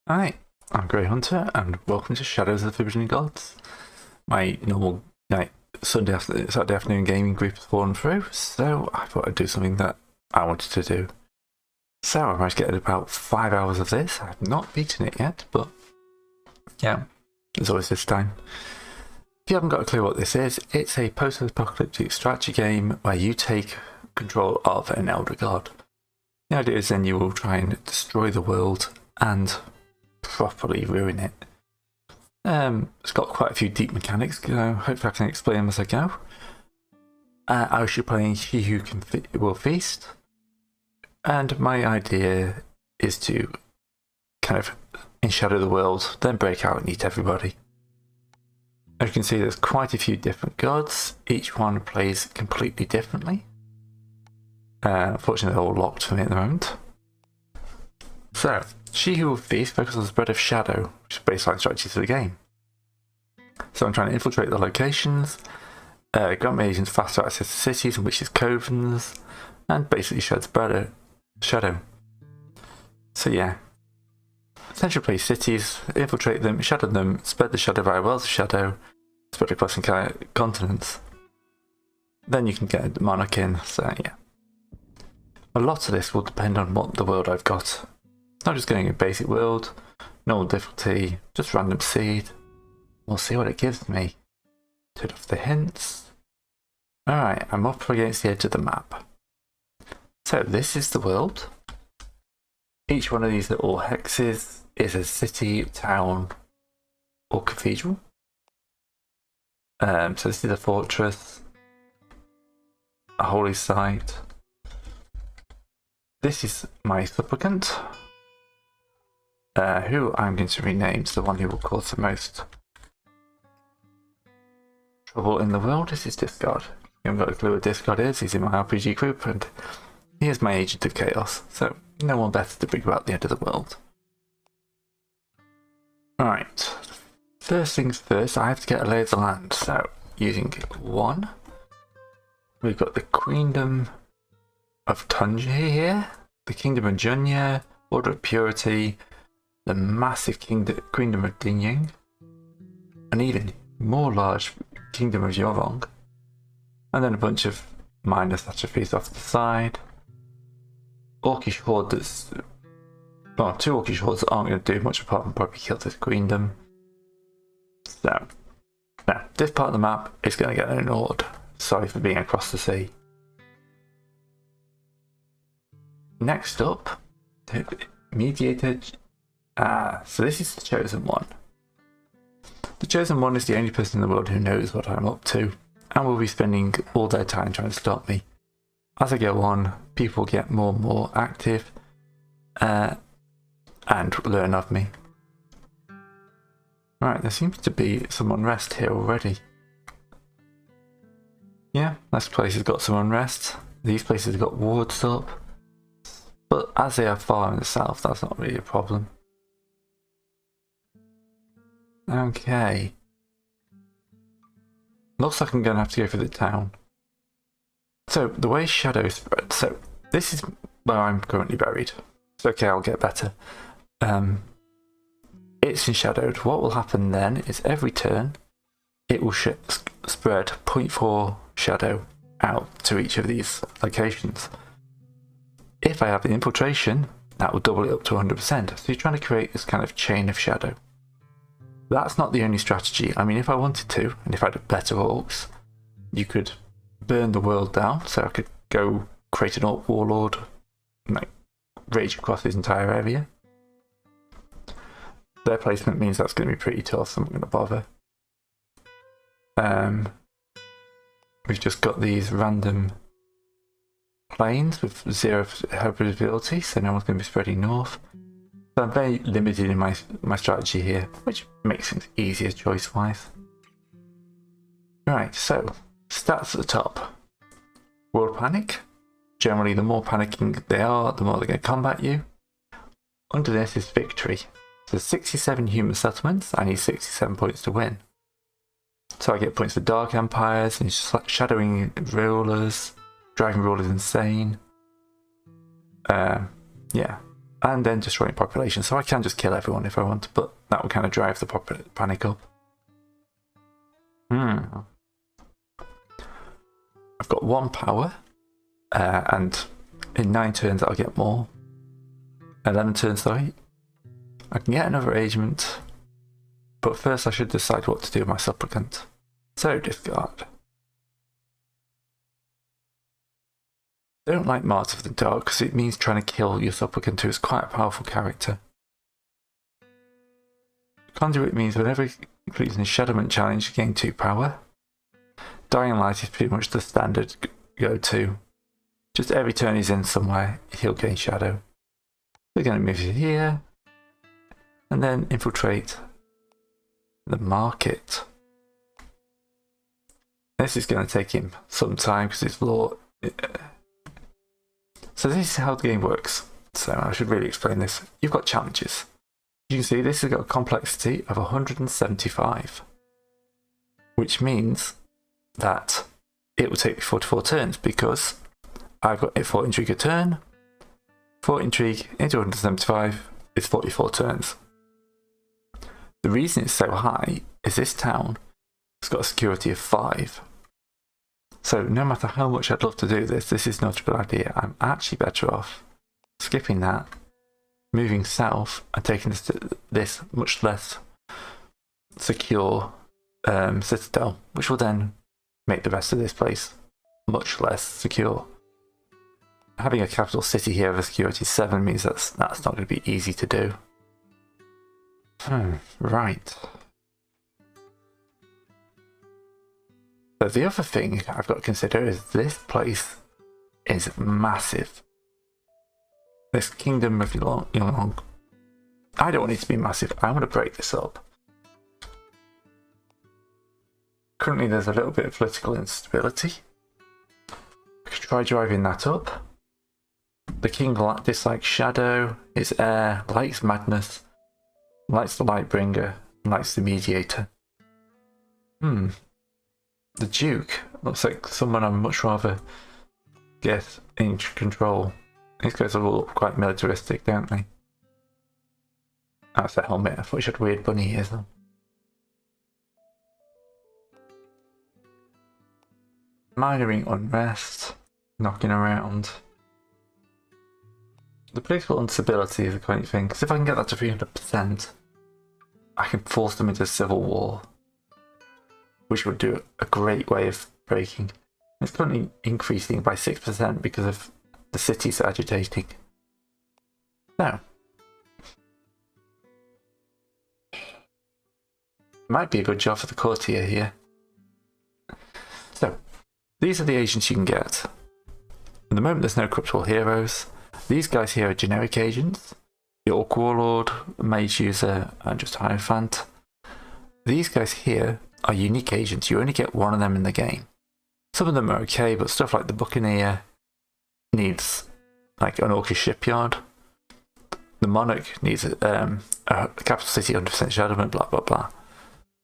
Hi, I'm Grey Hunter, and welcome to Shadows of the Forbidden Gods. My normal Saturday afternoon gaming group has fallen through, so I thought I'd do something that I wanted to do. So I managed to get about 5 hours of this. I've not beaten it yet, but yeah, there's always this time. If you haven't got a clue what this is, it's a post-apocalyptic strategy game where you take control of an elder god. The idea is then you will try and destroy the world and properly ruin it. It's got quite a few deep mechanics. Hopefully I can explain them as I go. I should play He Who Will Feast, and my idea is to kind of enshadow the world, then break out and eat everybody. As you can see, there's quite a few different gods. Each one plays completely differently. Unfortunately, they're all locked for me at the moment. So, She Who Will Feast focuses on the spread of shadow, which is baseline strategy for the game. So I'm trying to infiltrate the locations, grant my agents faster access to cities and witches' covens, and basically shed shadow. So yeah, essentially play cities, infiltrate them, shadow them, spread the shadow via wells of shadow, spread across entire continents. Then you can get a monarch in, so yeah. A lot of this will depend on what the world I've got. Not just going a basic world, normal difficulty, just random seed. We'll see what it gives me. Turn off the hints. Alright, I'm up against the edge of the map. So this is the world. Each one of these little hexes is a city, town, or cathedral. So this is a fortress, a holy site. This is my supplicant, who I'm going to rename to the one who will cause the most trouble in the world. This is Discard. You haven't got a clue what Discard is. He's in my RPG group, and he is my agent of chaos, so no one better to bring about the end of the world. Alright, first things first, I have to get a lay of the land. So, using 1, we've got the Queendom of Tunji here, the Kingdom of Junya, Order of Purity, the massive Queendom of Dinying, an even more large Kingdom of Yorong, and then a bunch of minor atrophies off the side. Orcish horde that's... well, 2 Orcish hordes that aren't going to do much apart from probably kill this Queendom. So, now, this part of the map is going to get ignored. Sorry for being across the sea. Next up, Mediator. So this is the Chosen One. The Chosen One is the only person in the world who knows what I'm up to, and will be spending all their time trying to stop me. As I go on, people get more and more active, and learn of me. Right, there seems to be some unrest here already. Yeah, this place has got some unrest. These places have got wards up. But as they are far in the south, that's not really a problem. Okay. Looks like I'm going to have to go for the town. So, the way shadow spread. So, this is where I'm currently buried. It's okay, I'll get better. It's enshadowed. What will happen then is every turn, it will spread 0.4 shadow out to each of these locations. If I have the infiltration, that will double it up to 100%. So you're trying to create this kind of chain of shadow. That's not the only strategy. I mean, if I wanted to, and if I had better orcs, you could burn the world down. So I could go create an orc warlord, and like rage across this entire area. Their placement means that's going to be pretty tough, so I'm not going to bother. We've just got these random planes with 0 habitability, so no one's going to be spreading north. So I'm very limited in my strategy here, which makes things easier choice-wise. Right, so stats at the top. World Panic. Generally, the more panicking they are, the more they're going to combat you. Under this is Victory. So 67 human settlements, I need 67 points to win. So I get points for Dark Empires and shadowing rulers, driving rulers insane. Yeah. and then destroying population. So I can just kill everyone if I want, but that will kind of drive the panic up. I've got 1 power, and in 9 turns I'll get more. 11 turns, sorry. I can get another agent, but first I should decide what to do with my supplicant. So discard. I don't like Martyr of the Dark because it means trying to kill your supplicant, who is quite a powerful character. Conduit means whenever he completes an Shadowment challenge, you gain 2 power. Dying Light is pretty much the standard go-to. Just every turn he's in somewhere, he'll gain Shadow. We're going to move you here, and then infiltrate the market. This is going to take him some time because it's law. So this is how the game works. So I should really explain this. You've got challenges. You can see this has got a complexity of 175, which means that it will take me 44 turns because I've got 4 intrigue a turn. 4 intrigue into 175 is 44 turns. The reason it's so high is this town has got a security of 5. So no matter how much I'd love to do this, this is not a good idea. I'm actually better off skipping that, moving south, and taking this much less secure citadel, which will then make the rest of this place much less secure. Having a capital city here of a security 7 means that's not going to be easy to do. Right. So the other thing I've got to consider is this place is massive. This Kingdom of Yulong. I don't want it to be massive. I want to break this up. Currently there's a little bit of political instability. I could try driving that up. The king dislikes shadow, is air, likes madness, likes the Lightbringer, and likes the mediator. The Duke looks like someone I'd much rather get in control. These guys are all quite militaristic, don't they? That's a helmet. I thought she had weird bunny ears though. Minoring unrest, knocking around. The political instability is a great thing, because if I can get that to 300%, I can force them into civil war, which would do a great way of breaking. It's currently increasing by 6% because of the cities agitating. Now, might be a good job for the courtier here. So, these are the agents you can get. At the moment there's no corruptible heroes. These guys here are generic agents. The Orc Warlord, Mage User, and just Hierophant. These guys here are unique agents. You only get 1 of them in the game. Some of them are okay, but stuff like the Buccaneer needs like an Orcish shipyard. The Monarch needs a capital city, 100% shadowment, blah blah blah.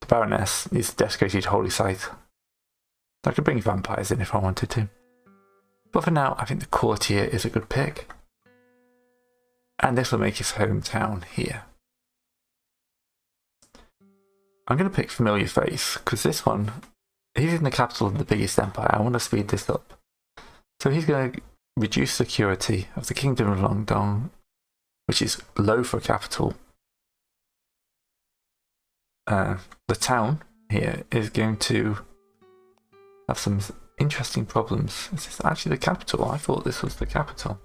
The Baroness needs a desecrated holy site. I could bring vampires in if I wanted to. But for now, I think the courtier is a good pick. And this will make his hometown here. I'm going to pick Familiar Face, because this one, he's in the capital of the biggest empire. I want to speed this up. So he's going to reduce security of the Kingdom of Longdong, which is low for a capital. The town here is going to have some interesting problems. Is this actually the capital? I thought this was the capital.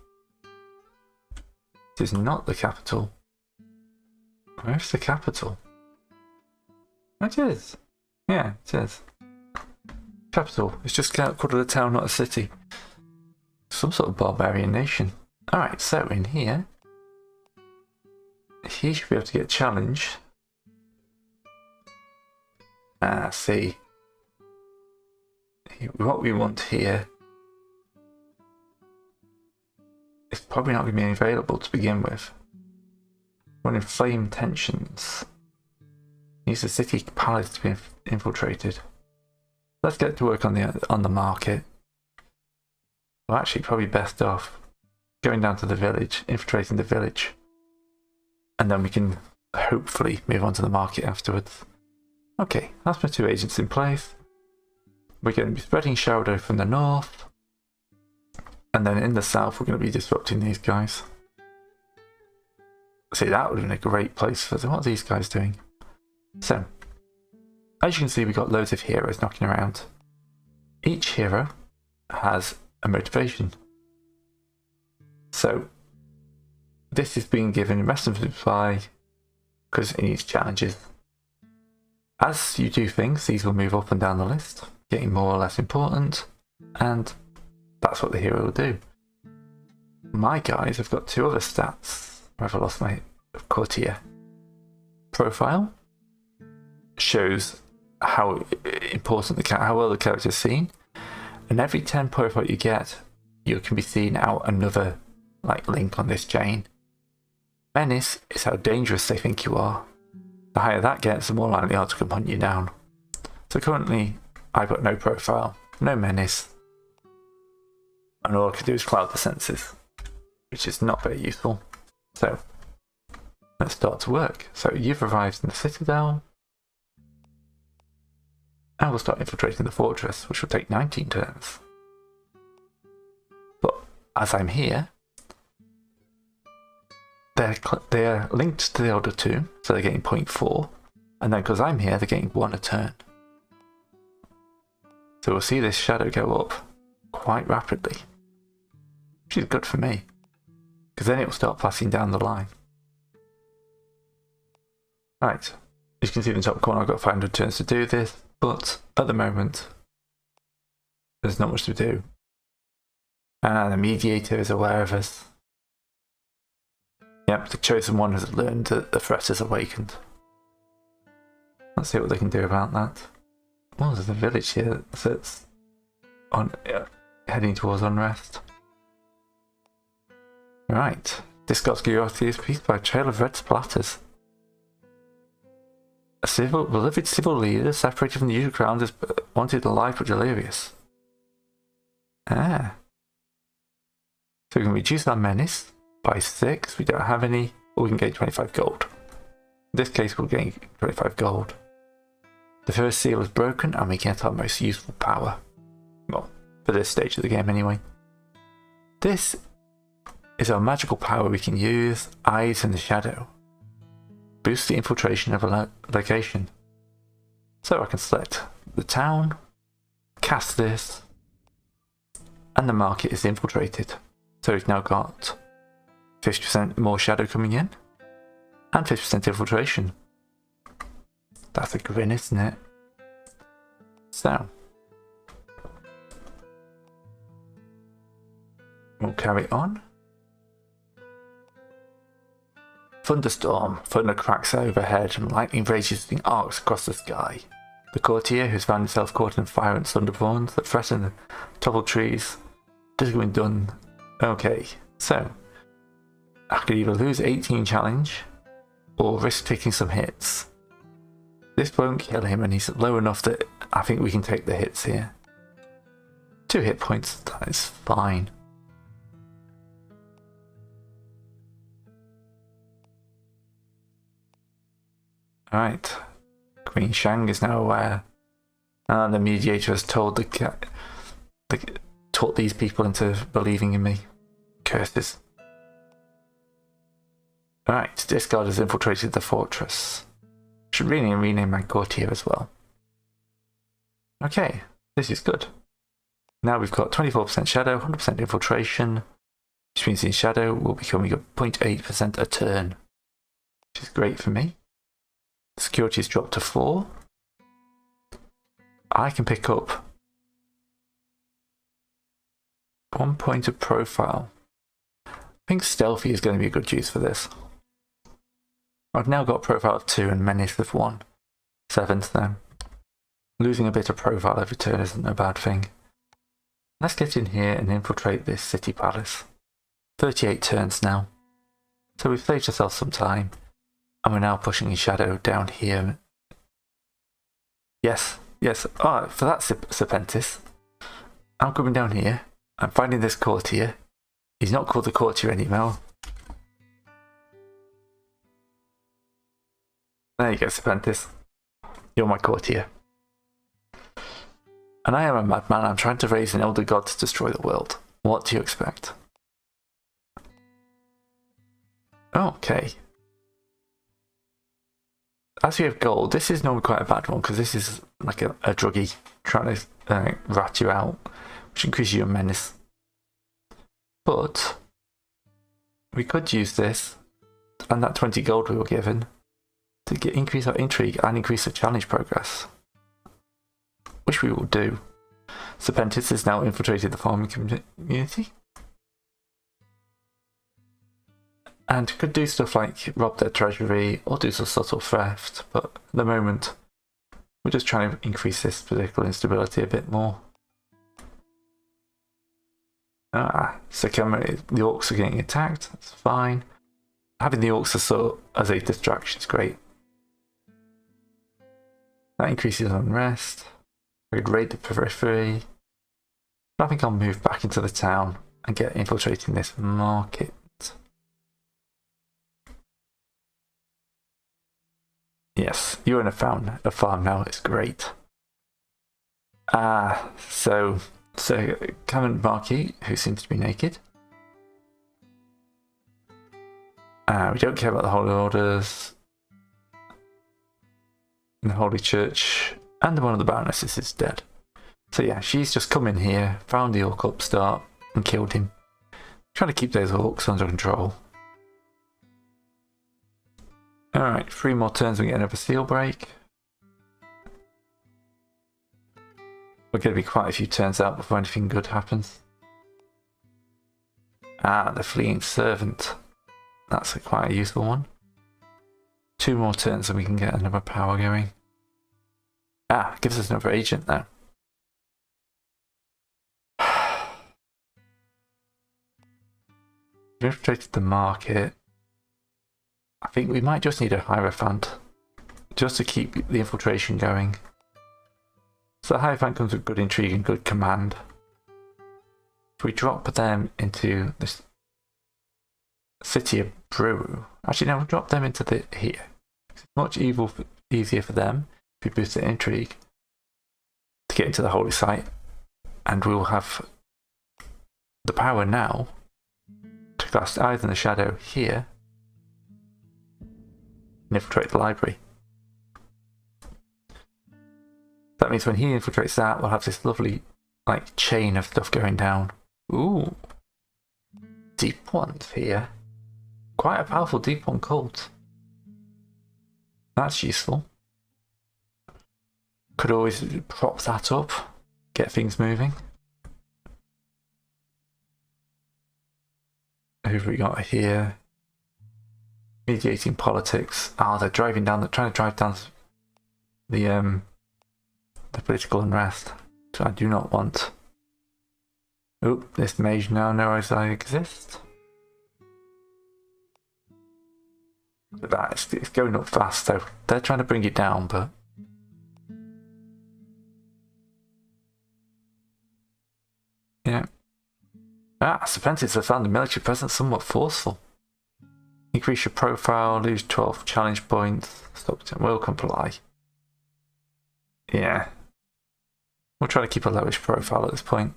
It is not the capital. Where's the capital? It is. Yeah, it is. Capital. It's just called a town, not a city. Some sort of barbarian nation. Alright, so in here, he should be able to get challenged. See. What we want here is probably not going to be available to begin with. When inflamed tensions. Needs the city palace to be infiltrated. Let's get to work on the market. Well, actually, probably best off going down to the village, infiltrating the village. and then we can hopefully move on to the market afterwards. Okay, that's my 2 agents in place. We're going to be spreading shadow from the north, and then in the south we're going to be disrupting these guys. See, that would have been a great place for them. What are these guys doing? So, as you can see, we've got loads of heroes knocking around. Each hero has a motivation. So, this is being given rest of supply because it needs challenges. As you do things, these will move up and down the list, getting more or less important, and that's what the hero will do. My guys have got 2 other stats. I've lost my courtier. Profile shows how important how well the character is seen, and every 10 profile you get, you can be seen out another link on this chain. Menace is how dangerous they think you are. The higher that gets, the more likely they are to come hunt you down. So currently, I've got no profile, no menace, and all I can do is cloud the senses, which is not very useful. So, let's start to work. So you've arrived in the Citadel, and we'll start infiltrating the fortress, which will take 19 turns. But as I'm here, they're linked to the other 2, so they're getting 0.4, and then because I'm here, they're getting 1 a turn. So we'll see this shadow go up quite rapidly, which is good for me, because then it will start passing down the line. Right, as you can see in the top corner, I've got 500 turns to do this, but at the moment, there's not much to do. And the mediator is aware of us. Yep, the chosen one has learned that the threat is awakened. Let's see what they can do about that. Oh, there's a village here that's heading towards unrest. Right, discards curiosity is pieced by a trail of red splatters. A beloved civil leader separated from the usual crowd is wanted alive but delirious. Ah. So we can reduce our menace by 6. We don't have any, or we can gain 25 gold. In this case, we'll gain 25 gold. The first seal is broken, and we get our most useful power. Well, for this stage of the game anyway. This is our magical power we can use, Eyes in the Shadow. Boost the infiltration of a location. So I can select the town, cast this, and the market is infiltrated. So we've now got 50% more shadow coming in, and 50% infiltration. That's a grin, isn't it? So, we'll carry on. Thunderstorm. Thunder cracks overhead and lightning rages in arcs across the sky. The courtier, who's found himself caught in fire and thunderthorns that threaten the toppled trees, just going done. Okay, so I could either lose 18 challenge or risk taking some hits. This won't kill him, and he's low enough that I think we can take the hits here. 2 hit points, that is fine. Alright, Queen Shang is now aware, and the mediator has told taught these people into believing in me. Curses. Alright, discard has infiltrated the fortress. Should really rename my courtier as well. Okay, this is good. Now we've got 24% shadow, 100% infiltration, which means in shadow will be becoming a 0.8% a turn, which is great for me. Security is dropped to 4. I can pick up 1 point of profile. I think stealthy is going to be a good use for this. I've now got profile of 2 and menace of 1. 7th then. Losing a bit of profile every turn isn't a bad thing. Let's get in here and infiltrate this city palace. 38 turns now. So we've saved ourselves some time. And we're now pushing in shadow down here. Yes, yes. Oh, for that Serpentis. I'm coming down here. I'm finding this courtier. He's not called the courtier anymore. There you go, Serpentis. You're my courtier. And I am a madman. I'm trying to raise an elder god to destroy the world. What do you expect? Okay. As we have gold, this is normally quite a bad one because this is like a druggie trying to rat you out, which increases your menace. But we could use this and that 20 gold we were given to increase our intrigue and increase the challenge progress, which we will do. Serpentis has now infiltrated the farming community and could do stuff like rob their treasury or do some subtle theft, but at the moment we're just trying to increase this political instability a bit more. So the orcs are getting attacked, that's fine. Having the orcs as a distraction is great. That increases unrest. We could raid the periphery. I think I'll move back into the town and get infiltrating this market. Yes, you're in a farm now, it's great. So Cameron Marquis, who seems to be naked. We don't care about the Holy Orders. And the Holy Church. And one of the Baronesses is dead. So yeah, she's just come in here, found the Orc upstart, and killed him. Trying to keep those Orcs under control. Alright, 3 more turns and we get another seal break. We're going to be quite a few turns out before anything good happens. The fleeing servant. That's quite a useful one. 2 more turns and we can get another power going. Gives us another agent now. We've infiltrated the market. I think we might just need a Hierophant just to keep the infiltration going. So the Hierophant comes with good intrigue and good command. If we drop them into this city of Brew, actually no, we'll drop them into here. It's much easier for them if we boost their intrigue to get into the holy site, and we will have the power now to cast Eyes in the Shadow here and infiltrate the library. That means when he infiltrates that, we'll have this lovely chain of stuff going down. Ooh, deep ones here. Quite a powerful deep one cult. That's useful. Could always prop that up, get things moving. Who have we got here? Mediating politics. They're trying to drive down the political unrest. So I do not want. This mage now knows I exist. Look at that, it's going up fast though. They're trying to bring it down, but yeah. Serpentis have found the military presence somewhat forceful. Increase your profile, lose 12 challenge points, stop it, will comply. Yeah. We'll try to keep a lowish profile at this point.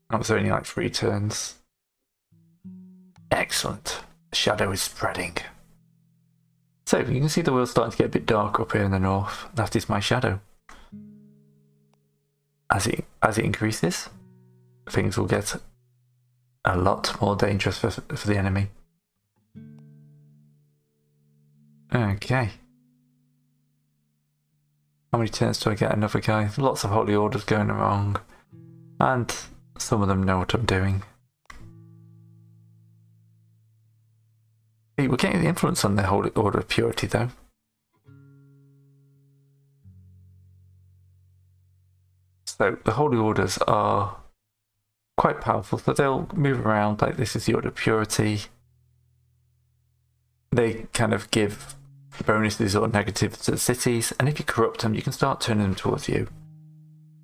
That was only 3 turns. Excellent. The shadow is spreading. So you can see the world's starting to get a bit darker up here in the north. That is my shadow. As it increases, things will get a lot more dangerous for the enemy. Okay. How many turns do I get another guy? Lots of holy orders going wrong. And some of them know what I'm doing. Hey, we're getting the influence on the Holy Order of Purity though. So the Holy Orders are quite powerful, so they'll move around like this is the Order of Purity. They kind of give bonuses or negatives to the cities, and if you corrupt them, you can start turning them towards you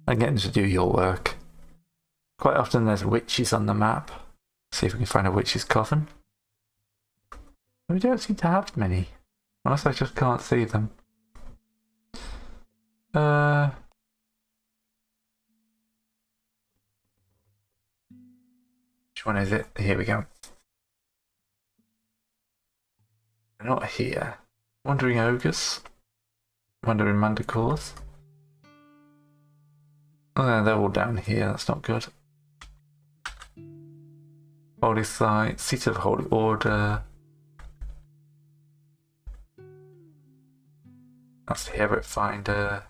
and getting them to do your work. Quite often there's witches on the map, See if we can find a witch's coven. We don't seem to have many. Unless I just can't see them. Which one is it? Here we go. They're not here. Wandering ogres. Wandering manticores. Oh, no, they're all down here. That's not good. Holy site, seat of holy order. That's the Herit Finder.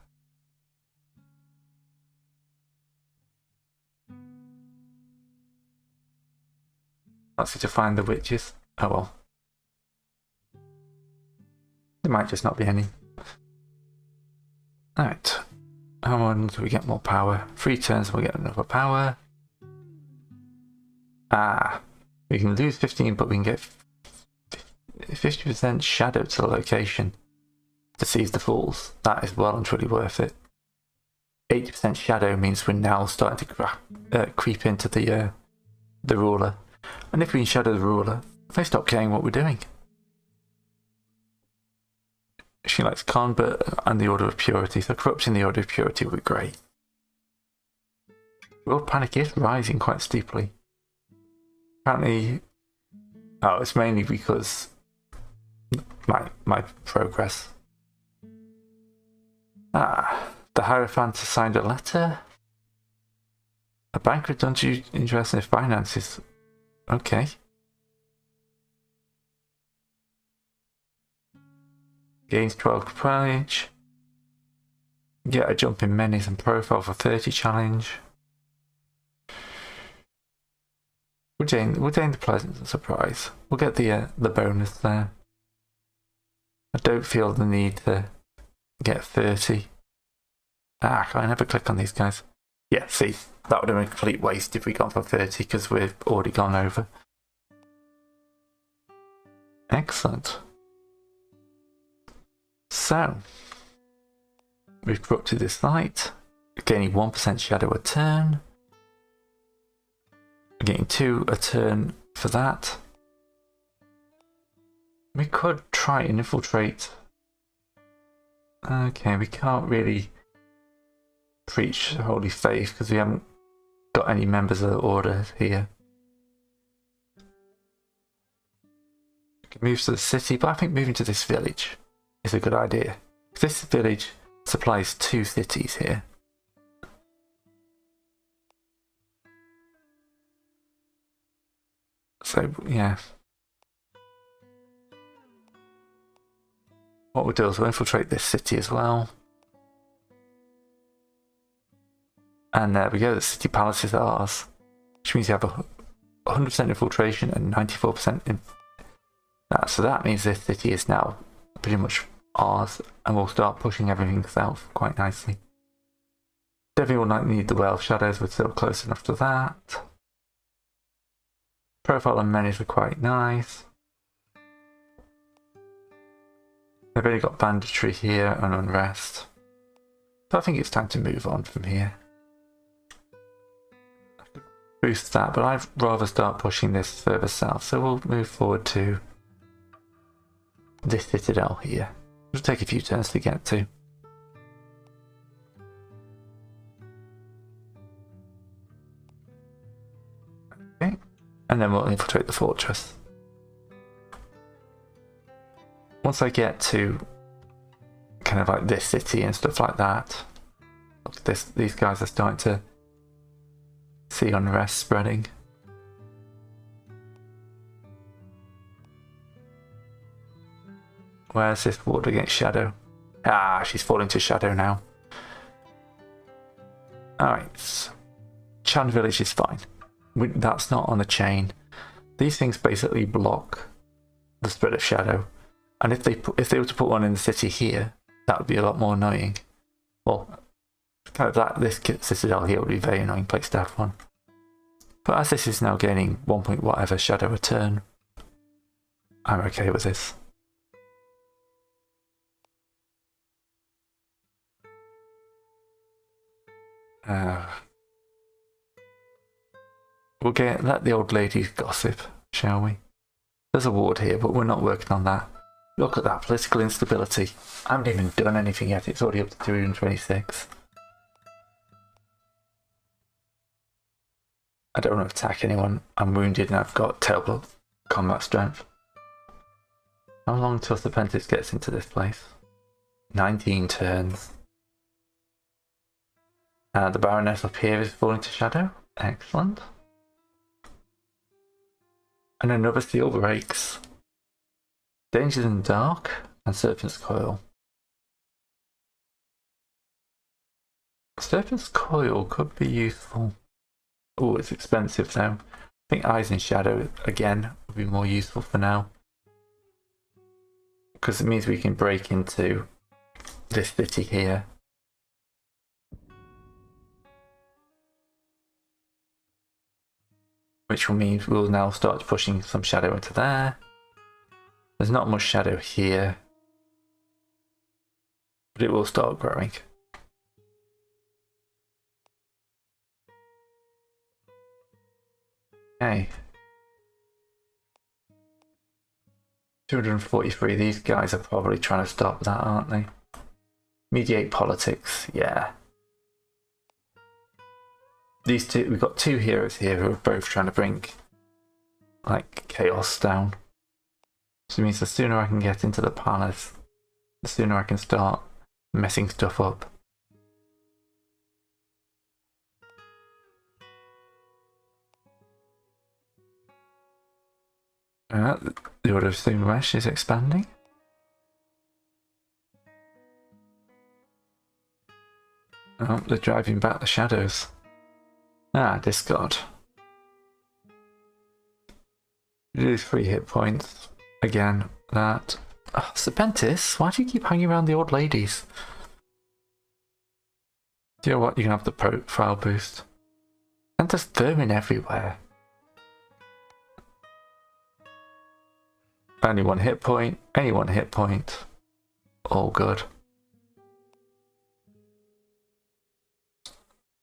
That's to find the witches. Oh well. There might just not be any. Alright. How long do we get more power? 3 turns and we get another power. We can lose 15, but we can get 50% shadow to the location to seize the fools. That is well and truly worth it. 80% shadow means we're now starting to creep into the ruler. And if we can shadow the ruler, they stop caring what we're doing. She likes convert and the Order of Purity, so corrupting the Order of Purity would be great. World Panic is rising quite steeply. Apparently, it's mainly because my progress. The Hierophant has signed a letter. A banker don't you interest in finances? Okay. Gains 12 courage. Get a jump in menace and profile for 30 challenge. We'll gain the pleasant surprise. We'll get the bonus there. I don't feel the need to get 30. Can I never click on these guys? Yeah, see, that would have been a complete waste if we gone for 30 because we've already gone over. Excellent. So, we've corrupted this site, gaining 1% shadow a turn. We're getting 2 a turn for that. We could try and infiltrate. Okay, we can't really preach holy faith because we haven't got any members of the order here. We can move to the city, but I think moving to this village is a good idea. This village supplies 2 cities here. So, yeah. What we'll do is we'll infiltrate this city as well. And there we go, the city palace is ours. Which means you have a 100% infiltration and 94% in that. So that means this city is now pretty much ours, and we'll start pushing everything south quite nicely. Definitely will not need the Well of Shadows, we're still close enough to that. Profile and menace are quite nice. They've only got banditry here and unrest. So I think it's time to move on from here. Boost that, but I'd rather start pushing this further south, so we'll move forward to this citadel here. It'll take a few turns to get to. Okay, and then we'll infiltrate the fortress. Once I get to kind of like this city and stuff like that, look at this, these guys are starting to see unrest spreading. Where's this ward against shadow? She's falling to shadow now. Alright. Chan village is fine. That's not on a chain. These things basically block the spread of shadow. And if they were to put one in the city here, that would be a lot more annoying. Well, kind of that this citadel here would be a very annoying place to have one. But as this is now gaining 1 point whatever shadow a turn, I'm okay with this. We'll let the old ladies gossip, shall we? There's a ward here, but we're not working on that. Look at that political instability. I haven't even done anything yet. It's already up to 326. I don't want to attack anyone. I'm wounded and I've got terrible combat strength. How long till Serpentis gets into this place? 19 turns. The Baroness up here is falling to shadow. Excellent. And another seal breaks. Dangers in the dark and Serpent's Coil. Serpent's Coil could be useful. Oh, it's expensive though. I think Eyes in Shadow again would be more useful for now. Because it means we can break into this city here. Which will mean we'll now start pushing some shadow into there. There's not much shadow here. But it will start growing. Okay. 243, these guys are probably trying to stop that, aren't they? Mediate politics, yeah. These two, we've got two heroes here who are both trying to bring, like, chaos down. So it means the sooner I can get into the palace, the sooner I can start messing stuff up. The Order of Sumesh is expanding. Oh, they're driving back the shadows. Discard. You lose 3 hit points. Again, that. Oh, Serpentis, why do you keep hanging around the old ladies? Do you know what? You can have the profile boost. And there's vermin everywhere. Only 1 hit point. Any 1 hit point. All good.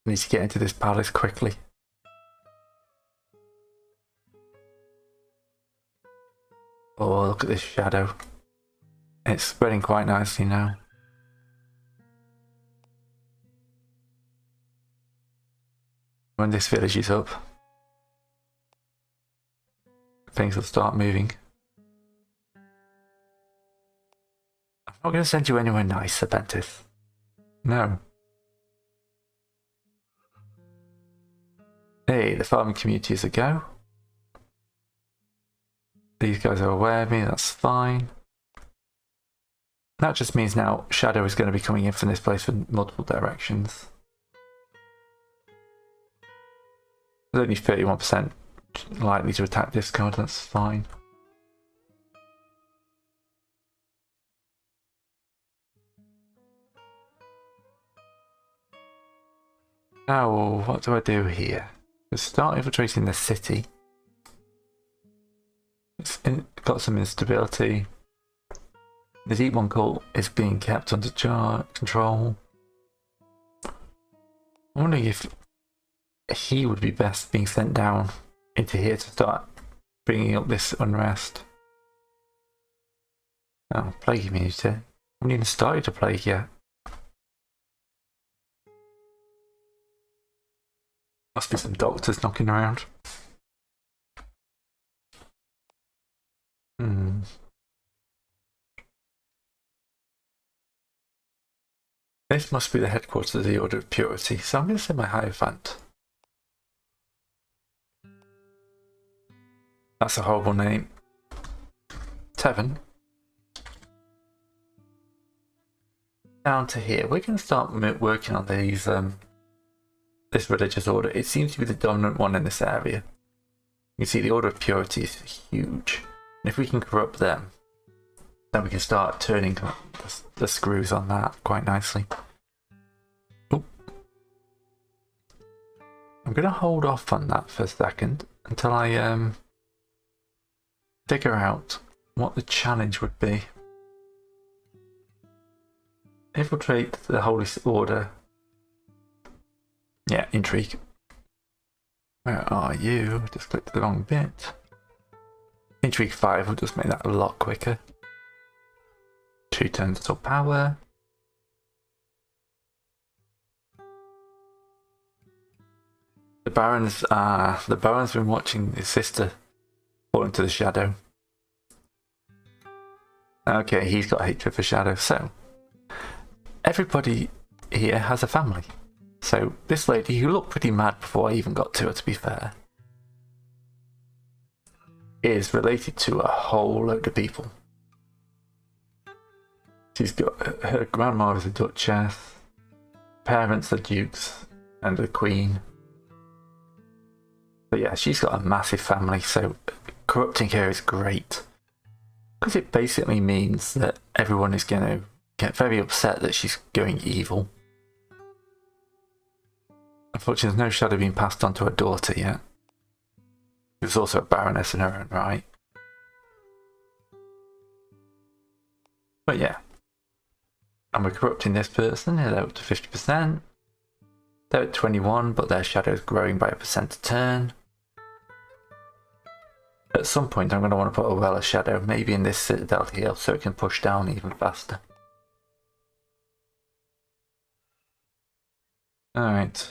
Need to get into this palace quickly. Oh, look at this shadow. It's spreading quite nicely now. When this village is up, things will start moving. I'm not going to send you anywhere nice, Serpentis. No. Hey, the farming community is a go. These guys are aware of me, that's fine. That just means now shadow is going to be coming in from this place from multiple directions. There's only 31% likely to attack this card, that's fine. Now, what do I do here? Let's start infiltrating the city. It's got some instability. The Deep One cult is being kept under control. I'm wondering if he would be best being sent down into here to start bringing up this unrest. Oh, plague immunity. I haven't even started to plague yet. Must be some doctors knocking around. This must be the headquarters of the Order of Purity, so I'm going to say my Hierophant. That's a horrible name. Tevin. Down to here. We're going to start working on these, this religious order. It seems to be the dominant one in this area. You can see the Order of Purity is huge. And if we can corrupt them, then we can start turning the screws on that quite nicely. Oop. I'm going to hold off on that for a second until I figure out what the challenge would be. Infiltrate the Holy Order. Yeah, intrigue. Where are you? Just clicked the wrong bit. Intrigue 5 will just make that a lot quicker. 2 turns till power. The Baron's been watching his sister fall into the shadow. Okay, he's got hatred for shadow, so everybody here has a family. So this lady, who looked pretty mad before I even got to her, to be fair, is related to a whole load of people. She's got her grandma is a duchess, parents are dukes, and a queen. But yeah, she's got a massive family, so corrupting her is great. Because it basically means that everyone is going to get very upset that she's going evil. Unfortunately, there's no shadow being passed on to her daughter yet. Who's also a baroness in her own right. But yeah. And we're corrupting this person, they're up to 50%. They're at 21, but their shadow's growing by 1% a turn. At some point I'm going to want to put a well of shadow, maybe in this citadel here, so it can push down even faster. Alright.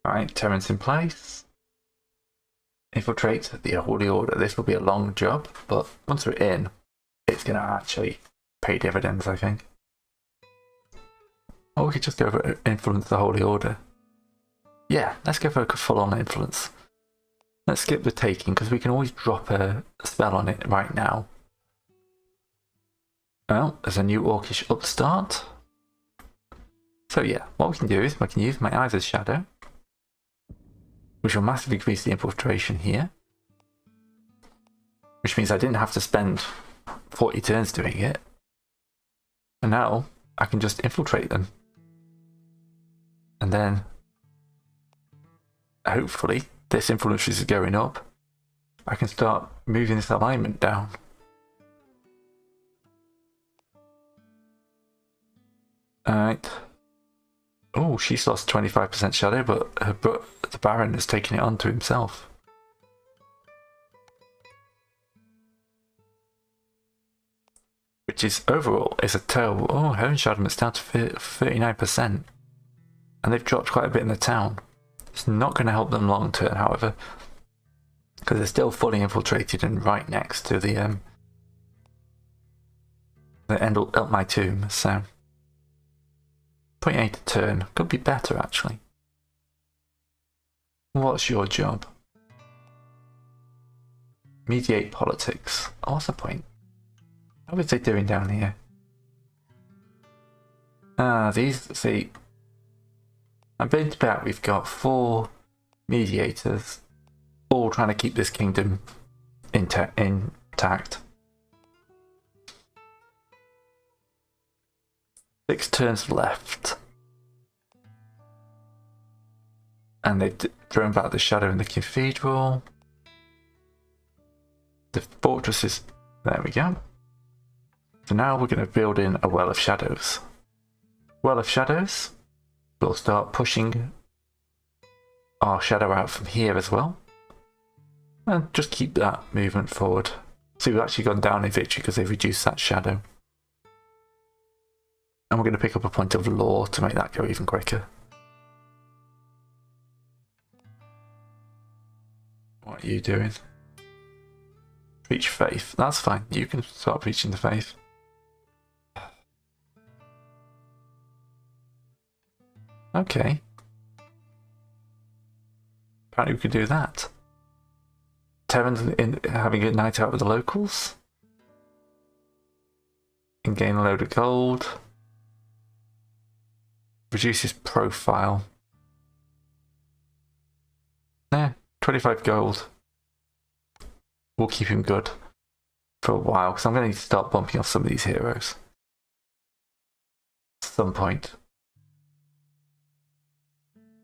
Alright, Terrence in place. Infiltrate the Holy Order. This will be a long job, but once we're in, it's going to actually pay dividends, I think. Or we could just go for influence the Holy Order. Yeah, let's go for a full-on influence. Let's skip the taking, because we can always drop a spell on it right now. Well, there's a new orcish upstart. So yeah, what we can do is we can use my Eyes as Shadow, which will massively increase the infiltration here. Which means I didn't have to spend 40 turns doing it. And now I can just infiltrate them. And then, hopefully, this influence is going up. I can start moving this alignment down. Alright. Oh, she's lost 25% shadow, but the Baron has taken it onto himself. Which is, overall, is a terrible... Oh, her enchantment's down to 39%. And they've dropped quite a bit in the town. It's not going to help them long term, however, because they're still fully infiltrated and right next to the end of my tomb, so 0.8 a turn could be better actually. What's your job? Mediate politics. Oh, what's the point? How is they doing down here? See, I'm been about we've got 4 mediators, all trying to keep this kingdom intact. 6 turns left. And they've thrown back the shadow in the cathedral. The fortress is... There we go. So now we're going to build in a well of shadows. Well of shadows. We'll start pushing our shadow out from here as well. And just keep that movement forward. So we've actually gone down in victory because they've reduced that shadow. And we're going to pick up a point of law to make that go even quicker. What are you doing? Preach faith. That's fine. You can start preaching the faith. Okay. Apparently we could do that. Terran's having a night out with the locals. And gain a load of gold. Reduce his profile. Yeah, 25 gold. We'll keep him good for a while, because I'm going to need to start bumping off some of these heroes. At some point.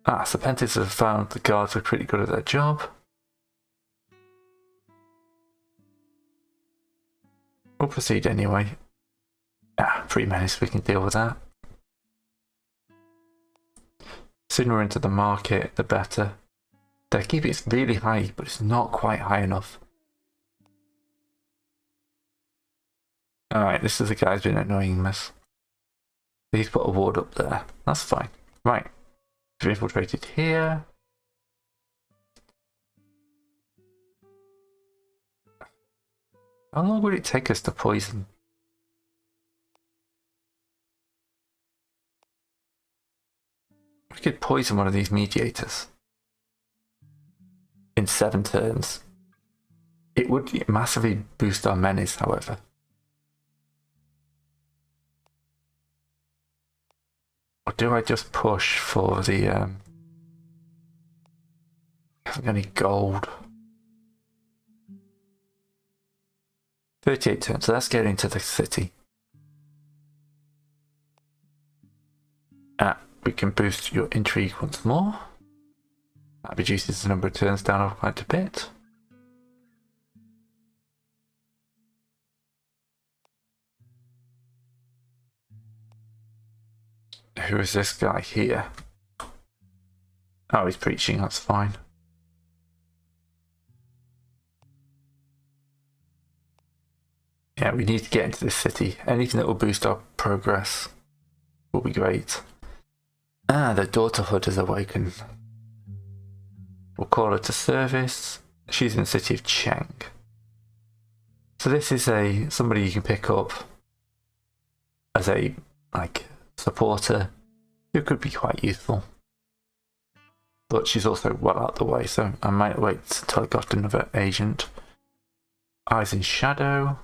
Serpentis have found the guards are pretty good at their job. We'll proceed anyway. 3 minutes, we can deal with that. sooner we're into the market, the better. They keep it really high, but it's not quite high enough. Alright, this is the guy's been annoying us. He's put a ward up there. That's fine. Right. We've infiltrated here. How long would it take us to poison? We could poison one of these mediators in 7 turns. It would massively boost our menace, however. Or do I just push for the haven't got any gold? 38 turns, so let's get into the city. We can boost your intrigue once more. That reduces the number of turns down quite a bit. Who is this guy here? Oh, he's preaching, that's fine. Yeah, we need to get into this city. Anything that will boost our progress will be great. Ah, the daughterhood has awakened. We'll call her to service. She's in the city of Cheng. So this is somebody you can pick up as a supporter who could be quite useful. But she's also well out the way, so I might wait until I got another agent. Eyes in Shadow.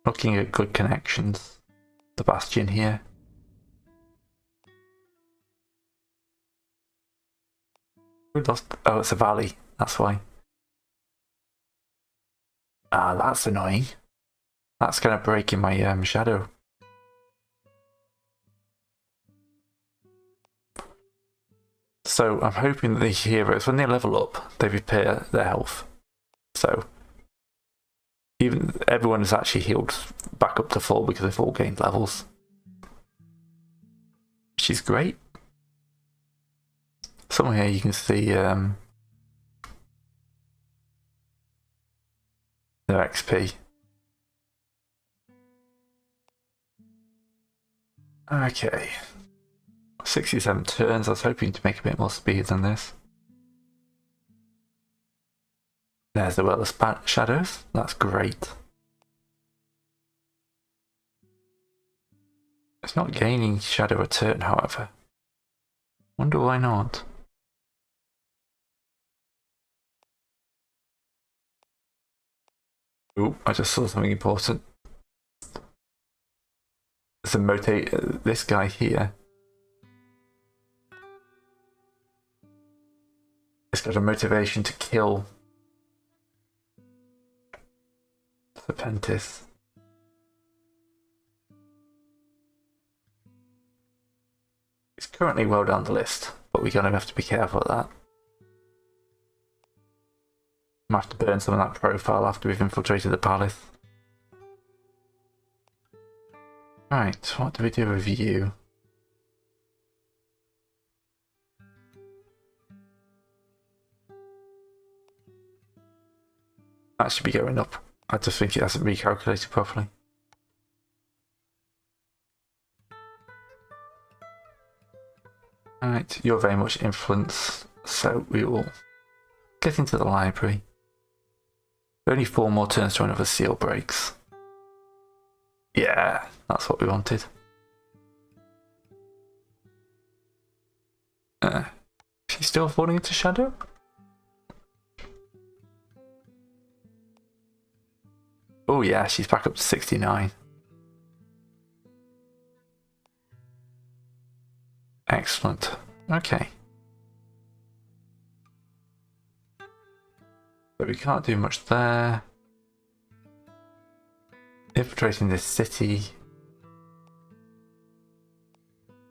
Looking at good connections. The Bastion here. We lost. Oh, it's a valley. That's why. Ah, that's annoying. That's going to break in my shadow. So I'm hoping that these heroes, when they level up, they repair their health. So even everyone is actually healed back up to full because they've all gained levels. Which is great. Somewhere here you can see their XP. Okay. 67 turns. I was hoping to make a bit more speed than this. There's the Well of Shadows. That's great. It's not gaining shadow a turn, however. Wonder why not. Oh, I just saw something important. This guy here. It's got a motivation to kill Serpentis. It's currently well down the list, but we're going to have to be careful of that. Might have to burn some of that profile after we've infiltrated the palace. Right, what do we do with you? That should be going up. I just think it hasn't recalculated properly. Right, you're very much influenced, so we will get into the library. Only 4 more turns to another seal breaks. Yeah, that's what we wanted. She's still falling into shadow? Oh yeah, she's back up to 69. Excellent. Okay. But we can't do much there. Infiltrating this city.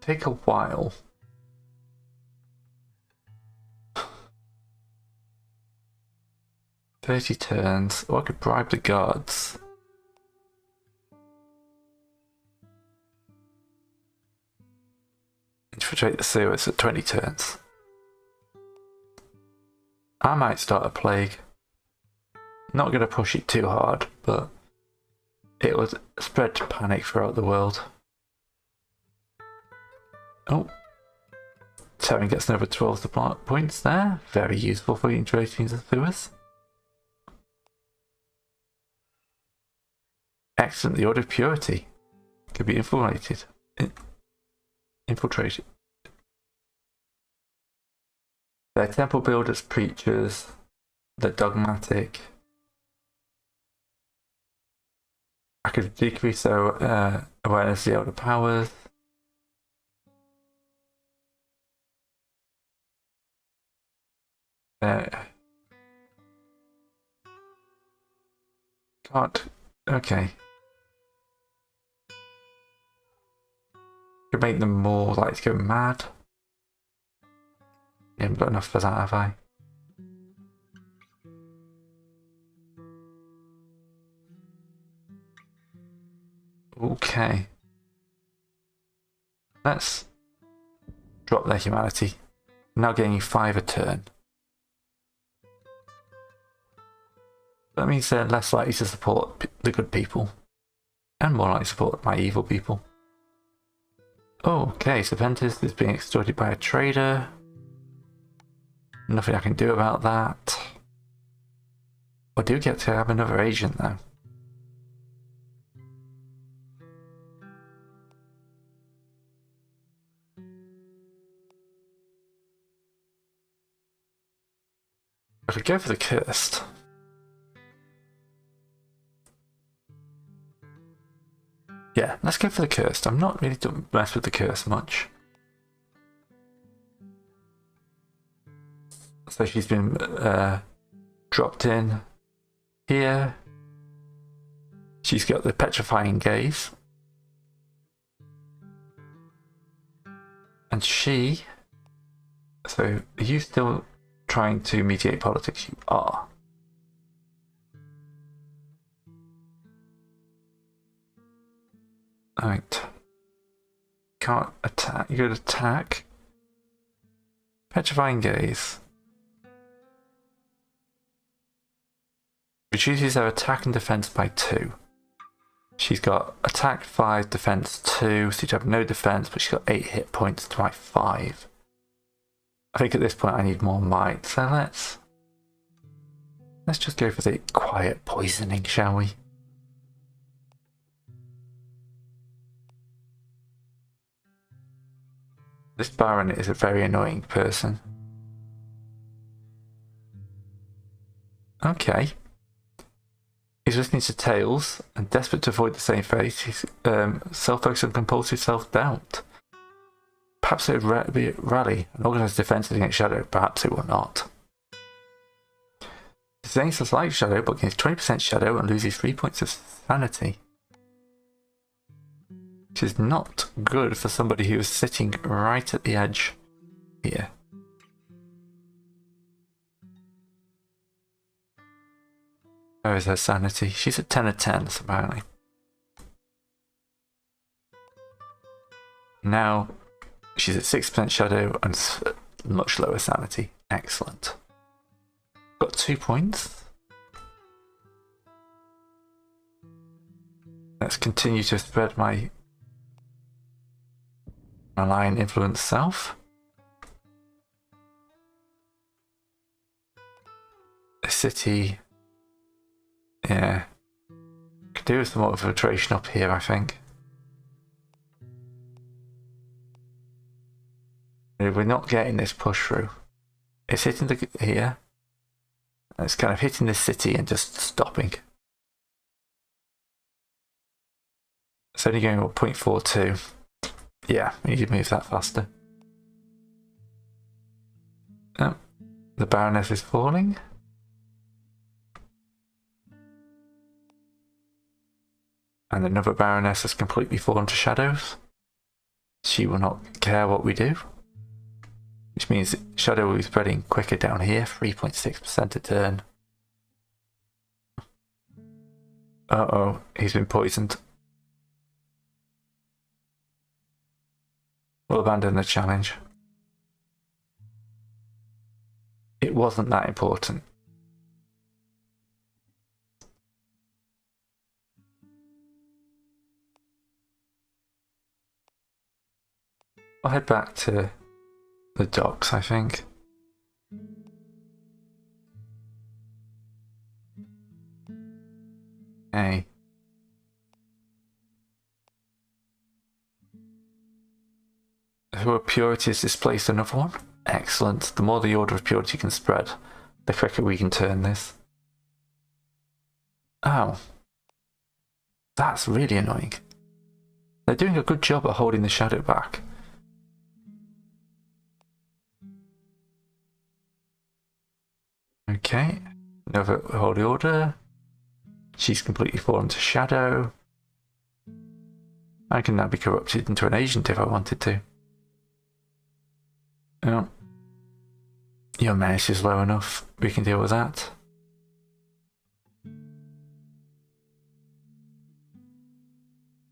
Take a while. "30 turns, or I could bribe the guards." infiltrate the sewers at 20 turns. I might start a plague. Not going to push it too hard, but it would spread panic throughout the world. Oh. Terran gets another 12 support points there. Very useful for infiltrating the sewers. Excellent. The Order of Purity could be infiltrated. They're temple builders, preachers. They're dogmatic. I could decrease their awareness of the elder powers. Can't. Okay. Could make them more likely to go mad. I haven't got enough for that, have I? Okay. Let's drop their humanity. Now getting 5 a turn. That means they're less likely to support the good people. And more likely to support my evil people. Okay, Serpentis is being extorted by a trader. Nothing I can do about that. I do get to have another agent though. I could go for the cursed. Yeah, let's go for the cursed. I'm not really don't mess with the curse much. So she's been dropped in here. She's got the petrifying gaze. And she... So, are you still trying to mediate politics? You are. Right. Can't attack. You could attack. Petrifying gaze. Reduces their attack and defense by 2. She's got attack 5, defense 2, so she'd have no defense, but she's got 8 hit points to my 5. I think at this point I need more might, so let's just go for the quiet poisoning, shall we? This Baron is a very annoying person. Okay. He's listening to tales and desperate to avoid the same fate. He's self-focused and compulsive self-doubt. Perhaps it would be a rally and organise defences against Shadow. Perhaps it will not. Sustains a slight Shadow, but gains 20% Shadow and loses 3 points of sanity. Which is not good for somebody who is sitting right at the edge here. Where is her sanity? She's at 10 of 10, apparently. Now she's at 6% Shadow and much lower sanity. Excellent. Got 2 points. Let's continue to spread my malign influence self. The city. Yeah. Could do with some more filtration up here, I think. We're not getting this push through. It's hitting the here. It's kind of hitting this city and just stopping. It's only going up 0.42. Yeah, we need to move that faster. Oh, the Baroness is falling. And another Baroness has completely fallen to shadows. She will not care what we do. Which means Shadow will be spreading quicker down here, 3.6% a turn. Uh-oh, he's been poisoned. We'll abandon the challenge. It wasn't that important. I'll head back to the docks, I think. Hey. Who purity has displaced another one? Excellent. The more the order of purity can spread, the quicker we can turn this. Oh. That's really annoying. They're doing a good job at holding the shadow back. Okay. Another holy order. She's completely fallen to shadow. I can now be corrupted into an agent if I wanted to. Oh. Your menace is low enough. We can deal with that.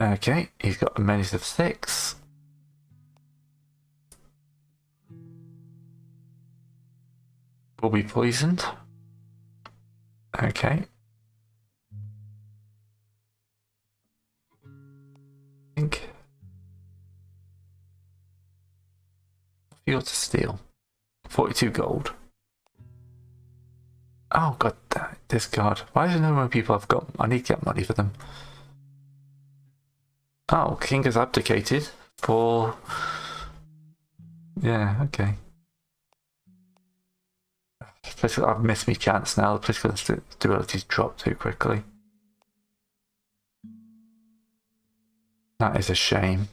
Okay, he's got a menace of 6. Will be poisoned. Okay. I think. Field to steal. 42 gold. Oh god, discard. Why is there no more people I've got? I need to get money for them. Oh, king has abdicated for... Yeah, okay. I've missed my chance now. The political instability's dropped too quickly. That is a shame.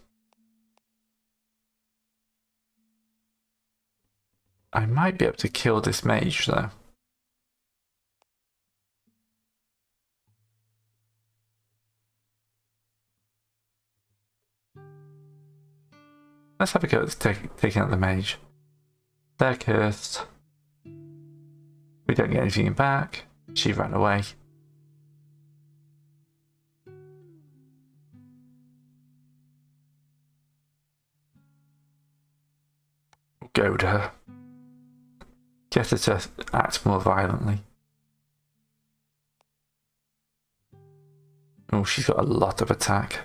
I might be able to kill this mage though. Let's have a go at taking out the mage. They're cursed. We don't get anything back. She ran away. Goad her. Get her to act more violently. Oh, she's got a lot of attack.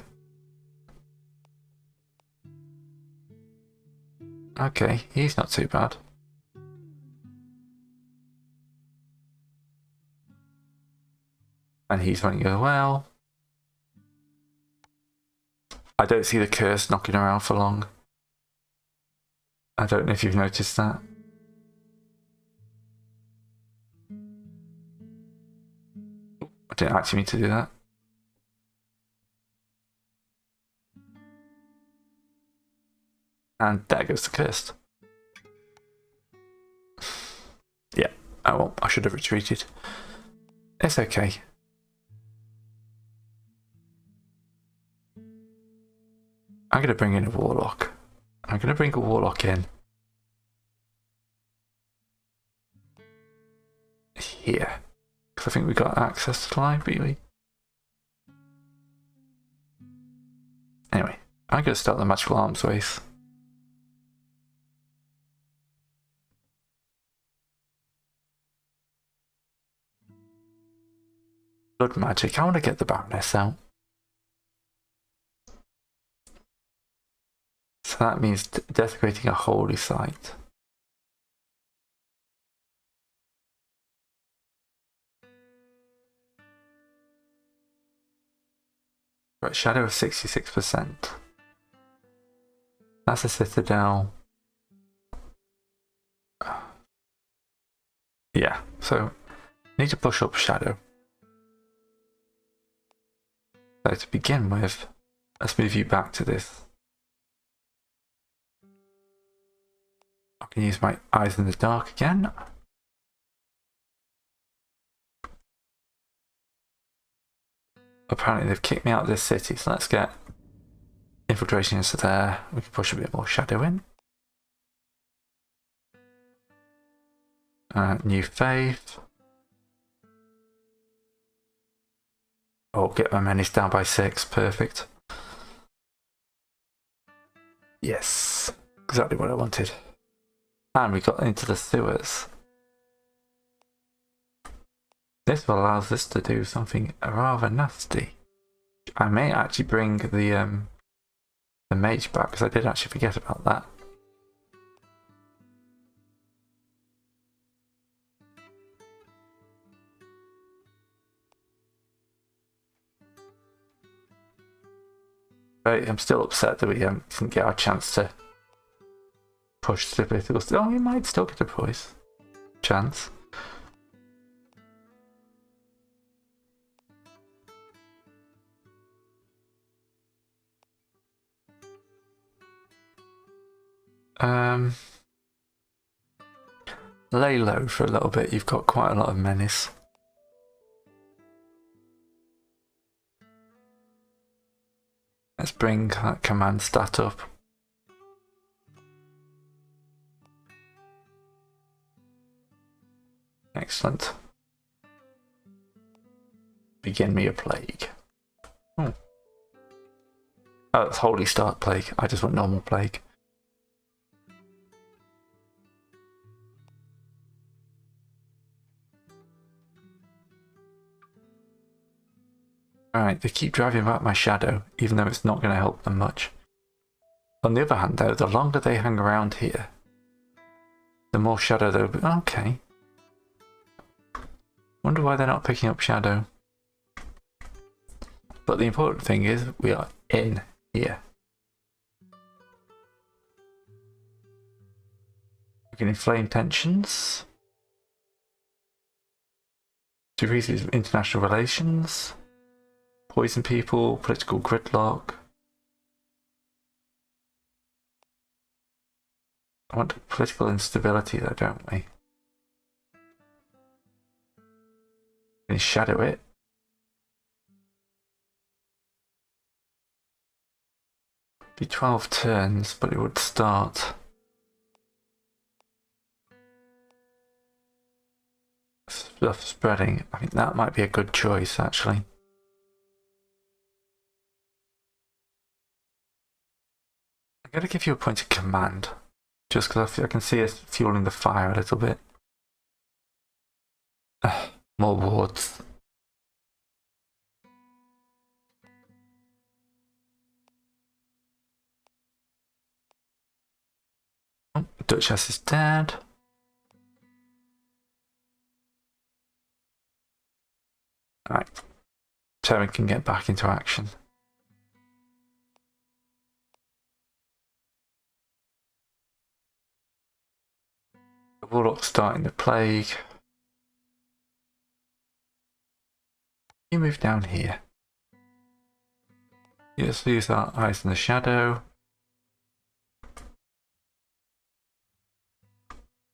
Okay, he's not too bad. And he's running as well. I don't see the curse knocking around for long. I don't know if you've noticed that. I didn't actually mean to do that. And there goes the curse. Yeah, oh well, I should have retreated. It's okay. I'm going to bring in a warlock. I'm going to bring a warlock in. Here. Because I think we got access to the library. Anyway, I'm going to start the magical arms race. Blood magic. I want to get the Baroness out. So that means desecrating a holy site. Right, shadow of 66%. That's a citadel. Yeah, so need to push up shadow. So to begin with, let's move you back to this. I can use my eyes in the dark again. Apparently they've kicked me out of this city, so let's get infiltration into there. We can push a bit more shadow in. New faith. Oh, get my menace down by 6. Perfect. Yes, exactly what I wanted. And we got into the sewers. This will allow us to do something rather nasty. I may actually bring the mage back, because I did actually forget about that. But I'm still upset that we didn't get our chance to push the political. Oh, we might still get a voice chance. Lay low for a little bit. You've got quite a lot of menace. Let's bring that command stat up. Excellent. Begin me a plague. Oh, it's Holy Start Plague. I just want normal plague. Alright, they keep driving back my shadow, even though it's not going to help them much. On the other hand, though, the longer they hang around here, the more shadow they'll be. Okay. Wonder why they're not picking up shadow. But the important thing is we are in here. We can inflame tensions. Decrease international relations. Poison people. Political gridlock. I want political instability though, don't we? Can you shadow it? Be 12 turns, but it would start. Stuff spreading. I think that might be a good choice, actually. I'm going to give you a point of command, just because I can see us fueling the fire a little bit. More wards. Oh, Duchess is dead. Alright. So we can get back into action. The warlock's starting the plague. You move down here. Let's use our eyes in the shadow.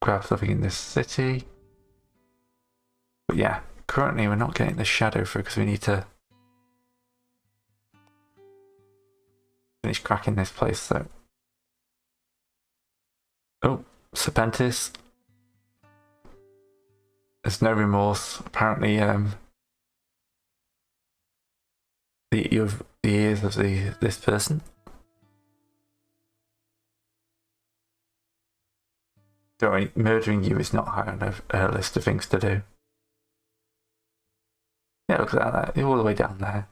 Grab something in this city. But yeah, currently we're not getting the shadow through because we need to finish cracking this place. So, oh, Serpentis. There's no remorse. Apparently, the ears of this person. Don't worry, murdering you is not high on a list of things to do. Yeah, look at that. You're all the way down there.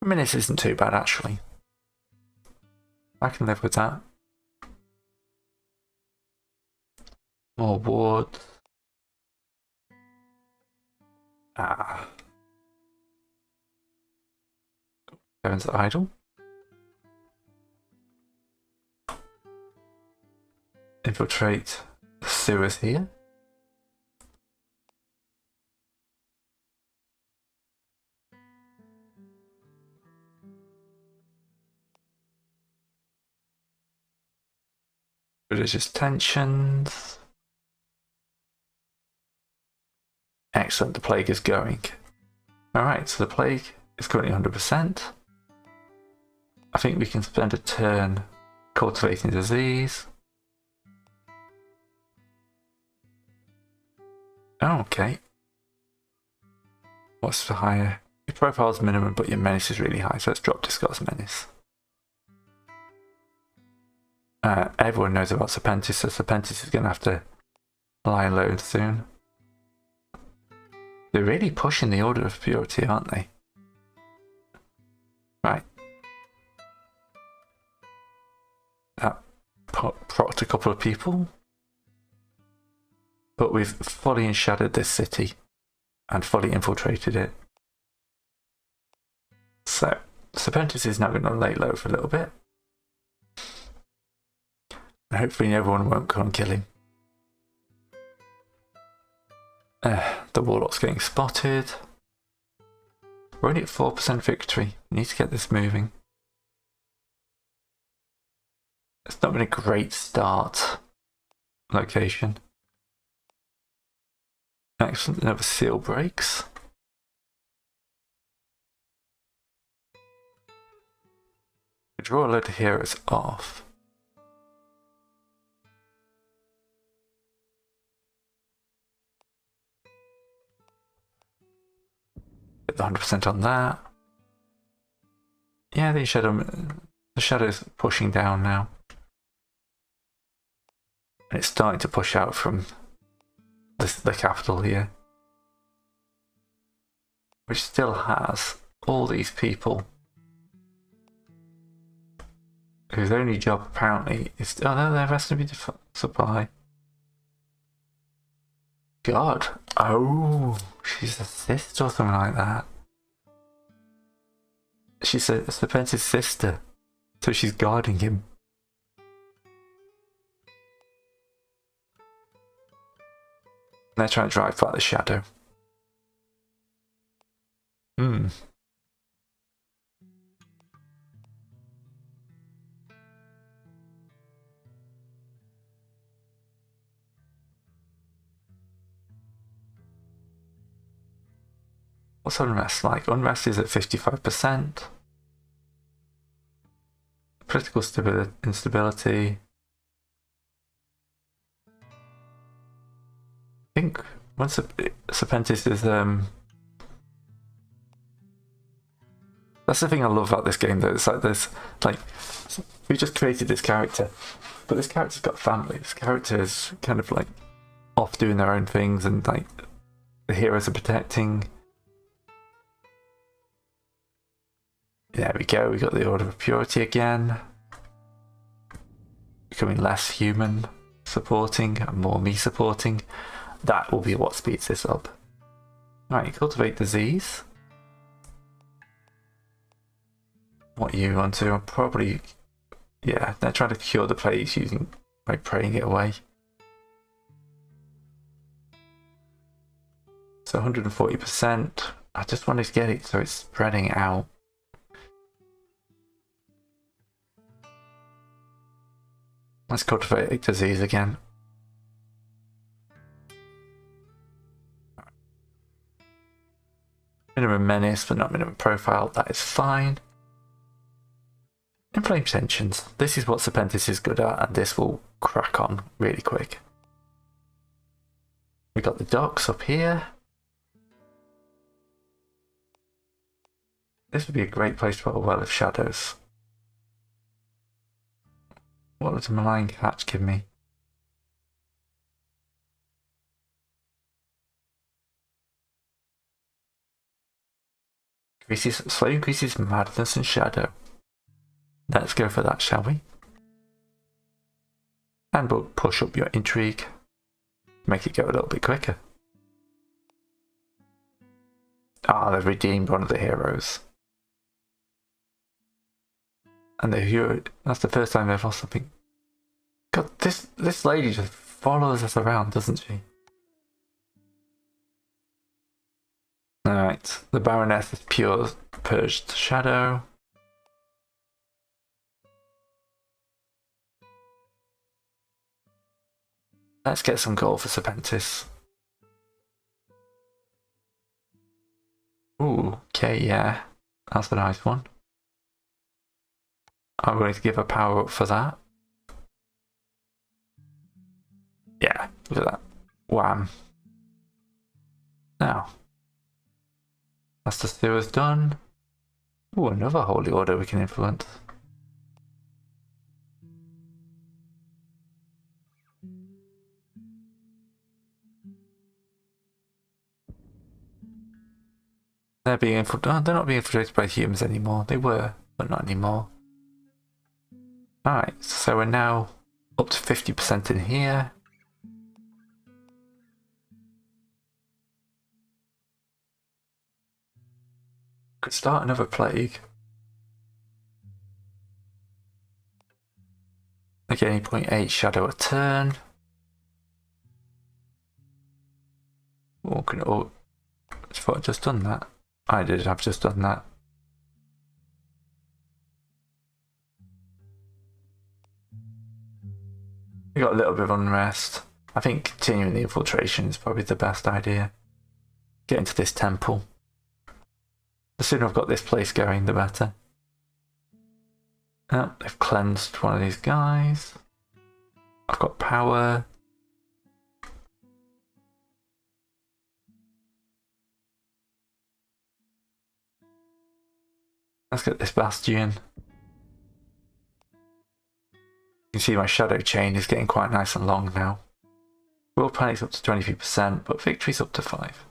I mean, this isn't too bad, actually. I can live with that. More wards. Ah. Heaven's idle. Infiltrate the sewers here. Religious tensions. Excellent, the plague is going. Alright, so the plague is currently 100%. I think we can spend a turn cultivating disease. Oh, okay. What's the higher Your profile's minimum, but your menace is really high, so let's drop Discard's menace. Everyone knows about Serpentis, so Serpentis is going to have to lie low soon. They're really pushing the Order of Purity, aren't they? Right. That procced a couple of people. But we've fully enshadowed this city and fully infiltrated it. So, Serpentis is now going to lay low for a little bit. And hopefully everyone won't come and kill him. The Warlock's getting spotted. We're only at 4% victory. We need to get this moving. It's not been a great start. Location. Excellent, another seal breaks. We draw a load of heroes off. Get the 100% on that. Yeah, the shadow's pushing down now. And it's starting to push out from the capital here. Which still has all these people whose only job apparently is... Oh no, they're resting to be supply. God. Oh, she's a sister or something like that. She's a Serpentis' sister. So she's guarding him. They're trying to drive by the shadow. What's unrest like? Unrest is at 55%. Political instability. I think once Serpentis is that's the thing I love about this game though. It's like we just created this character, but this character's got a family. This character is kind of like off doing their own things, and like the heroes are protecting. There we go, we got the Order of Purity again. Becoming less human supporting and more me supporting. That will be what speeds this up. Right, cultivate disease. What you want to? Probably, yeah, they're trying to cure the plague by praying it away. So 140%. I just wanted to get it so it's spreading out. Let's cultivate disease again. Minimum menace, but not minimum profile. That is fine. Inflamed tensions. This is what Serpentis is good at, and this will crack on really quick. We got the docks up here. This would be a great place to put a Well of Shadows. What does a malign catch give me? Slowly increases madness and shadow. Let's go for that, shall we? And we'll push up your intrigue. Make it go a little bit quicker. Ah, they've redeemed one of the heroes. And the hero, that's the first time they've lost something. God, this lady just follows us around, doesn't she? Alright, the Baroness is pure purged shadow. Let's get some gold for Serpentis. Ooh, okay, yeah. That's a nice one. I'm going to give a power up for that. Yeah, look at that. Wham. Now. That's the sewers done. Ooh, another holy order we can influence. They're being infiltrated. Oh, they're not being infiltrated by humans anymore. They were, but not anymore. Alright, so we're now up to 50% in here. Could start another plague. Again, 0.8 shadow a turn. Oh, I thought I'd just done that. I did, I've just done that. We got a little bit of unrest. I think continuing the infiltration is probably the best idea. Get into this temple. The sooner I've got this place going, the better. Oh, they've cleansed one of these guys. I've got power. Let's get this bastion. You can see my shadow chain is getting quite nice and long now. World panic's up to 23%, but victory's up to 5.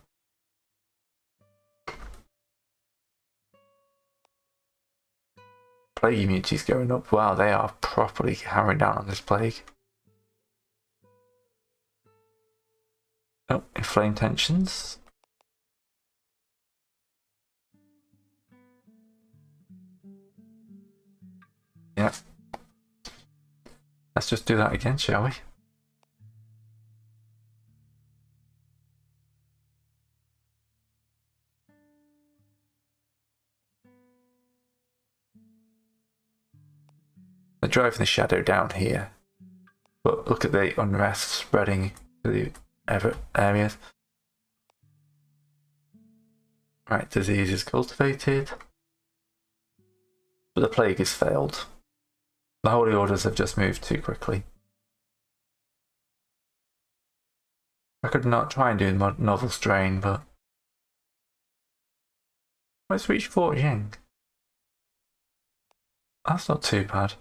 Plague immunity's going up. Wow, they are properly hammering down on this plague. Oh, inflamed tensions. Yeah. Let's just do that again, shall we? They're driving the shadow down here. But look at the unrest spreading to the other areas. Right, disease is cultivated. But the plague has failed. The holy orders have just moved too quickly. I could not try and do novel strain, but let's reach 40. That's not too bad.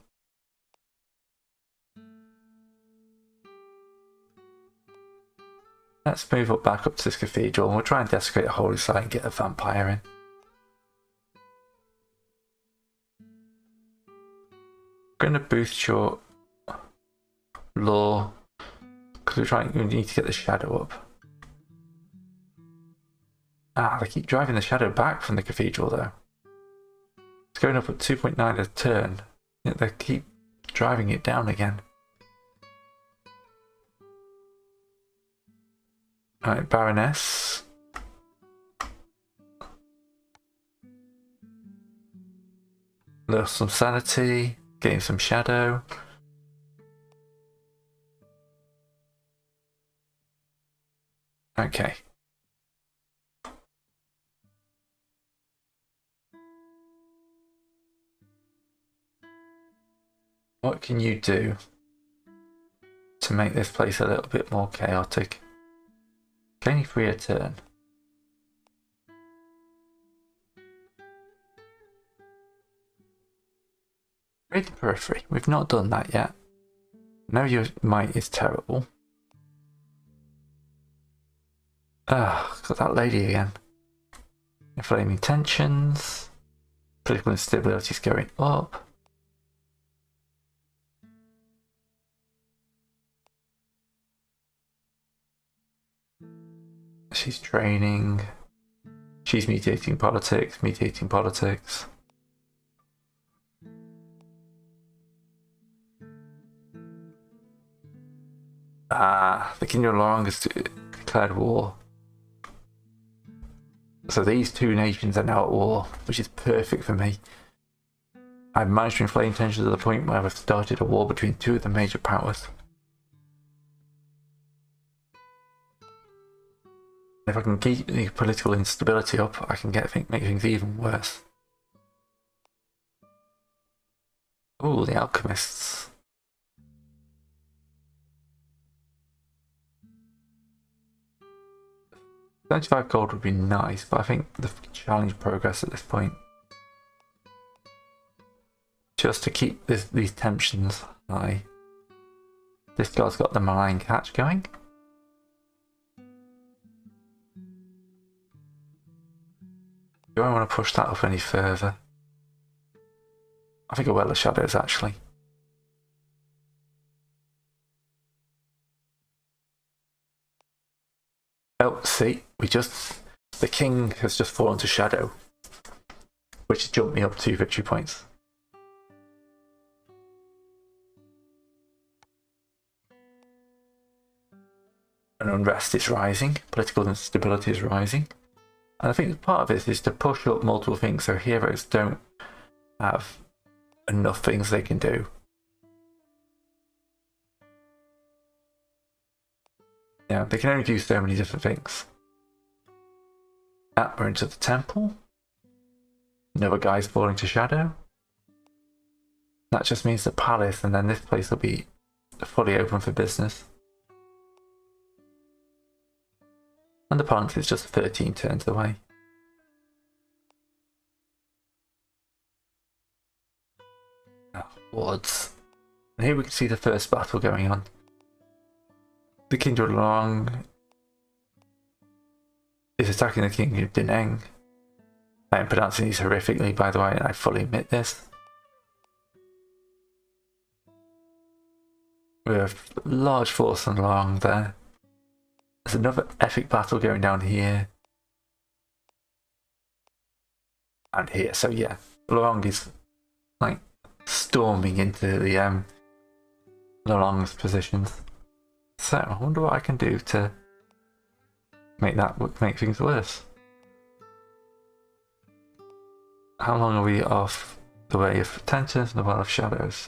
Let's move up back up to this cathedral and we'll try and desecrate a holy site and get a vampire in. I'm going to boost your law because we need to get the shadow up. Ah, they keep driving the shadow back from the cathedral though. It's going up at 2.9 a turn, yet they keep driving it down again. Alright, Baroness. Lost some sanity, getting some shadow. Okay. What can you do to make this place a little bit more chaotic? Only 3 a turn. Raid the periphery. We've not done that yet. No, your might is terrible. Ugh, got that lady again. Inflaming tensions. Political instability is going up. She's training. She's mediating politics, the King of Long has declared war. So these two nations are now at war, which is perfect for me. I've managed to inflame tensions to the point where I've started a war between two of the major powers. If I can keep the political instability up, I can make things even worse. Ooh, the alchemists. 75 gold would be nice, but I think the challenge progress at this point. Just to keep these tensions high. This guy's got the malign catch going. Do I want to push that up any further? I think a Well of Shadows actually. Oh, see, the king has just fallen to shadow, which jumped me up 2 victory points. And unrest is rising, political instability is rising. And I think part of this is to push up multiple things so heroes don't have enough things they can do. Yeah, they can only do so many different things. We're into the temple. Another guy's falling to shadow. That just means the palace, and then this place will be fully open for business. And the opponent is just 13 turns away. Wards. And here we can see the first battle going on. The King of Long is attacking the King of Deneng. I am pronouncing these horrifically, by the way, and I fully admit this. We have a large force on Long there. There's another epic battle going down here. And here, so yeah, Long is like storming into the Long's positions. So I wonder what I can do to make things worse. How long are we off the way of tensions and the Well of Shadows?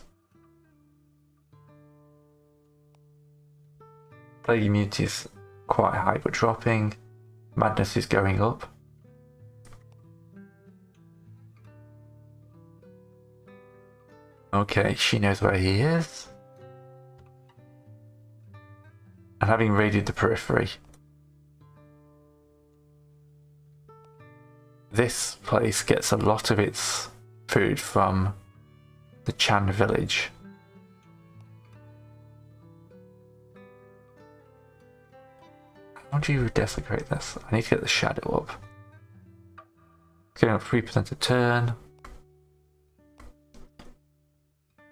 Plague immunity is quite high but dropping. Madness is going up. Okay, she knows where he is. And having raided the periphery, this place gets a lot of its food from the Chan village. How do you desecrate this? I need to get the shadow up. Getting up 3% a turn.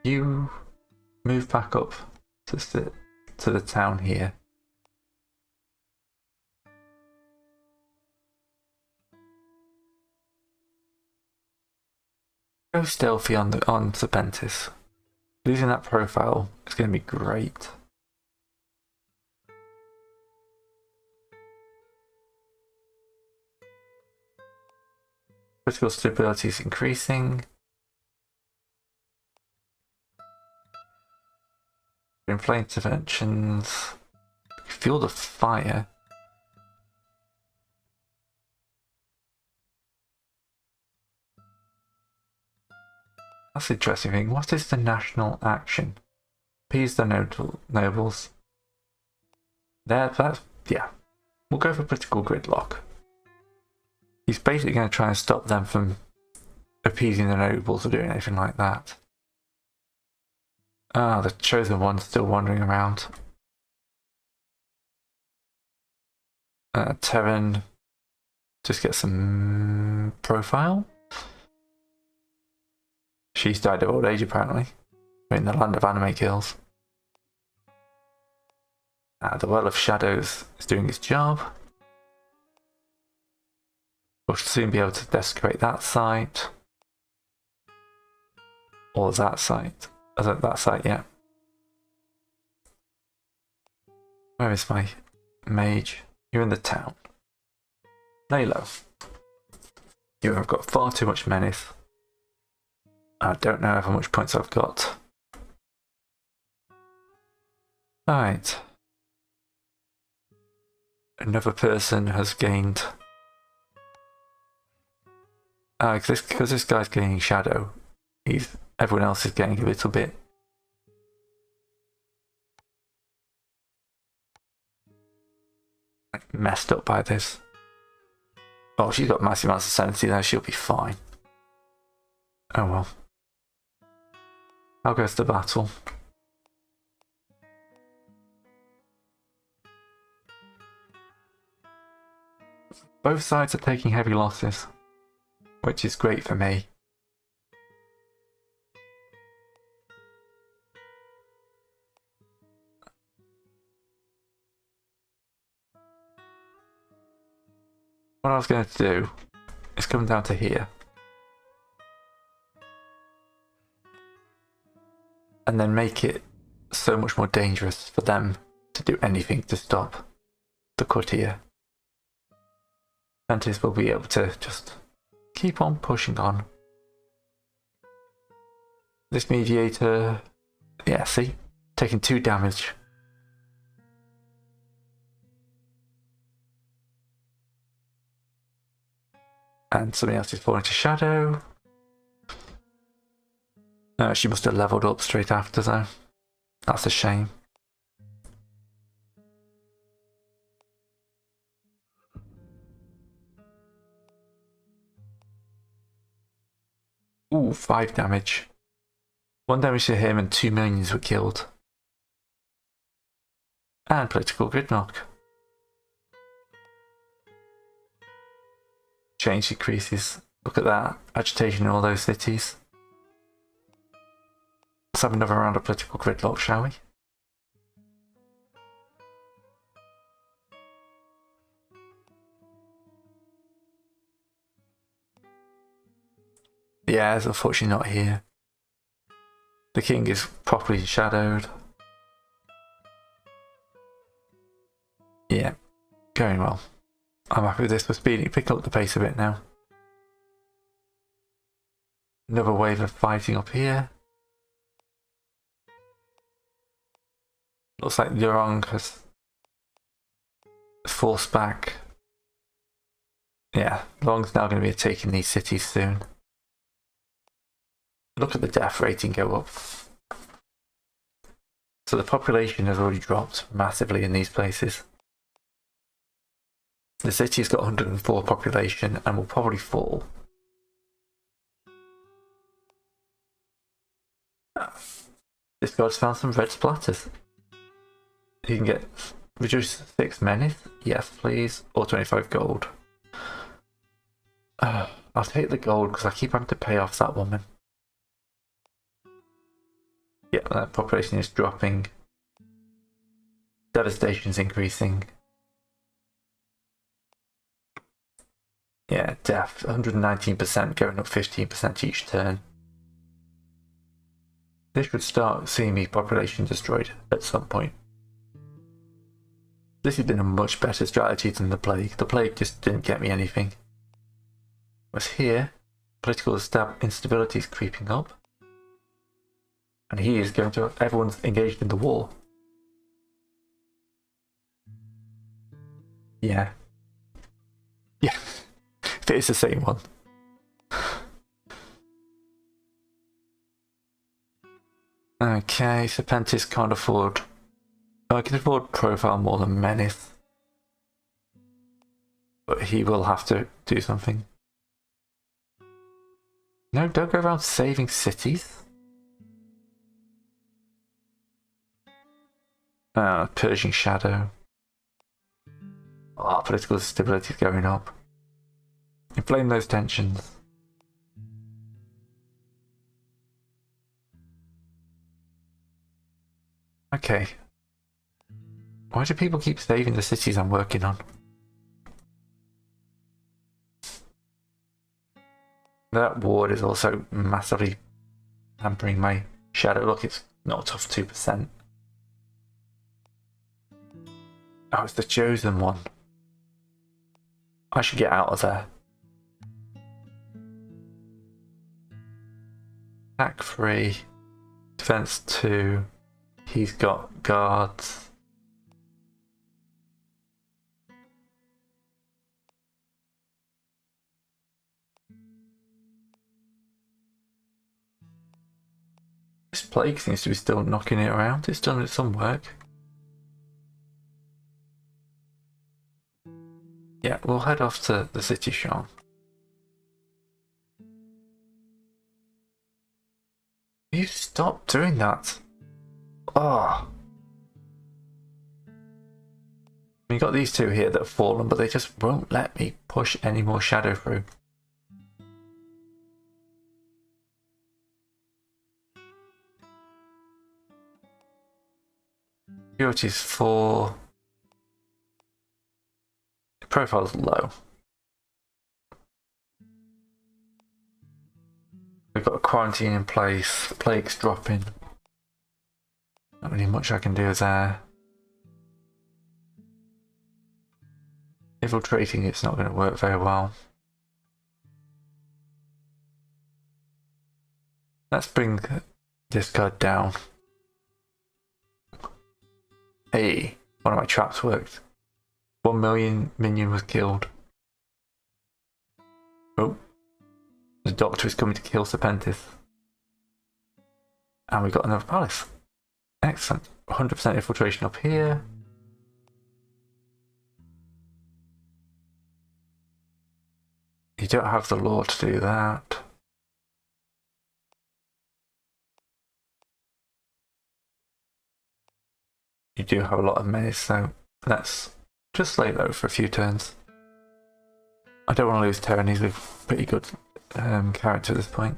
You move back up to the town here. Go stealthy on Serpentis. Losing that profile is going to be great. Critical stability is increasing. Inflame interventions. Fuel the fire. That's the interesting thing. What is the national action? Appease the nobles. Yeah. We'll go for political gridlock. He's basically going to try and stop them from appeasing the nobles or doing anything like that. Ah, the chosen one's still wandering around. Terran, just get some profile. She's died of old age apparently. We're in the land of anime kills. The Well of Shadows is doing its job. We'll soon be able to desecrate that site. Or that site. That site, yeah. Where is my mage? You're in the town. Lay low. You have got far too much menace. I don't know how much points I've got. Alright. Another person has gained... because this guy's gaining shadow, everyone else is getting a little bit messed up by this. Oh, she's got massive amounts of sanity there, she'll be fine. Oh well. How goes the battle? Both sides are taking heavy losses, which is great for me. What I was going to do is come down to here. And then make it so much more dangerous for them to do anything to stop the cut here. Mantis will be able to just keep on pushing on. This mediator, yeah, see? Taking 2 damage. And something else is falling to shadow. She must have leveled up straight after though. That's a shame. Ooh, 5 damage. 1 damage to him and 2 minions were killed. And political gridlock. Change decreases. Look at that. Agitation in all those cities. Let's have another round of political gridlock, shall we? The heir is unfortunately not here. The king is properly shadowed. Yeah, going well. I'm happy with this. We're picking up the pace a bit now. Another wave of fighting up here. Looks like Lurong has forced back. Yeah, Lurong's now going to be taking these cities soon. Look at the death rating go up. So the population has already dropped massively in these places. The city's got 104 population and will probably fall. This guy's found some red splatters. You can get reduced 6 menace. Yes, please. Or 25 gold. I'll take the gold because I keep having to pay off that woman. Yeah, that population is dropping. Devastation's increasing. Yeah, death, 119% going up 15% each turn. This should start seeing me population destroyed at some point. This has been a much better strategy than the plague. The plague just didn't get me anything. Whereas here, political instability is creeping up. And he is going to, everyone's engaged in the war. Yeah. Yeah. If it is the same one. Okay, Serpentis can't afford... I can afford profile more than Menace. But he will have to do something. No, don't go around saving cities. Purging Shadow. Oh, political stability is going up. Inflame those tensions. Okay. Why do people keep saving the cities I'm working on? That ward is also massively hampering my shadow. Look, it's not off 2%. Oh, it's the chosen one. I should get out of there. Attack 3. Defense 2. He's got guards. This plague seems to be still knocking it around. It's done some work. Yeah, we'll head off to the city, Sean. You stop doing that. Oh. We got these two here that have fallen, but they just won't let me push any more shadow through. Purity's 4. Profile's low. We've got a quarantine in place. Plague's dropping. Not really much I can do there. Infiltrating, it's not going to work very well. Let's bring this card down. Hey, one of my traps worked. 1 million minion was killed. Oh, the doctor is coming to kill Serpentis. And we got another palace. Excellent. 100% infiltration up here. You don't have the law to do that. You do have a lot of menace, so let's just lay low for a few turns. I don't want to lose Terran, he's a pretty good character at this point.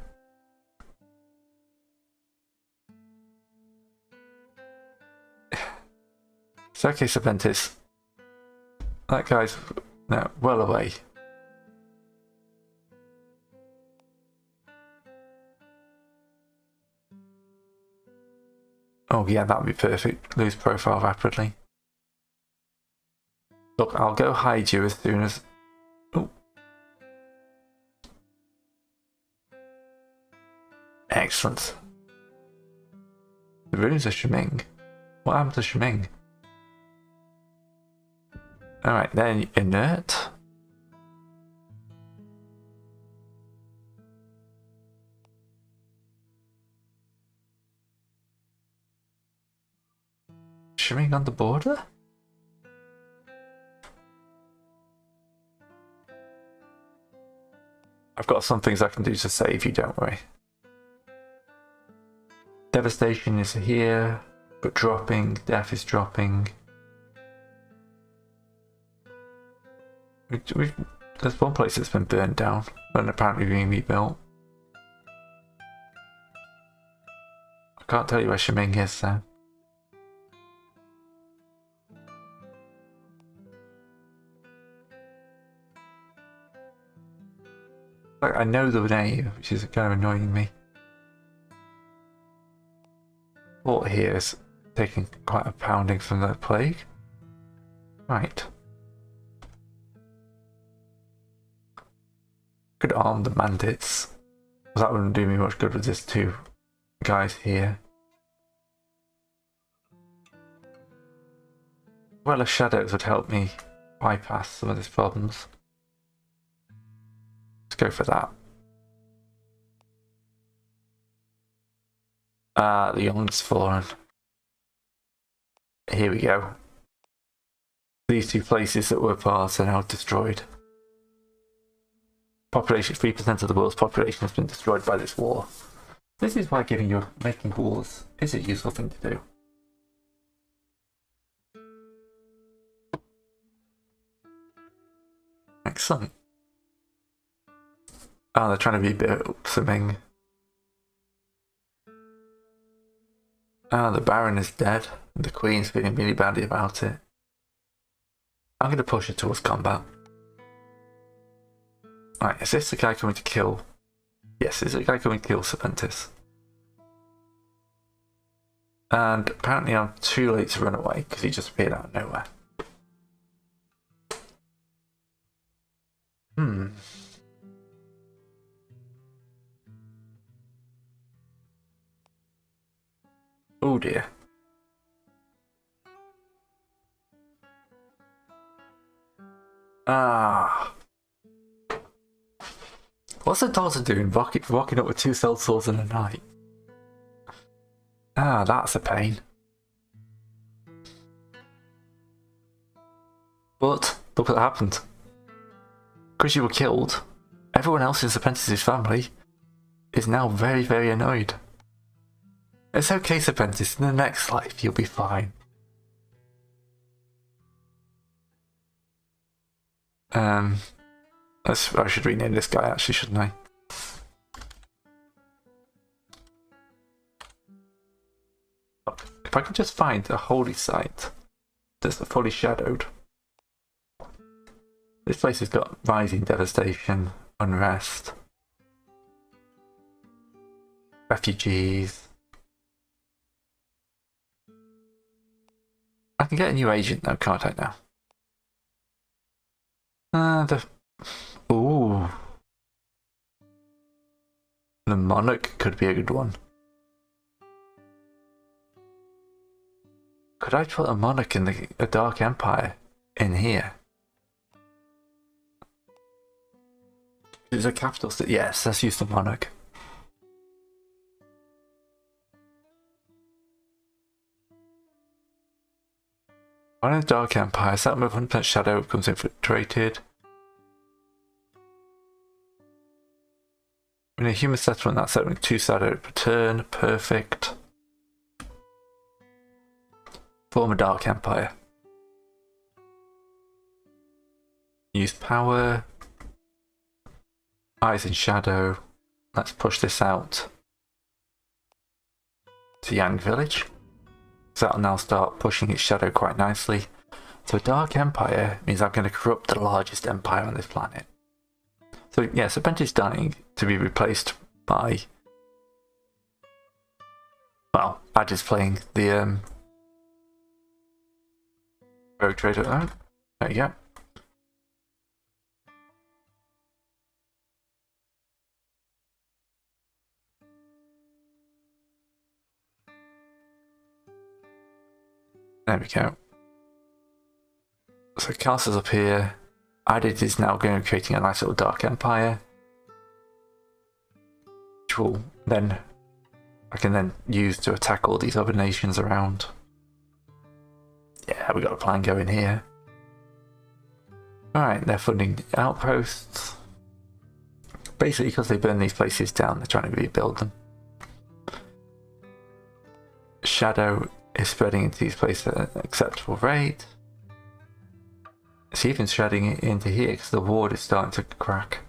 It's okay, Serpentis. That guy's well away. Oh yeah, that would be perfect. Lose profile rapidly. Look, I'll go hide you as soon as... Oh. Excellent. The runes are Shiming. What happened to Shiming? Alright, then inert. Shiming on the border? I've got some things I can do to save you, don't worry. Devastation is here, but dropping. Death is dropping. There's one place that's been burned down, and apparently being rebuilt. I can't tell you where Shiming is, though. I know the name, which is kind of annoying me. Fort here is taking quite a pounding from the plague. Right. Could arm the bandits. That wouldn't do me much good with these two guys here. Well, the shadows would help me bypass some of these problems. Let's go for that. The young's fallen. Here we go. These two places that were parts are now destroyed. Population, 3% of the world's population has been destroyed by this war. This is why making wars is a useful thing to do. Excellent. Oh, they're trying to rebuild something. Ah, the Baron is dead. The Queen's feeling really badly about it. I'm going to push her towards combat. Right, is this the guy coming to kill? Yes, is the guy coming to kill Serpentis? And apparently I'm too late to run away because he just appeared out of nowhere. Oh dear. Ah. What's the daughter doing? Walking up with 2 cell swords in a night. Ah, that's a pain. But look what happened. because you were killed, everyone else in Serpentis' family is now very, very annoyed. It's okay, Serpentis, in the next life you'll be fine. I should rename this guy actually, shouldn't I? If I can just find a holy site that's fully shadowed. This place has got rising devastation, unrest, refugees. I can get a new agent though, can't I now? Ooh. The monarch could be a good one. Could I put a monarch in a dark empire in here? Is a capital city? Yes, let's use the monarch. One in the dark empire, settlement with 100% shadow becomes infiltrated. In a human settlement, that settlement 2 shadow per turn. Perfect. Form a dark empire. Use power. Eyes in shadow. Let's push this out to Yang Village. So that'll now start pushing its shadow quite nicely. So a dark empire means I'm going to corrupt the largest empire on this planet. So yeah, Serpentis is dying to be replaced by, well, Badger's playing the rogue trader. Oh, there you go. There we go. So castle's up here. Added is now going to creating a nice little dark empire, which will then I can then use to attack all these other nations around. Yeah, we got a plan going here. Alright, they're funding outposts. Basically, because they burn these places down, they're trying to rebuild them. Shadow is spreading into these places at an acceptable rate. It's even shedding it into here because the ward is starting to crack.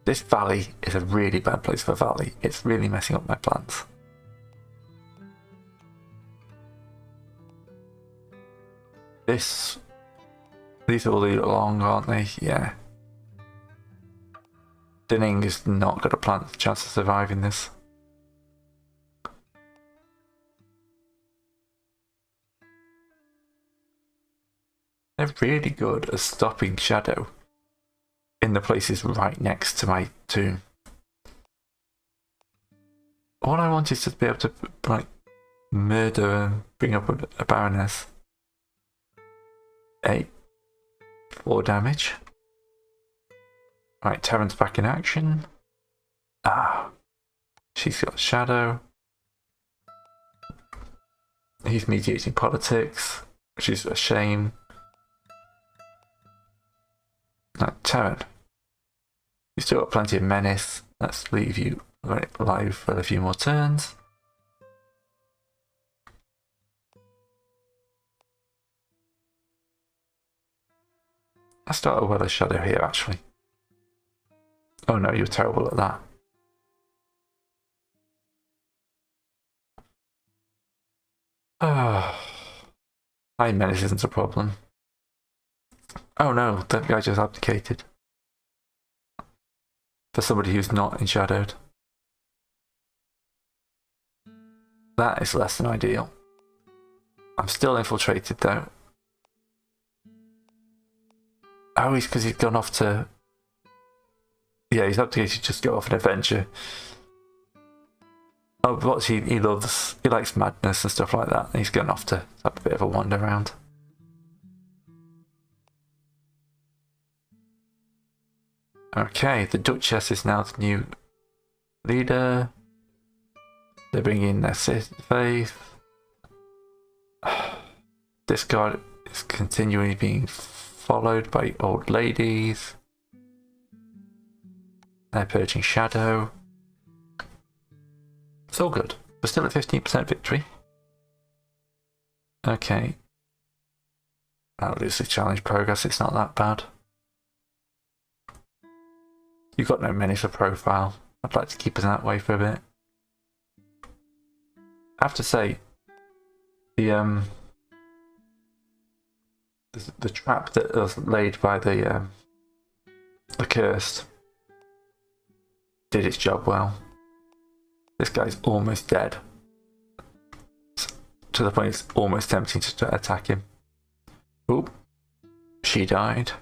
This valley is a really bad place for a valley. It's really messing up my plans. These are all along, aren't they? Yeah. Dinning is not got a chance of surviving this. They're really good at stopping shadow in the places right next to my tomb. All I want is to be able to like murder and bring up a baroness. 4 damage. Right, Terran's back in action. Ah, she's got shadow. He's mediating politics, which is a shame. Terran, you've still got plenty of menace. Let's leave you alive for a few more turns. Let's start a well of shadow here, actually. Oh no, you're terrible at that. High menace isn't a problem. Oh no, that guy just abdicated. For somebody who's not enshadowed. That is less than ideal. I'm still infiltrated though. Oh, he's because he's gone off to... Yeah, he's abdicated to just go off an adventure. Oh, what he loves, he likes madness and stuff like that. He's going off to have a bit of a wander around. Okay, the Duchess is now the new leader. They're bringing in their faith. This card is continually being followed by old ladies. They're purging shadow. It's all good. We're still at 15% victory. Okay. That'll lose the challenge progress, it's not that bad. You've got no minister profile. I'd like to keep it that way for a bit. I have to say, the trap that was laid by the cursed did its job well. This guy's almost dead. To the point it's almost tempting to attack him. Oop. She died.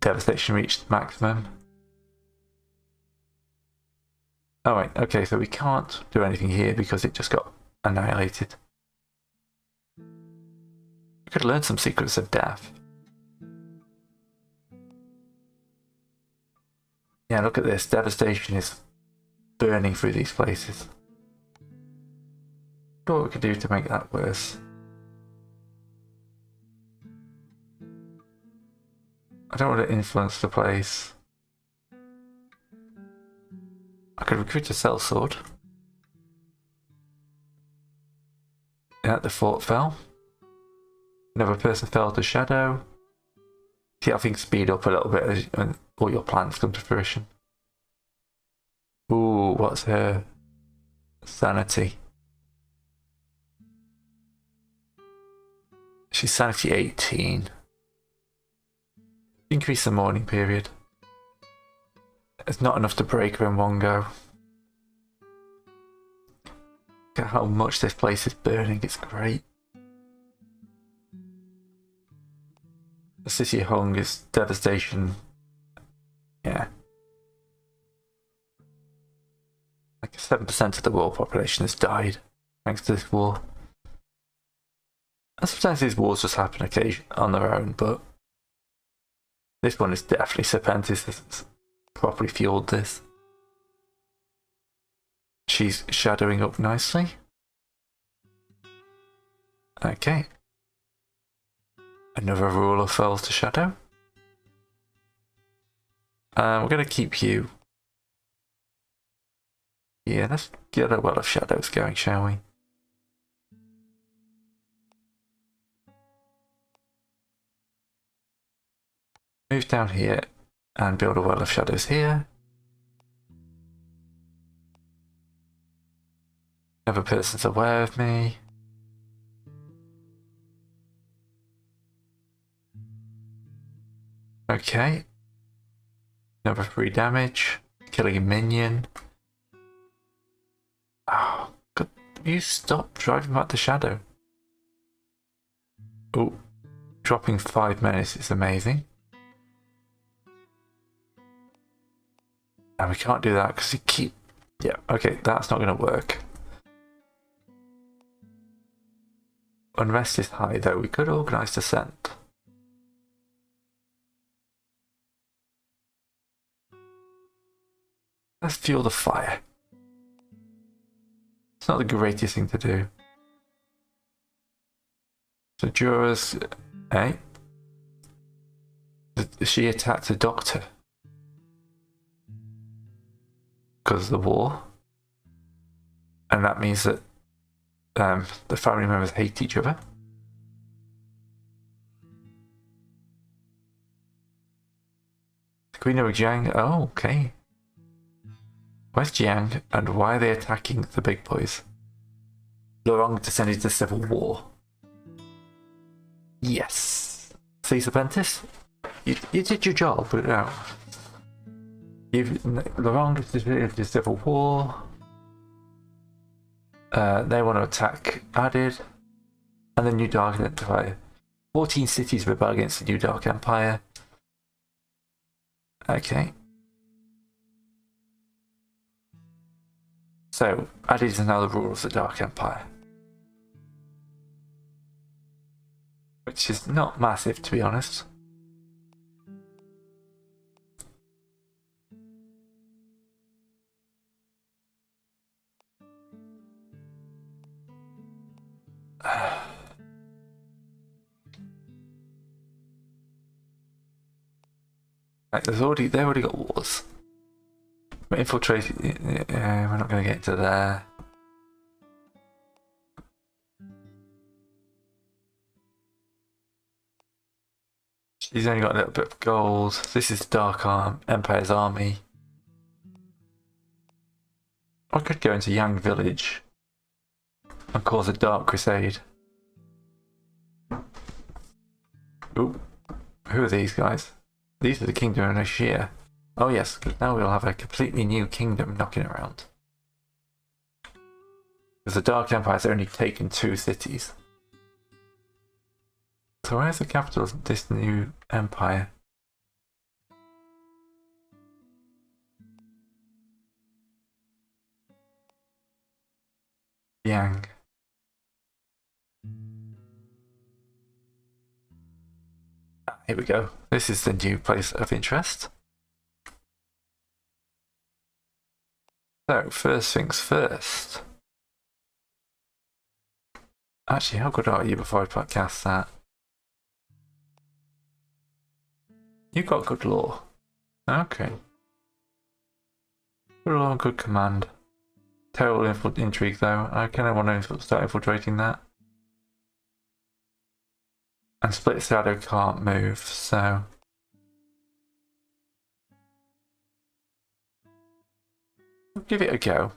Devastation reached maximum. Oh wait, okay, so we can't do anything here because it just got annihilated. We could learn some secrets of death. Yeah, look at this. Devastation is burning through these places. What we could do to make that worse. I don't want to influence the place. I could recruit a sellsword. Yeah, the fort fell. Another person fell to shadow. See how things speed up a little bit as all your plans come to fruition. Ooh, what's her sanity? She's sanity 18. Increase the mourning period. It's not enough to break her in one go. Look at how much this place is burning, it's great. The city hung is devastation. Yeah. Like 7% of the world population has died thanks to this war. And sometimes these wars just happen occasionally on their own, but this one is definitely Serpentis that's properly fueled this. She's shadowing up nicely. Okay. Another ruler falls to shadow. We're going to keep you. Yeah, let's get a well of shadows going, shall we? Move down here and build a well of shadows here. Another person's aware of me. Okay. Another 3 damage. Killing a minion. Oh, God, you stop driving back to shadow. Oh, dropping 5 menace is amazing. And we can't do that because you keep... Yeah, okay, that's not going to work. Unrest is high though, we could organise descent. Let's fuel the fire. It's not the greatest thing to do. So Jura's... Eh? She attacked a doctor. Because of the war. And that means that the family members hate each other. The Queen of Jiang... Oh, okay. Where's Jiang and why are they attacking the big boys? Lorong descended into civil war. Yes. See, Serpentis? You did your job, but no. Lorong descended into civil war. They want to attack Added. And the New Dark Empire. 14 cities rebel against the New Dark Empire. Okay. So, Added is now the ruler of the Dark Empire. Which is not massive, to be honest. Like, they already got wars. We're infiltrating. We're not going to get into there. She's only got a little bit of gold. This is Dark Empire's army. I could go into Yang Village and cause a Dark Crusade. Ooh, who are these guys? These are the Kingdom of Nashir. Oh yes, now we'll have a completely new kingdom knocking around. Because the Dark Empire's only taken 2 cities. So where's the capital of this new empire? Yang. Here we go. This is the new place of interest. So, first things first. Actually, how good are you before I podcast that? You got good law. Okay. Good law and good command. Terrible intrigue though. I kind of want to start infiltrating that. And Split Shadow can't move, so... We'll give it a go.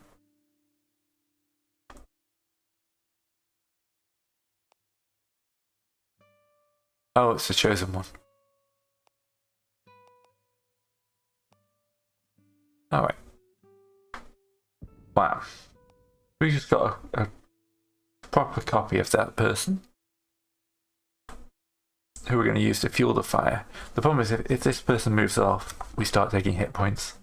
Oh, it's the chosen one. Alright. Wow. We just got a proper copy of that person. Who we're going to use to fuel the fire. The problem is if this person moves off, we start taking hit points.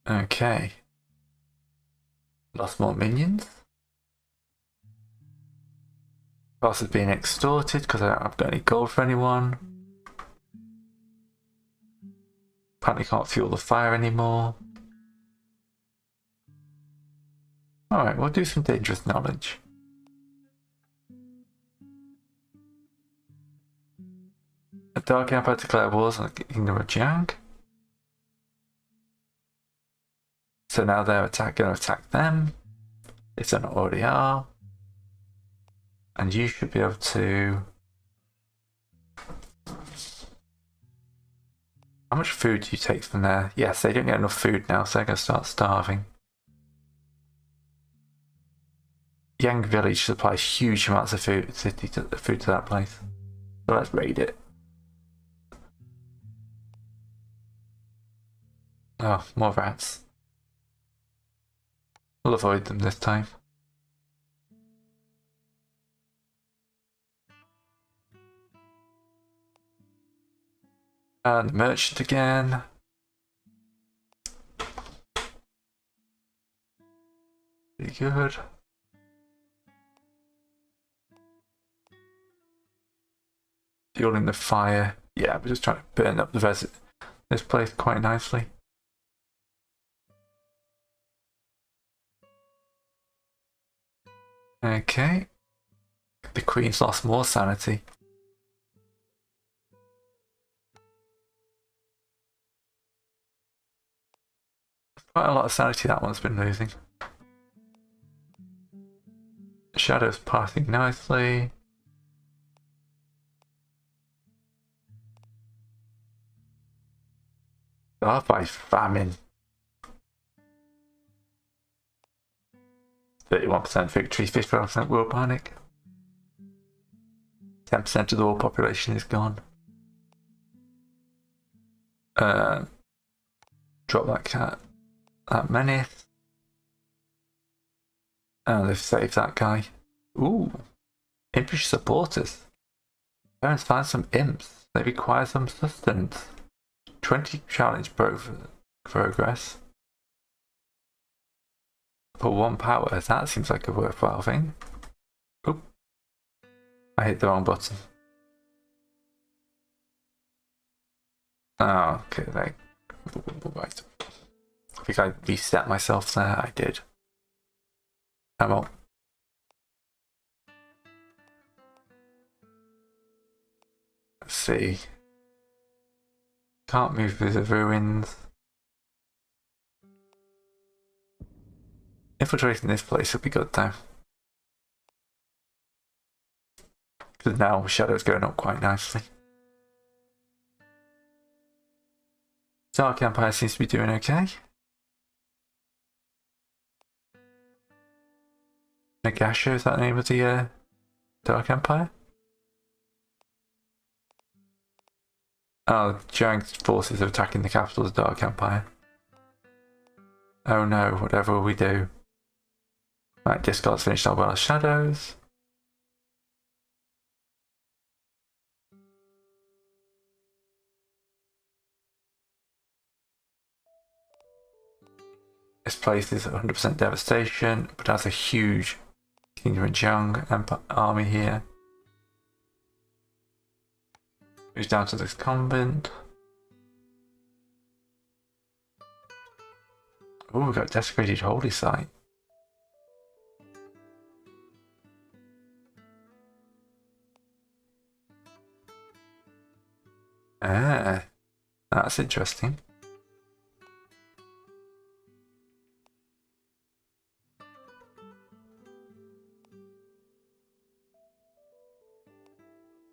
Okay. Lost more minions. Boss is being extorted because I don't have got any gold for anyone. Apparently can't fuel the fire anymore. Alright, we'll do some dangerous knowledge. A Dark Empire declared wars on the Kingdom of Jiang. So now they're going to attack them, if they not already are. And you should be able to... How much food do you take from there? Yes, they don't get enough food now, so they're going to start starving. Yang Village supplies huge amounts of food to that place. So let's raid it. Oh, more rats. We'll avoid them this time. And the merchant again. Pretty good. Fueling the fire. Yeah, we're just trying to burn up this place quite nicely. Okay. The Queen's lost more sanity. Quite a lot of sanity that one's been losing. Shadow's passing nicely. Starved by famine. 31% victory, 55% world panic. 10% of the world population is gone. Drop that cat. That menace. And they've saved that guy. Ooh. Impish supporters. Parents find some imps. They require some sustenance. 20 challenge progress. For 1 power. That seems like a worthwhile thing. Oop. I hit the wrong button. Oh, okay. Right. I think I reset myself there. I did. Come on. Let's see. Can't move through the ruins. Infiltrating this place would be good though. Because now Shadow's going up quite nicely. Dark Empire seems to be doing okay. Nagasha, is that the name of the Dark Empire? Oh, giant forces are attacking the capital of the Dark Empire. Oh no, whatever will we do? Right, discard's finished our Well of Shadows. This place is 100% devastation, but has a huge Kingdom of Jung army here. Moves down to this convent. Oh, we've got desecrated holy site. Ah, that's interesting.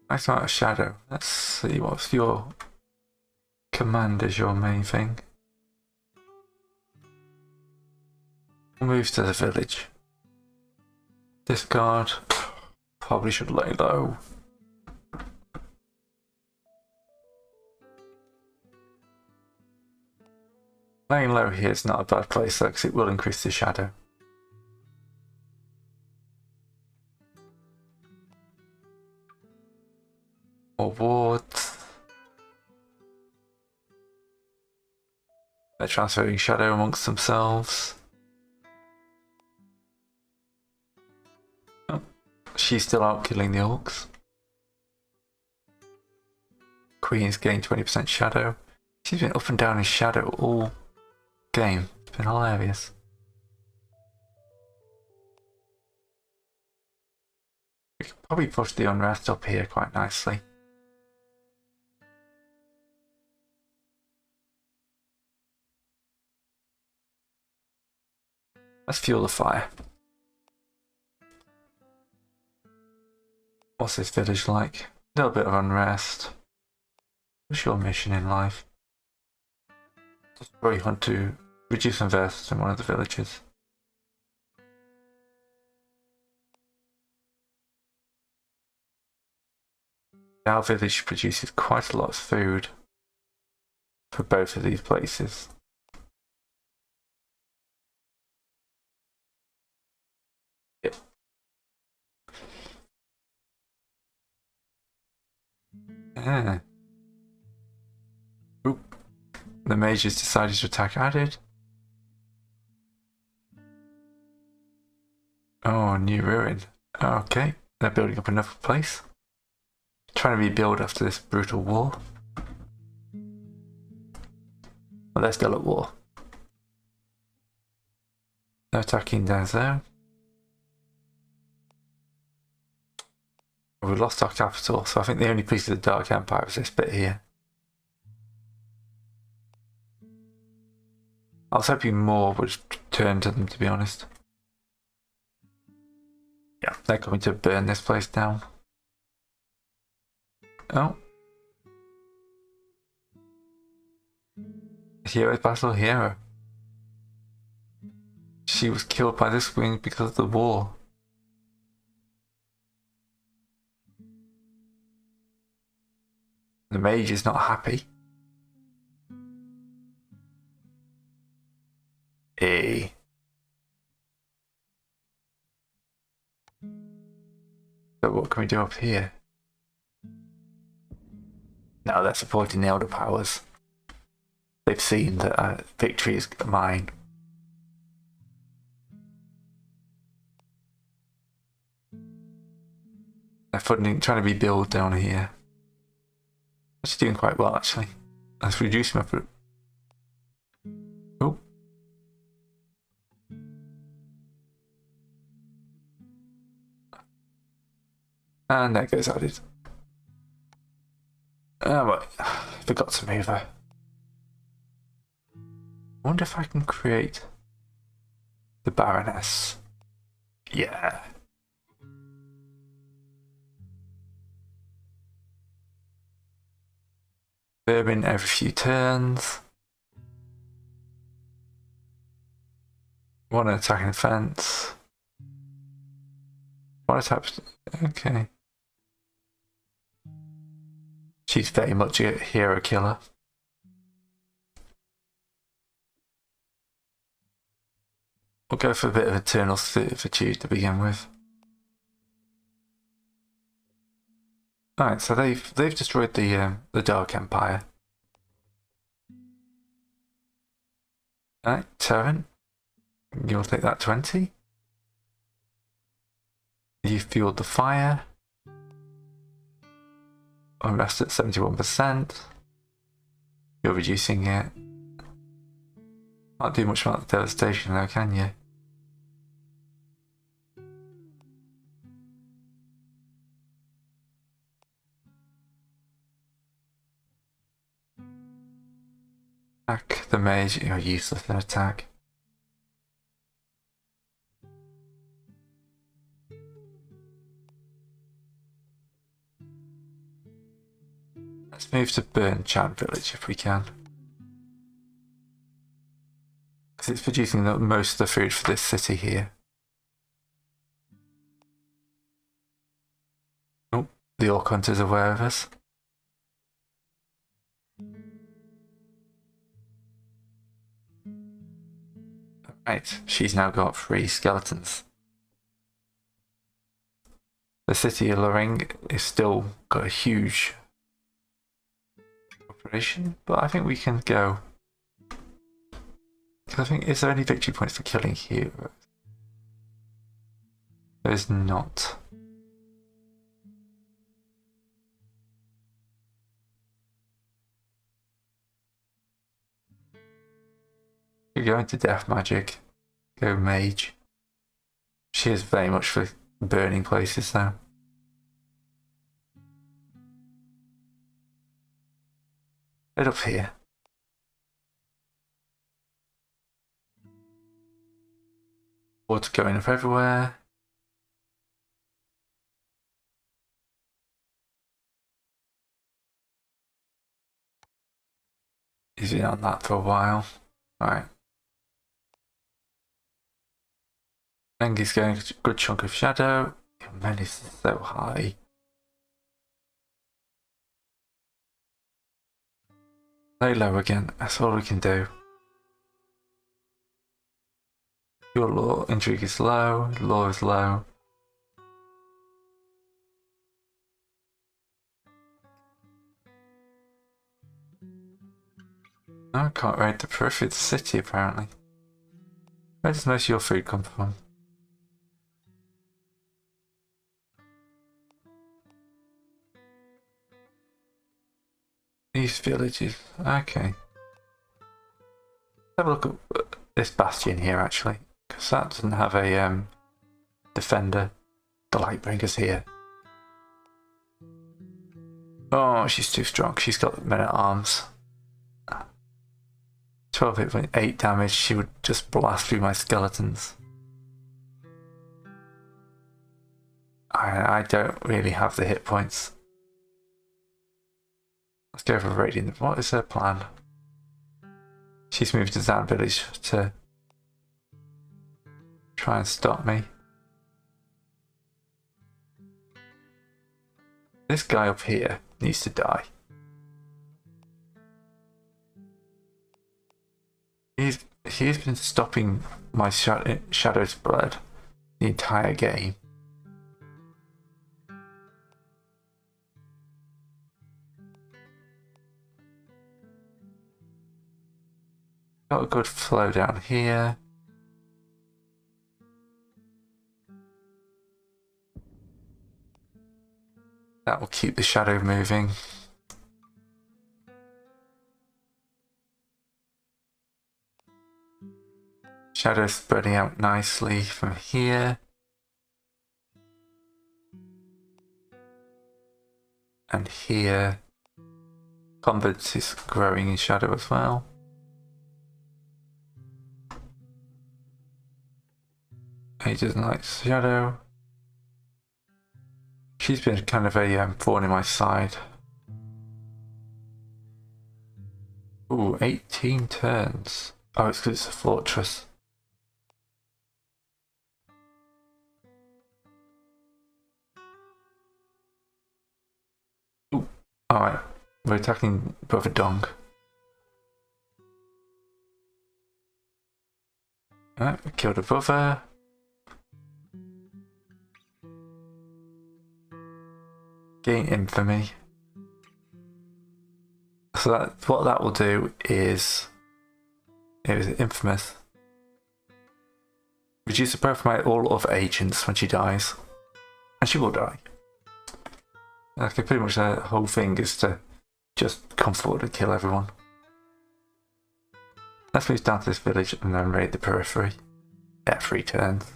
Nice amount of shadow. Let's see, what's your command as your main thing? We'll move to the village. Discard. Probably should lay low. Laying low here is not a bad place though, because it will increase the shadow. More wards. They're transferring shadow amongst themselves. Oh, she's still out killing the orcs. Queen's gained 20% shadow. She's been up and down in shadow all game. It's been hilarious. We could probably push the unrest up here quite nicely. Let's fuel the fire. What's this village like? A little bit of unrest. What's your mission in life? Just probably want to reduce unrest in one of the villages. Our village produces quite a lot of food for both of these places. Yep. Ah. Oop. The mages decided to attack added. Oh, new ruin. Okay, they're building up another place. Trying to rebuild after this brutal war. Well, they're still at war. They're attacking down there. We lost our capital, so I think the only piece of the Dark Empire is this bit here. I was hoping more would turn to them, to be honest. Yeah, they're coming to burn this place down. Oh. Hero's battle hero. She was killed by this wing because of the war. The mage is not happy. Eh. So what can we do up here? No, they're supporting the Elder Powers. They've seen that victory is mine. They're funding, trying to rebuild down here. Actually doing quite well, actually. Let's reduce my... Oh. And there goes added. Oh, but I forgot to move her. I wonder if I can create the Baroness. Yeah. Bourbon every few turns. One attack and defense. One attack. Okay. She's very much a hero killer. We'll go for a bit of eternal servitude to begin with. Alright, so they've destroyed the Dark Empire. Alright, Terran, you'll take that 20. You fueled the fire. Unrest at 71%. You're reducing it. Can't do much about the devastation though, can you? Attack the mage, you're useless in attack. Let's move to Burn Chant Village if we can. Because it's producing most of the food for this city here. Oh, the Orc Hunter's aware of us. Right, she's now got 3 skeletons. The city of Loring is still got a huge operation, but I think we can go. Because I think, is there any victory points for killing heroes? There's not. You're going to death magic. Go mage. She is very much for burning places though. Head up here. Water going up everywhere. He's been on that for a while. Right. Engi's getting a good chunk of shadow. Your menace is so high. Lay low again, that's all we can do. Your law intrigue is low, law is low. I can't raid the periphery of the city apparently. Where does most of your food come from? These villages, okay. Let's have a look at this bastion here actually, because that doesn't have a defender. The Lightbringer's here. Oh, she's too strong. She's got men at arms. 12 hit point, 8 damage. She would just blast through my skeletons. I don't really have the hit points. Let's go for Radiant. What is her plan? She's moved to Zan Village to try and stop me. This guy up here needs to die. He's been stopping my shadow spread the entire game. Got a good flow down here. That will keep the shadow moving. Shadow spreading out nicely from here. And here. Confidence is growing in Shadow as well. He doesn't like Shadow. She's been kind of a thorn in my side. Ooh, 18 turns. Oh, it's because it's a fortress. Ooh, alright. We're attacking Brother Dong. Alright, we killed a brother. Gain infamy. So what that will do is, it was infamous. Reduce the breath by all other agents when she dies. And she will die. Okay, pretty much the whole thing is to just come forward and kill everyone. Let's move down to this village and then raid the periphery. At 3 turns.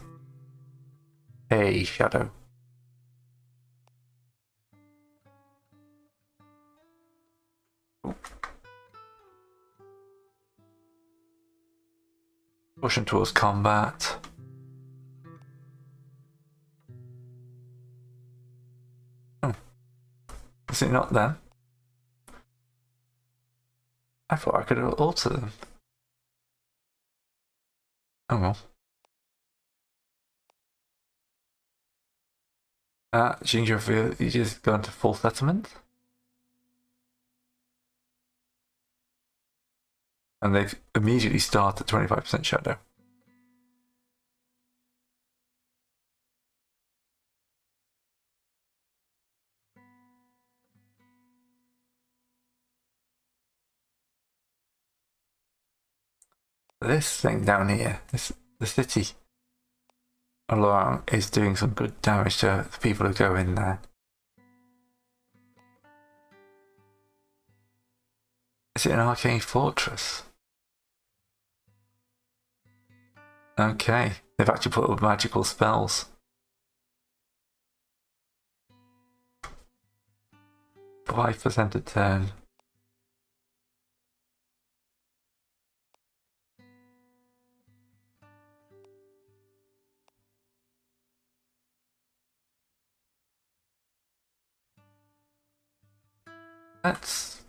Hey, Shadow. Pushing towards combat. Oh. Is it not them? I thought I could alter them. Oh well. Ginger you just go into full settlement. And they've immediately started 25% shadow. This thing down here, the city along is doing some good damage to the people who go in there. Is it an arcane fortress? Okay, they've actually put up magical spells. 5% a turn. Let's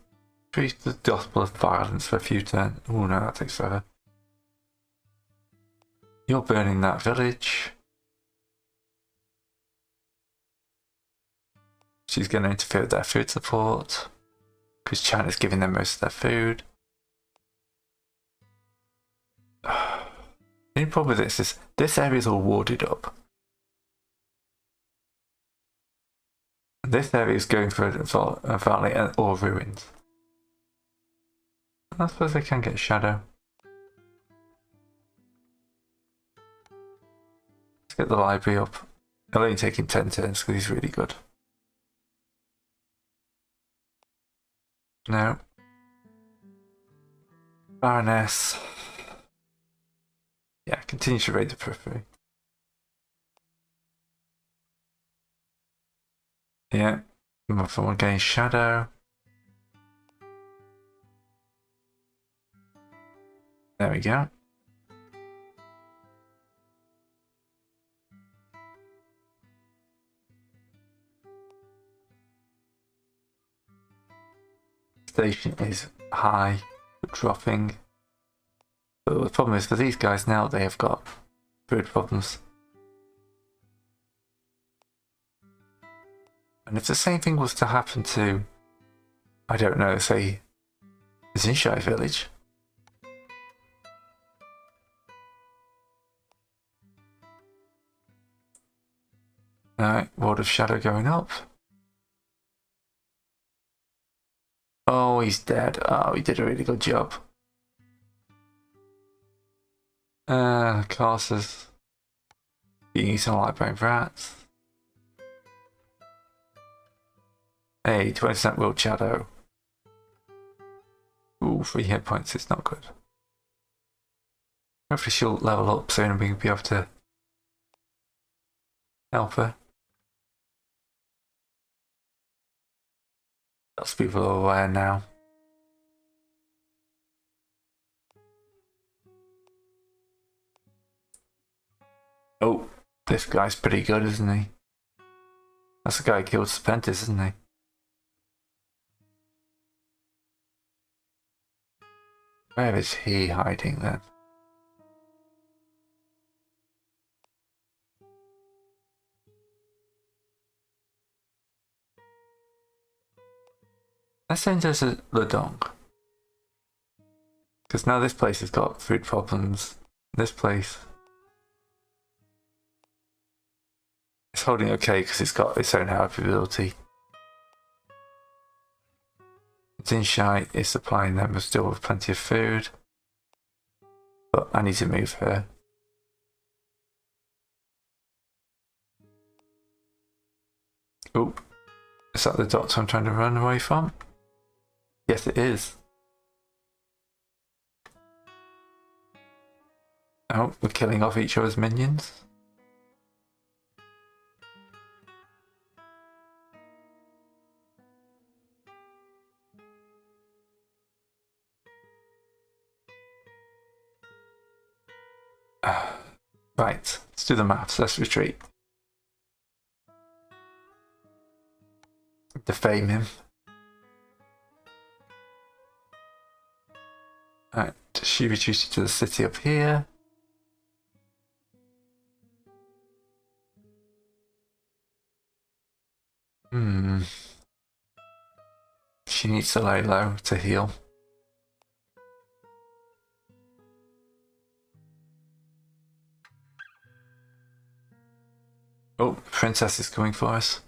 preach the gospel of violence for a few turns. Oh no, that takes forever. You're burning that village. She's going to interfere with their food support because China's giving them most of their food. The only problem with this is this area is all warded up. This area is going for a valley or ruins. I suppose they can get shadow. Let's get the library up. I'll only take him 10 turns because he's really good. No. Baroness. Yeah, continue to raid the periphery. Yeah. Someone gain shadow. There we go. Station is high, dropping. But the problem is for these guys now, they have got food problems. And if the same thing was to happen to, I don't know, say, Zinshai village. Alright, Ward of Shadow going up. Oh, he's dead. Oh, he did a really good job. Classes. Being eaten alive by rats. Hey, 20% World Shadow. Ooh, 3 hit points, it's not good. Hopefully she'll level up soon and we'll be able to help her. Lots of people are aware now. Oh, this guy's pretty good, isn't he? That's the guy who killed Serpentis, isn't he? Where is he hiding then? Let's send us a Ledong. Because now this place has got food problems. This place is holding okay because it's got its own habitability. It's in shite, it's supplying them still with plenty of food. But I need to move her. Oh, is that the doctor I'm trying to run away from? Yes, it is. Oh, we're killing off each other's minions. Right, let's do the maths. Let's retreat. Defame him. Right, she retreated to the city up here. She needs to lay low to heal. Oh, Princess is coming for us.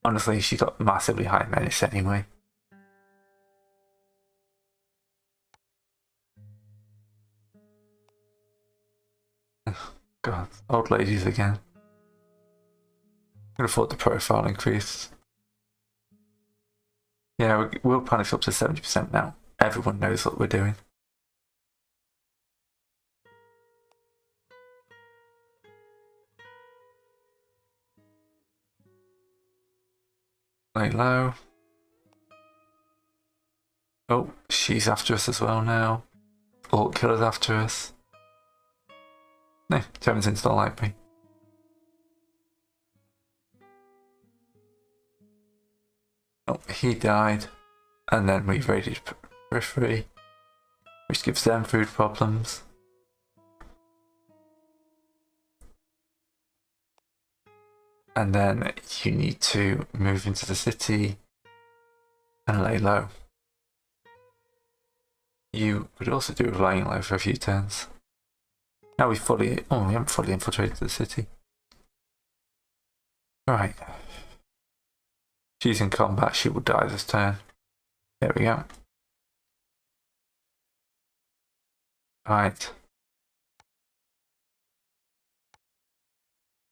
Honestly, she got massively high menace anyway. God, old ladies again. Can afford the profile increase. Yeah, we'll panic up to 70% now. Everyone knows what we're doing. Lay low. Oh, she's after us as well now. Orc killer's after us. No, turns into the library. Oh, he died. And then we raided Periphery, which gives them food problems. And then you need to move into the city and lay low. You could also do with laying low for a few turns. Now we haven't fully infiltrated the city. Right. She's in combat, she will die this turn. There we go. Right.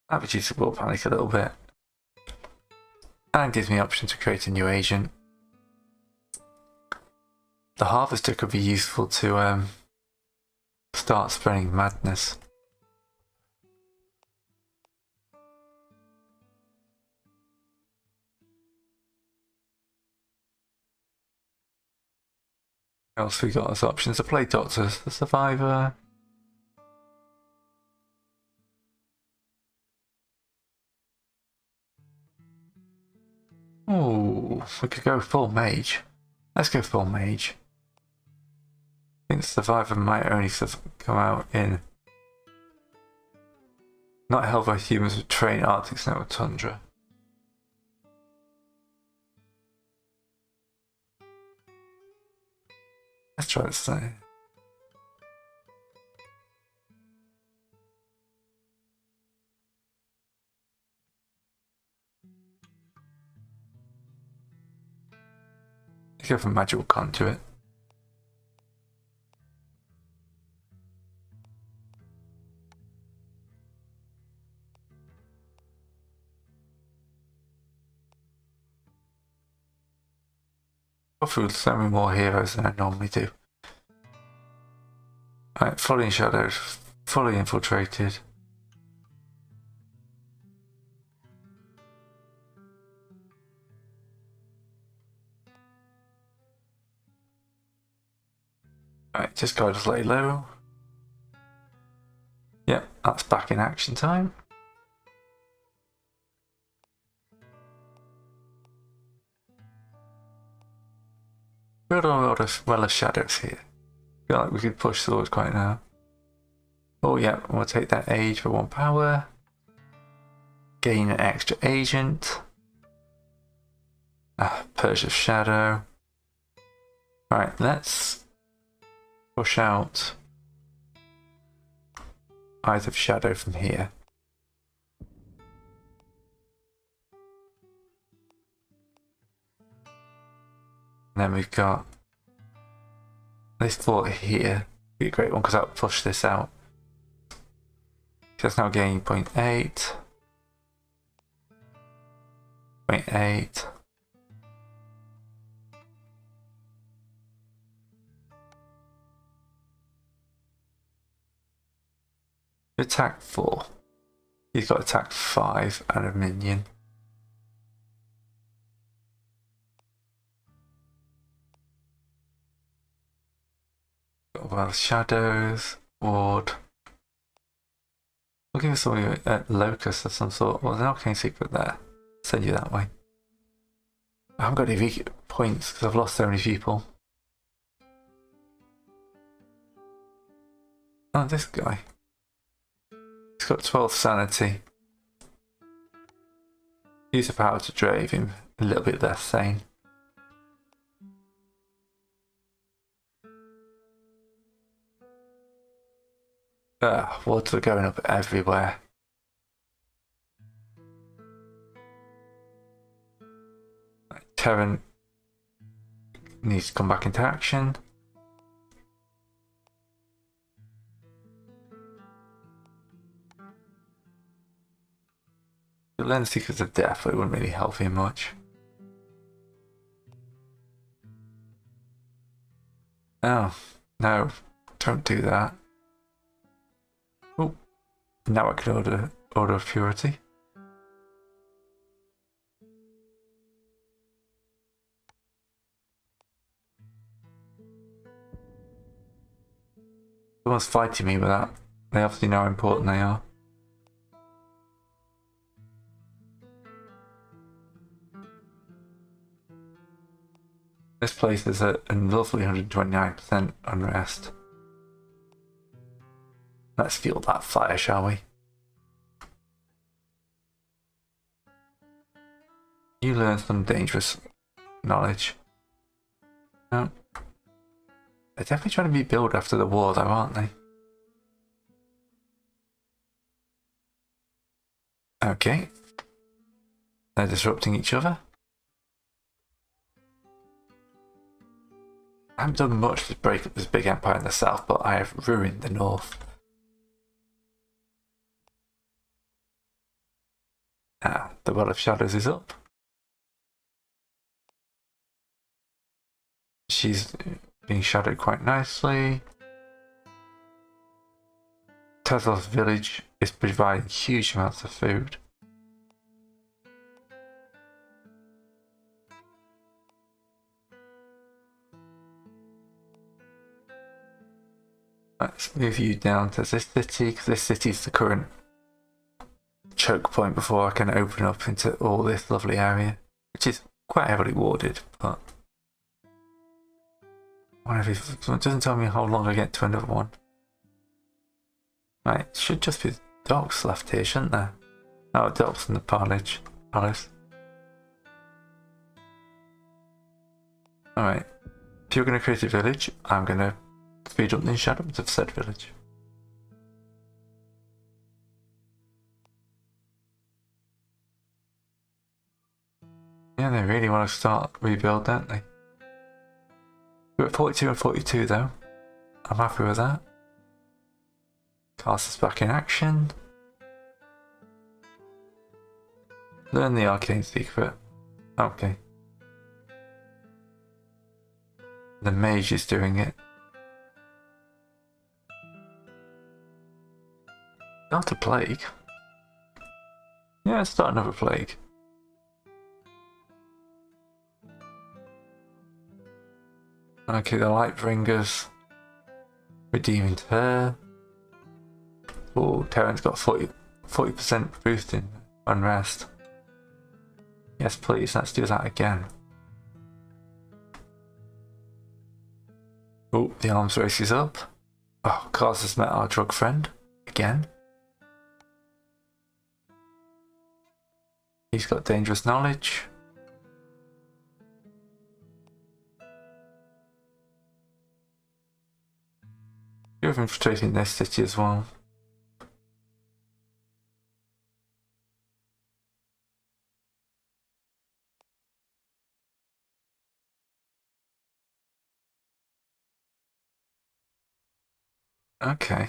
That reduces will panic a little bit. And gives me the option to create a new agent. The harvester could be useful to start spreading madness. What else we got as options? The Plague Doctor, the Survivor. Oh, we could go full mage. Let's go full mage. I think the Survivor might only come out in not held by humans with trained Arctic snow or tundra. Let's try this thing. Let's go for magical conduit. Hopefully, with so many more heroes than I normally do. Right, fully in shadows, fully infiltrated. Right, just gotta just lay low. Yep, that's back in action time. Got a lot of shadows here. Feel like we could push towards quite now. Oh yeah, we'll take that age for 1 power. Gain an extra agent. Purge of Shadow. Alright, let's push out Eyes of Shadow from here. And then we've got this fort here. Be a great one because that will push this out. So it's now gaining 0.8. 0.8. Attack 4. He's got attack 5 and a minion. Got a lot of shadows, ward. We'll give us something at locust of some sort. Well, there's an arcane secret there. Send you that way. I haven't got any points because I've lost so many people. Oh, this guy. He's got 12 sanity. Use the power to drive him a little bit less sane. Wards are going up everywhere. Terran needs to come back into action. The Lens Seekers of Death, it wouldn't really help him much. Oh, no, don't do that. Oh, now I can order of Purity. Someone's fighting me with that. They obviously know how important they are. This place is a lovely 129% unrest. Let's fuel that fire, shall we? You learn some dangerous knowledge. No. They're definitely trying to rebuild after the war though, aren't they? Okay. They're disrupting each other. I haven't done much to break up this big empire in the south, but I have ruined the north. The Well of Shadows is up. She's being shadowed quite nicely. Tesla's village is providing huge amounts of food. Let's move you down to this city, because this city is the current choke point before I can open up into all this lovely area, which is quite heavily warded, but it doesn't tell me how long I get to another one. Right, should just be docks left here, shouldn't there? Oh, docks in the palace. Alright, if you're going to create a village, I'm going to speed up the enchantment of said village. Yeah, they really want to start rebuild, don't they? We're at 42 and 42 though. I'm happy with that. Cast is back in action. Learn the arcane secret. Okay. The mage is doing it. Not a plague. Yeah, let's start another plague. Okay, the Lightbringers Redeeming her. Oh, Terran's got 40% boost in unrest. Yes, please, let's do that again. Oh, the arms race is up. Oh, Cars has met our drug friend again. He's got dangerous knowledge. You're infiltrating this city as well. Okay.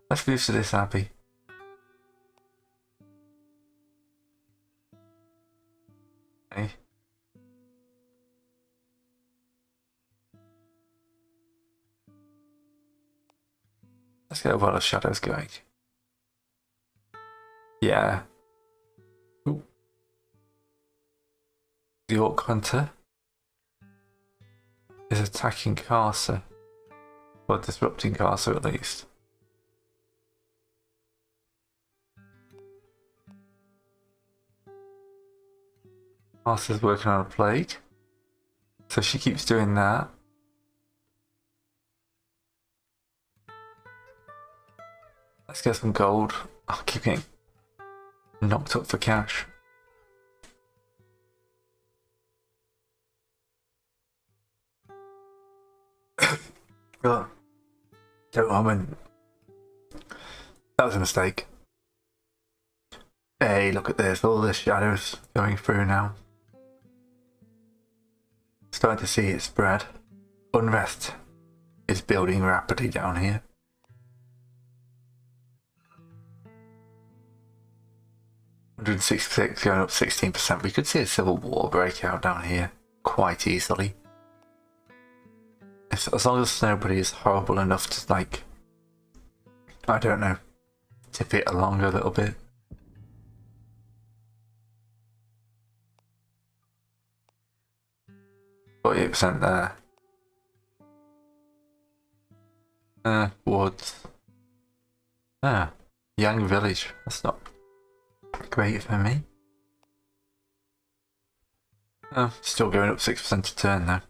Let's move to this abbey. Okay. Let's get a Well of Shadows going. Yeah. Ooh. The Orc Hunter is attacking Casa. Or disrupting Casa at least. Casa's working on a plague. So she keeps doing that. Let's get some gold. I'll keep getting knocked up for cash. Oh, gentlemen, that was a mistake. Hey, look at this, all the shadows going through now. Starting to see it spread. Unrest is building rapidly down here. $166 going up 16%. We could see a civil war break out down here quite easily. As long as nobody is horrible enough to, like, I don't know, tip it along a little bit. %48 there. Woods. Young village. That's not great for me. Still going up 6% a turn though.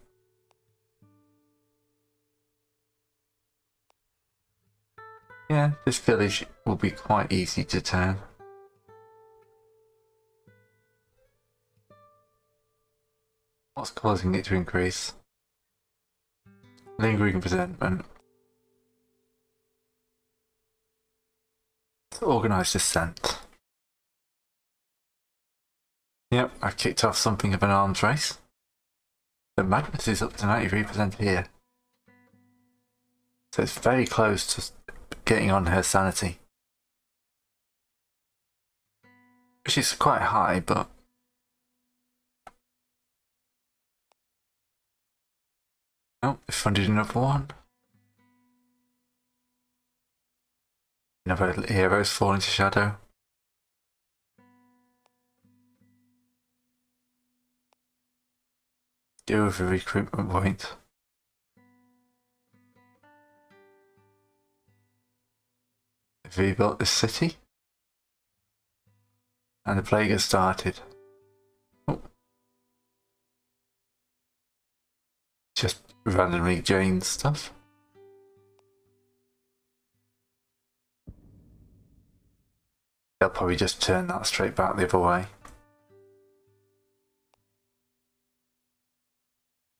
Yeah, this village will be quite easy to turn. What's causing it to increase? Lingering resentment. Organised dissent. Yep, I've kicked off something of an arms race. The Magnus is up to 93% here. So it's very close to getting on her sanity. Which is quite high, but... Oh, they funded another one. Another hero's fall into shadow. Do with a recruitment point. They've rebuilt this city. And the plague has started. Oh. Just randomly drain stuff. They'll probably just turn that straight back the other way.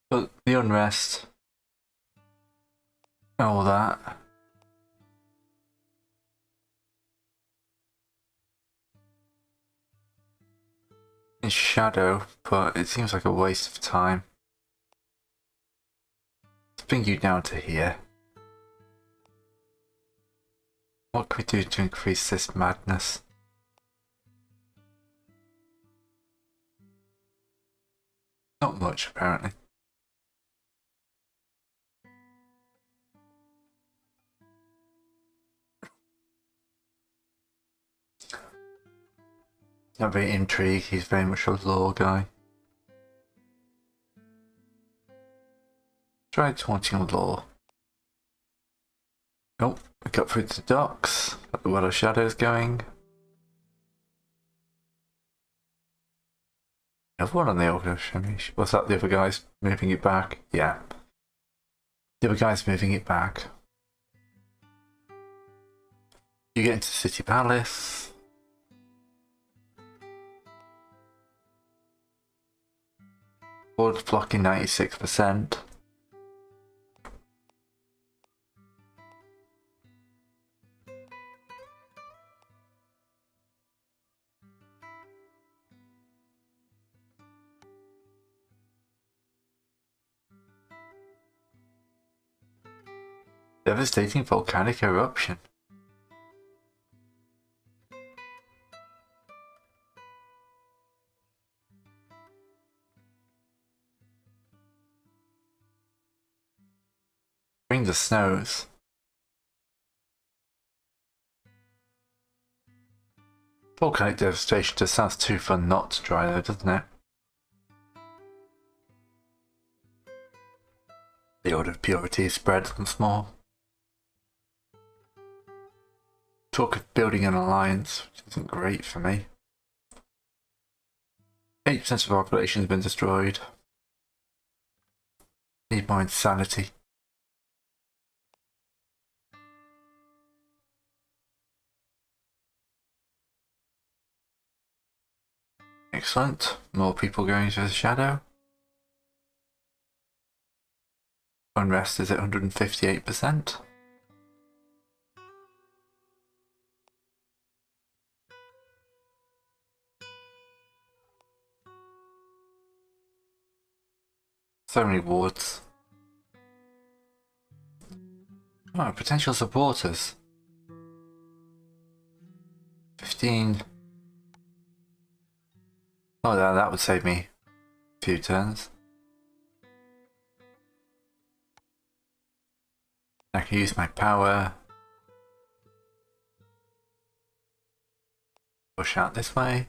But the unrest, all that. In shadow, but it seems like a waste of time. Let's bring you down to here. What can we do to increase this madness? Not much, apparently. Not very intrigued, he's very much a law guy. Try taunting law. Oh, we got through to the docks. Got the World of Shadows going. Another one on the Order of Shemish. What's that? The other guy's moving it back? Yeah. The other guy's moving it back. You get into City Palace. Board's blocking 96%. Devastating volcanic eruption. Bring the snows. Volcanic devastation just sounds too fun not to try though, doesn't it? The Order of Purity spreads once more. Talk of building an alliance, which isn't great for me. 80% of our population has been destroyed. Need more insanity. Excellent. More people going to the shadow. Unrest is at 158%. So many wards. Oh, potential supporters. 15. Oh, that would save me a few turns. I can use my power. Push out this way.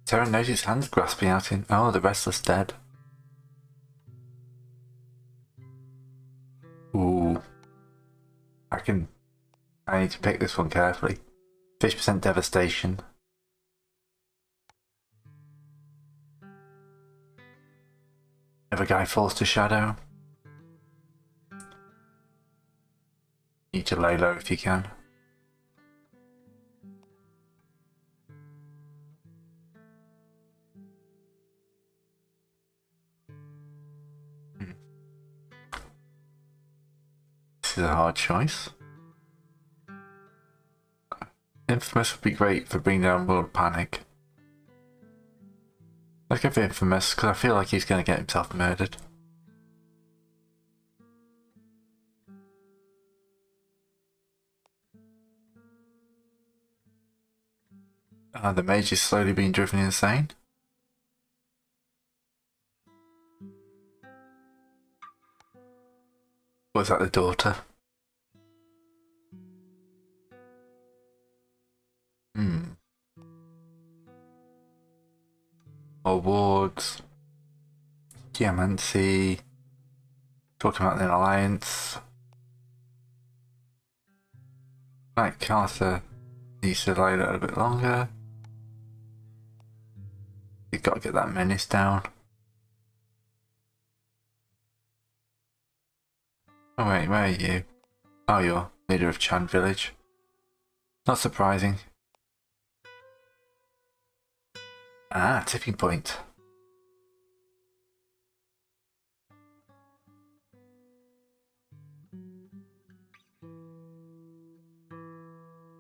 Terran knows his hands grasping out in. Oh, the Restless Dead. Ooh. I need to pick this one carefully. 50% devastation. If a guy falls to shadow. Need to lay low if you can. This is a hard choice. Infamous would be great for bringing down World Panic. Let's go for Infamous, because I feel like he's going to get himself murdered. The mage is slowly being driven insane. Was that the daughter? Awards. Geomancy. Talking about the alliance. Right, Carter needs to lay a little bit longer. You've got to get that menace down. Oh wait, where are you? Oh, you're leader of Chan village. Not surprising. Ah, tipping point.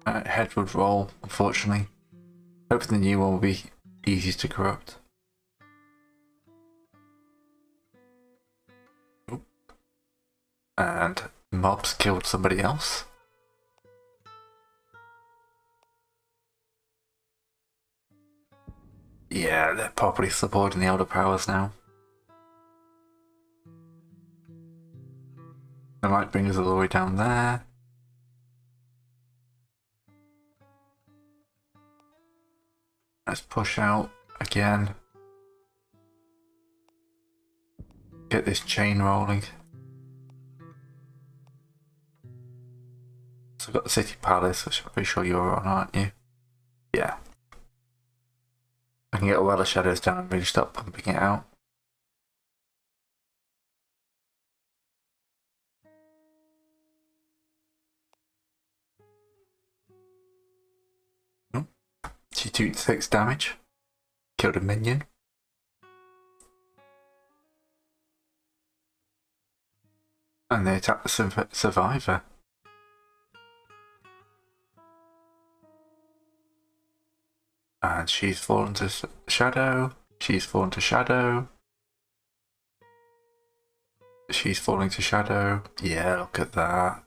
Head would roll, unfortunately. Hoping the new one will be easy to corrupt. Oop. And mobs killed somebody else. Yeah, they're properly supporting the Elder Powers now. They might bring us all the way down there. Let's push out again. Get this chain rolling. So I've got the City Palace, which I'm pretty sure you're on, aren't you? Yeah. I can get a Well of Shadows down and really start pumping it out. She took 6 damage. Killed a minion. And they attack the survivor. And she's fallen to shadow. She's fallen to shadow. She's falling to shadow. Yeah, look at that.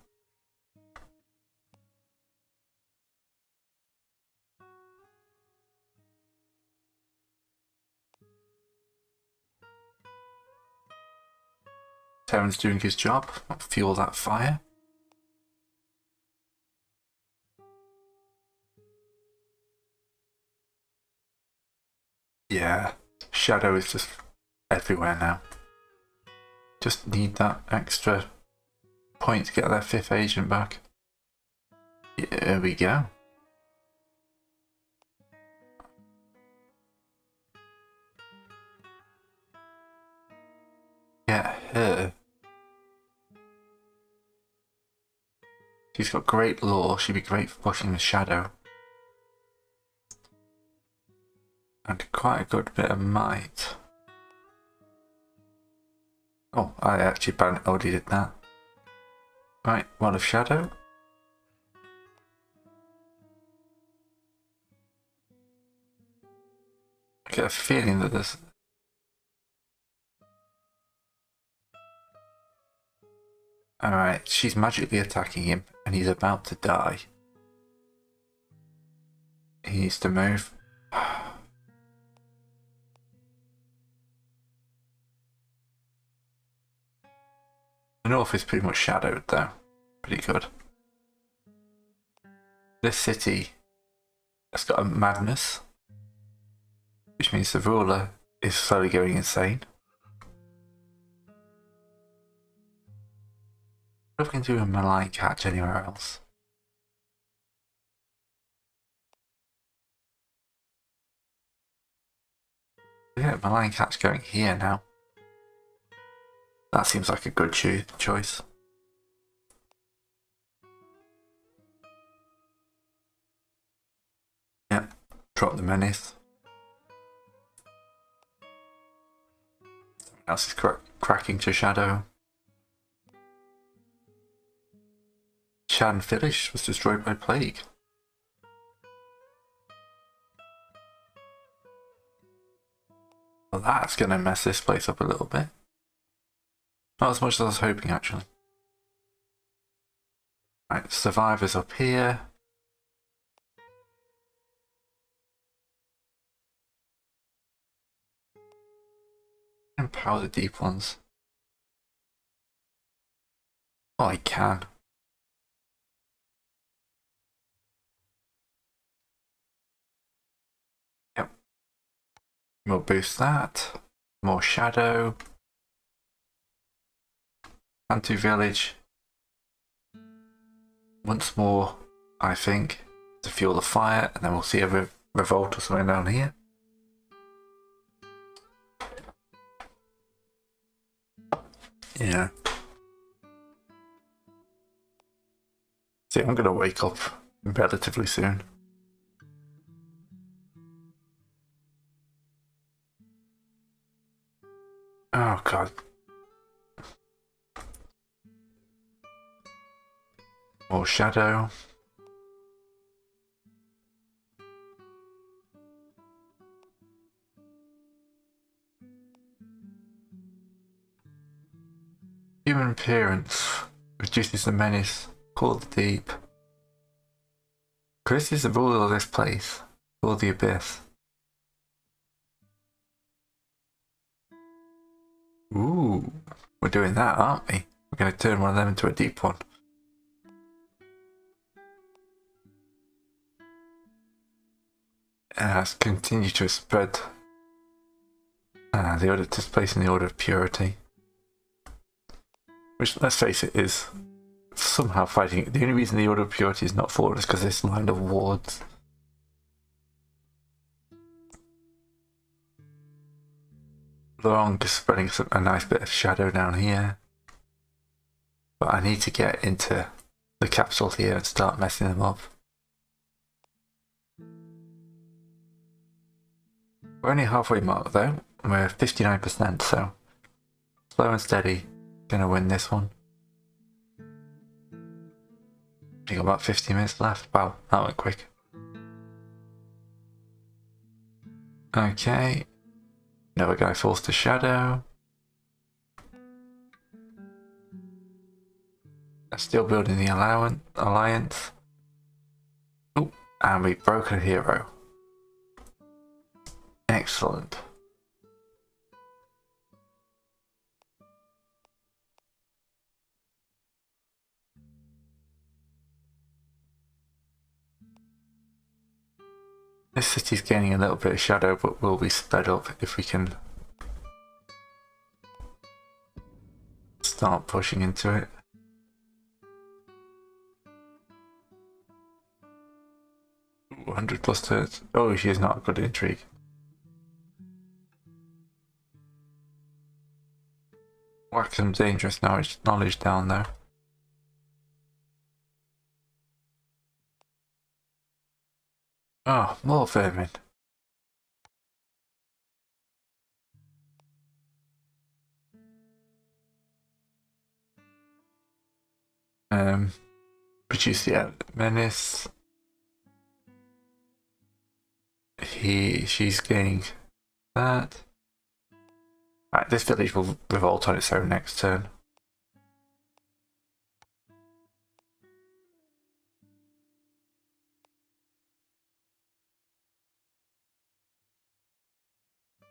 Terran's doing his job. Fuel that fire. Yeah, shadow is just everywhere now. Just need that extra point to get their 5th agent back. Yeah, there we go. Get her. She's got great lore. She'd be great for pushing the shadow. And quite a good bit of might. Oh, I actually already did that. Right, Well of Shadow. I get a feeling that there's... Alright, she's magically attacking him and he's about to die. He needs to move. The north is pretty much shadowed though. Pretty good. This city has got a madness, which means the ruler is slowly going insane. What if we can do a malign catch anywhere else? Yeah, malign catch going here now. That seems like a good choice. Yep, drop the menace. Something else is cracking to shadow. Shan Village was destroyed by plague. Well, that's gonna mess this place up a little bit. Not as much as I was hoping, actually. Right, survivors up here. Empower the deep ones. Oh, I can. Yep. We'll boost that. More shadow. Anti village. Once more, I think, to fuel the fire, and then we'll see a revolt or something down here. Yeah. See, I'm gonna wake up relatively soon. Oh god. More shadow. Human appearance reduces the menace. Call the deep. Chris is the ruler of this place. Call the abyss. Ooh, we're doing that, aren't we? We're going to turn one of them into a deep one. Let's continue to spread the order, displacing the order of purity. which, let's face it, is somehow fighting. The only reason the Order of Purity is not fallen is because this line of wards. Long is spreading a nice bit of shadow down here. But I need to get into the capital here and start messing them up. We're only halfway mark though. We're 59%, so slow and steady. Gonna win this one. I got about 50 minutes left. Wow, that went quick. Okay. Another guy falls to shadow. Still building the alliance. Ooh, and we broke a hero. Excellent. This city's gaining a little bit of shadow, but will be sped up if we can start pushing into it. Ooh, 100 plus turns. Oh, she is not a good intrigue. Whack some dangerous knowledge down there. Oh, more vermin. Produce the menace. She's getting that. Right, this village will revolt on its own next turn.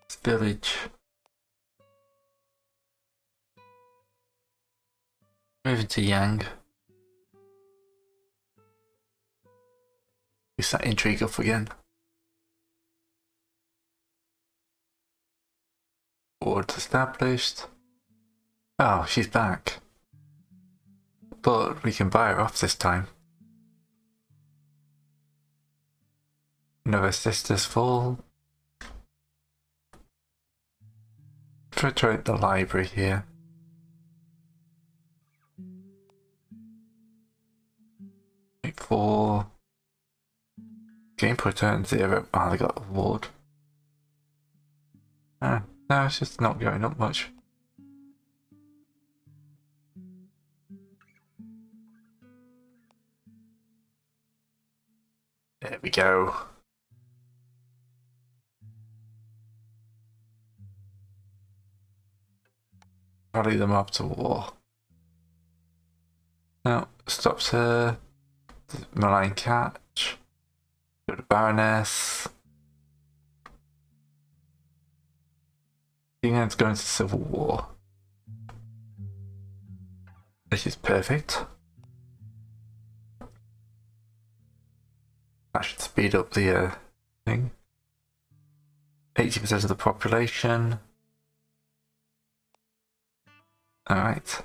This village. Moving to Yang. Use that intrigue up again. Wards established. Oh, she's back. But we can buy her off this time. Another sister's full. Try the library here. Make 4. Game per turn 0. Oh, they got a ward. No, it's just not going up much. There we go. Rally them up to war. Now, stops her. Malign catch. Go to Baroness. England's going to civil war. This is perfect. That should speed up the thing. 80% of the population. Alright.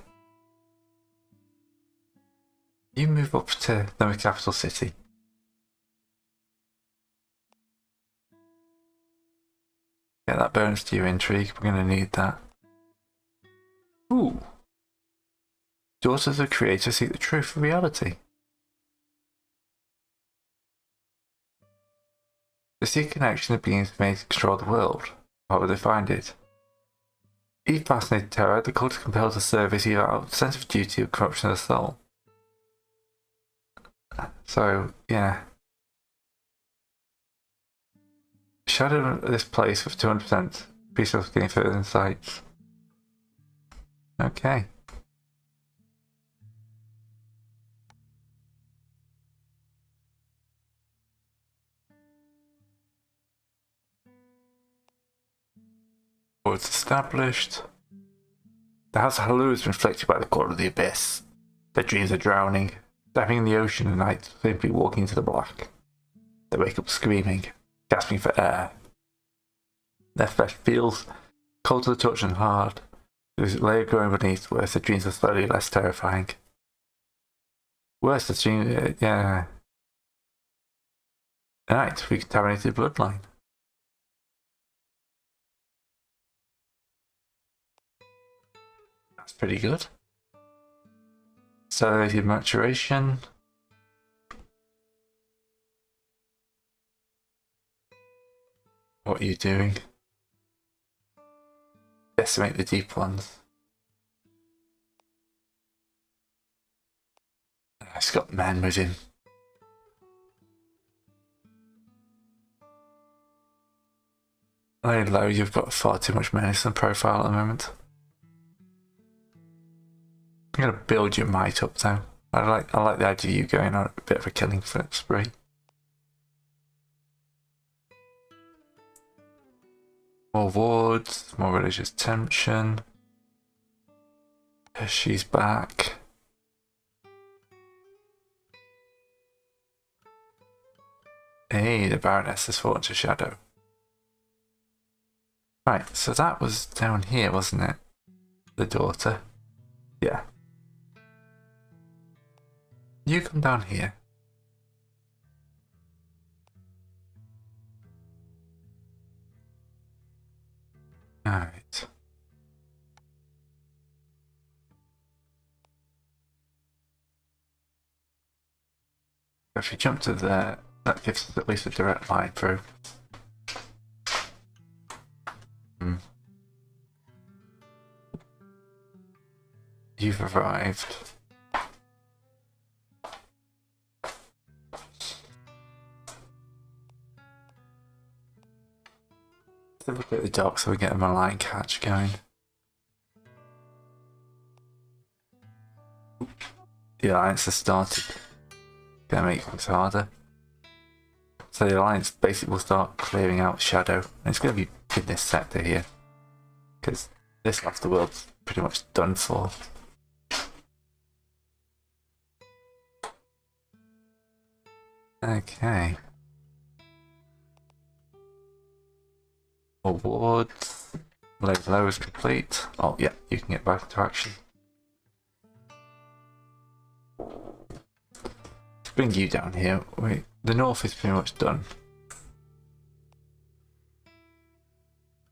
You move up to the capital city. Get that bonus to your intrigue, we're going to need that. Ooh. Daughters of the Creator seek the truth of reality. They seek connection of beings made to control the world. How would they find it? Each fascinated terror, the cult is compelled to service either out of sense of duty or corruption of the soul. So, yeah. Shadow this place with 200% peaceful gain further insights. Okay. Wards established. The House of Halu has been afflicted by the Court of the Abyss. Their dreams are drowning, diving in the ocean at night, simply walking into the black. They wake up screaming, gasping for air. Their flesh feels cold to the touch and hard. There's a layer growing beneath where the dreams are slowly less terrifying. Worse, the dream, yeah. Alright, we contaminated bloodline. That's pretty good. Accelerated maturation. What are you doing? Decimate the deep ones. It's got men with him. Very low, you've got far too much menace on profile at the moment. I'm gonna build your might up though. I like the idea of you going on a bit of a killing spree. More wards, more religious tension. She's back. Hey, the Baroness has fallen to shadow. Right, so that was down here, wasn't it? The daughter. Yeah. You come down here. Alright. If you jump to there, that gives us at least a direct line through. You've arrived. Let's look at the dock so we get a malign catch going. The alliance has started. Gonna make things harder. So the alliance basically will start clearing out shadow. And it's gonna be in this sector here. Because this half of the world's pretty much done for. Okay. Awards. Low is complete. Oh yeah, you can get back into action. Let's bring you down here. Wait, the north is pretty much done.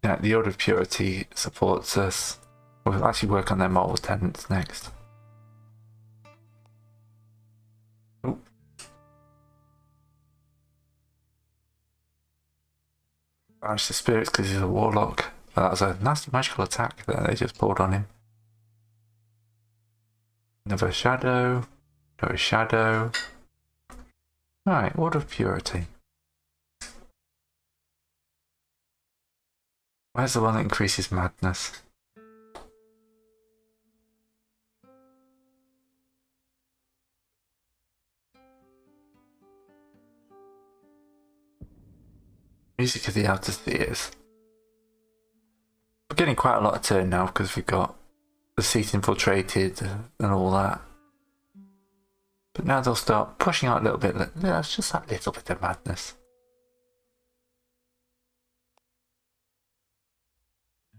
Yeah, the Order of Purity supports us. We'll actually work on their moral tenets next. Ooh. Banish the spirits because he's a warlock. That was a nasty magical attack that they just pulled on him. Another shadow. Another shadow. Right, Order of Purity. Where's the one that increases madness? Music of the Outer Spheres. We're getting quite a lot of turn now because we've got the seat infiltrated and all that. But now they'll start pushing out a little bit. Yeah, it's just that little bit of madness.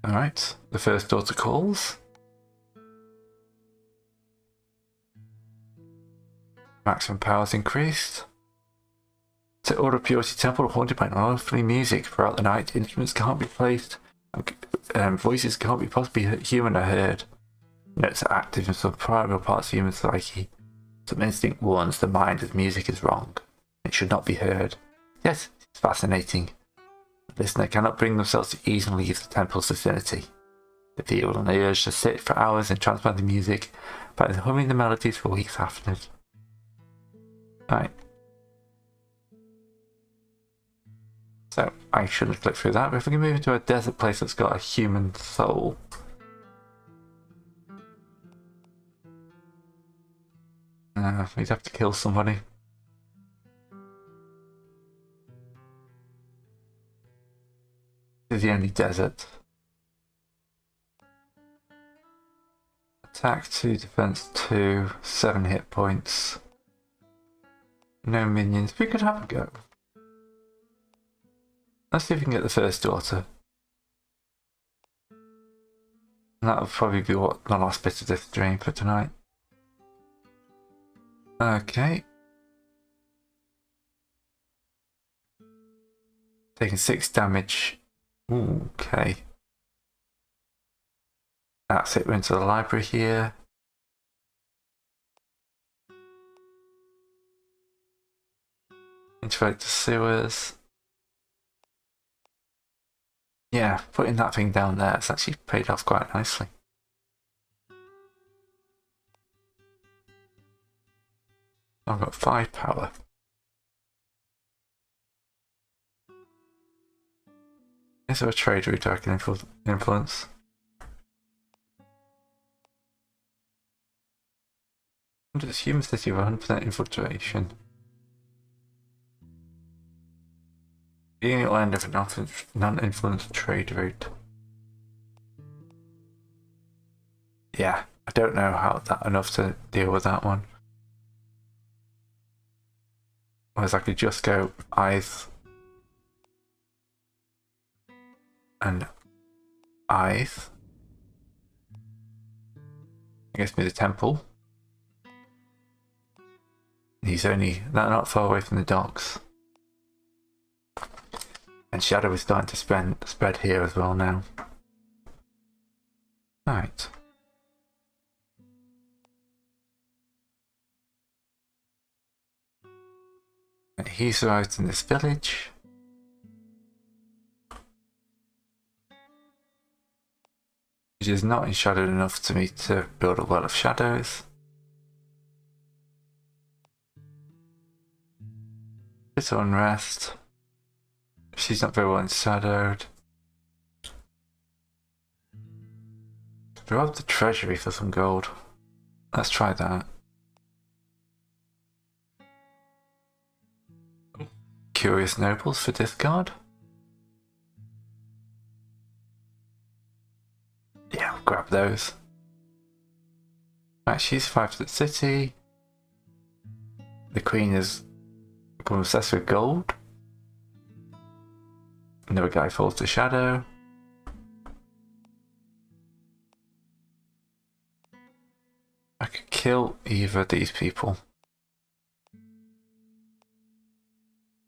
Alright, the first daughter calls. Maximum powers increased. To Order of Purity Temple haunted by unearthly music throughout the night. Instruments can't be placed. Voices can't be possibly human or heard. Notes are active in some primal parts of human psyche. Some instinct warns the mind that music is wrong. It should not be heard. Yes, it's fascinating. The listener cannot bring themselves to easily leave the temple's vicinity. They feel an urge to sit for hours and transplant the music, by humming the melodies for weeks afterwards. Right. So I shouldn't flick through that, but if we can move into a desert place that's got a human soul. We'd have to kill somebody. This is the only desert. Attack 2, defense 2, 7 hit points. No minions. We could have a go. Let's see if we can get the first daughter. That'll probably be what the last bit of this stream for tonight. Okay. Taking 6 damage. Ooh, okay. That's it, we're into the library here. Interact the sewers. Yeah, putting that thing down there has actually paid off quite nicely. I've got 5 power. Is there a trade route I can influence? Under this human city of 100% infiltration. Beginning or end of a non-influenced trade route. Yeah, I don't know how that enough to deal with that one. Whereas I could just go Eyes and Eyes. I guess me the temple. He's only not far away from the docks. And shadow is starting to spread here as well now. Right. And he's arrived in this village. Which is not enshadowed enough to me to build a well of shadows. Bit of unrest. She's not very well enshadowed. Rob the treasury for some gold. Let's try that. Curious nobles for discard. Yeah, I'll grab those. Right, she's survived at the city. The queen has become obsessed with gold. Another guy falls to shadow. I could kill either of these people.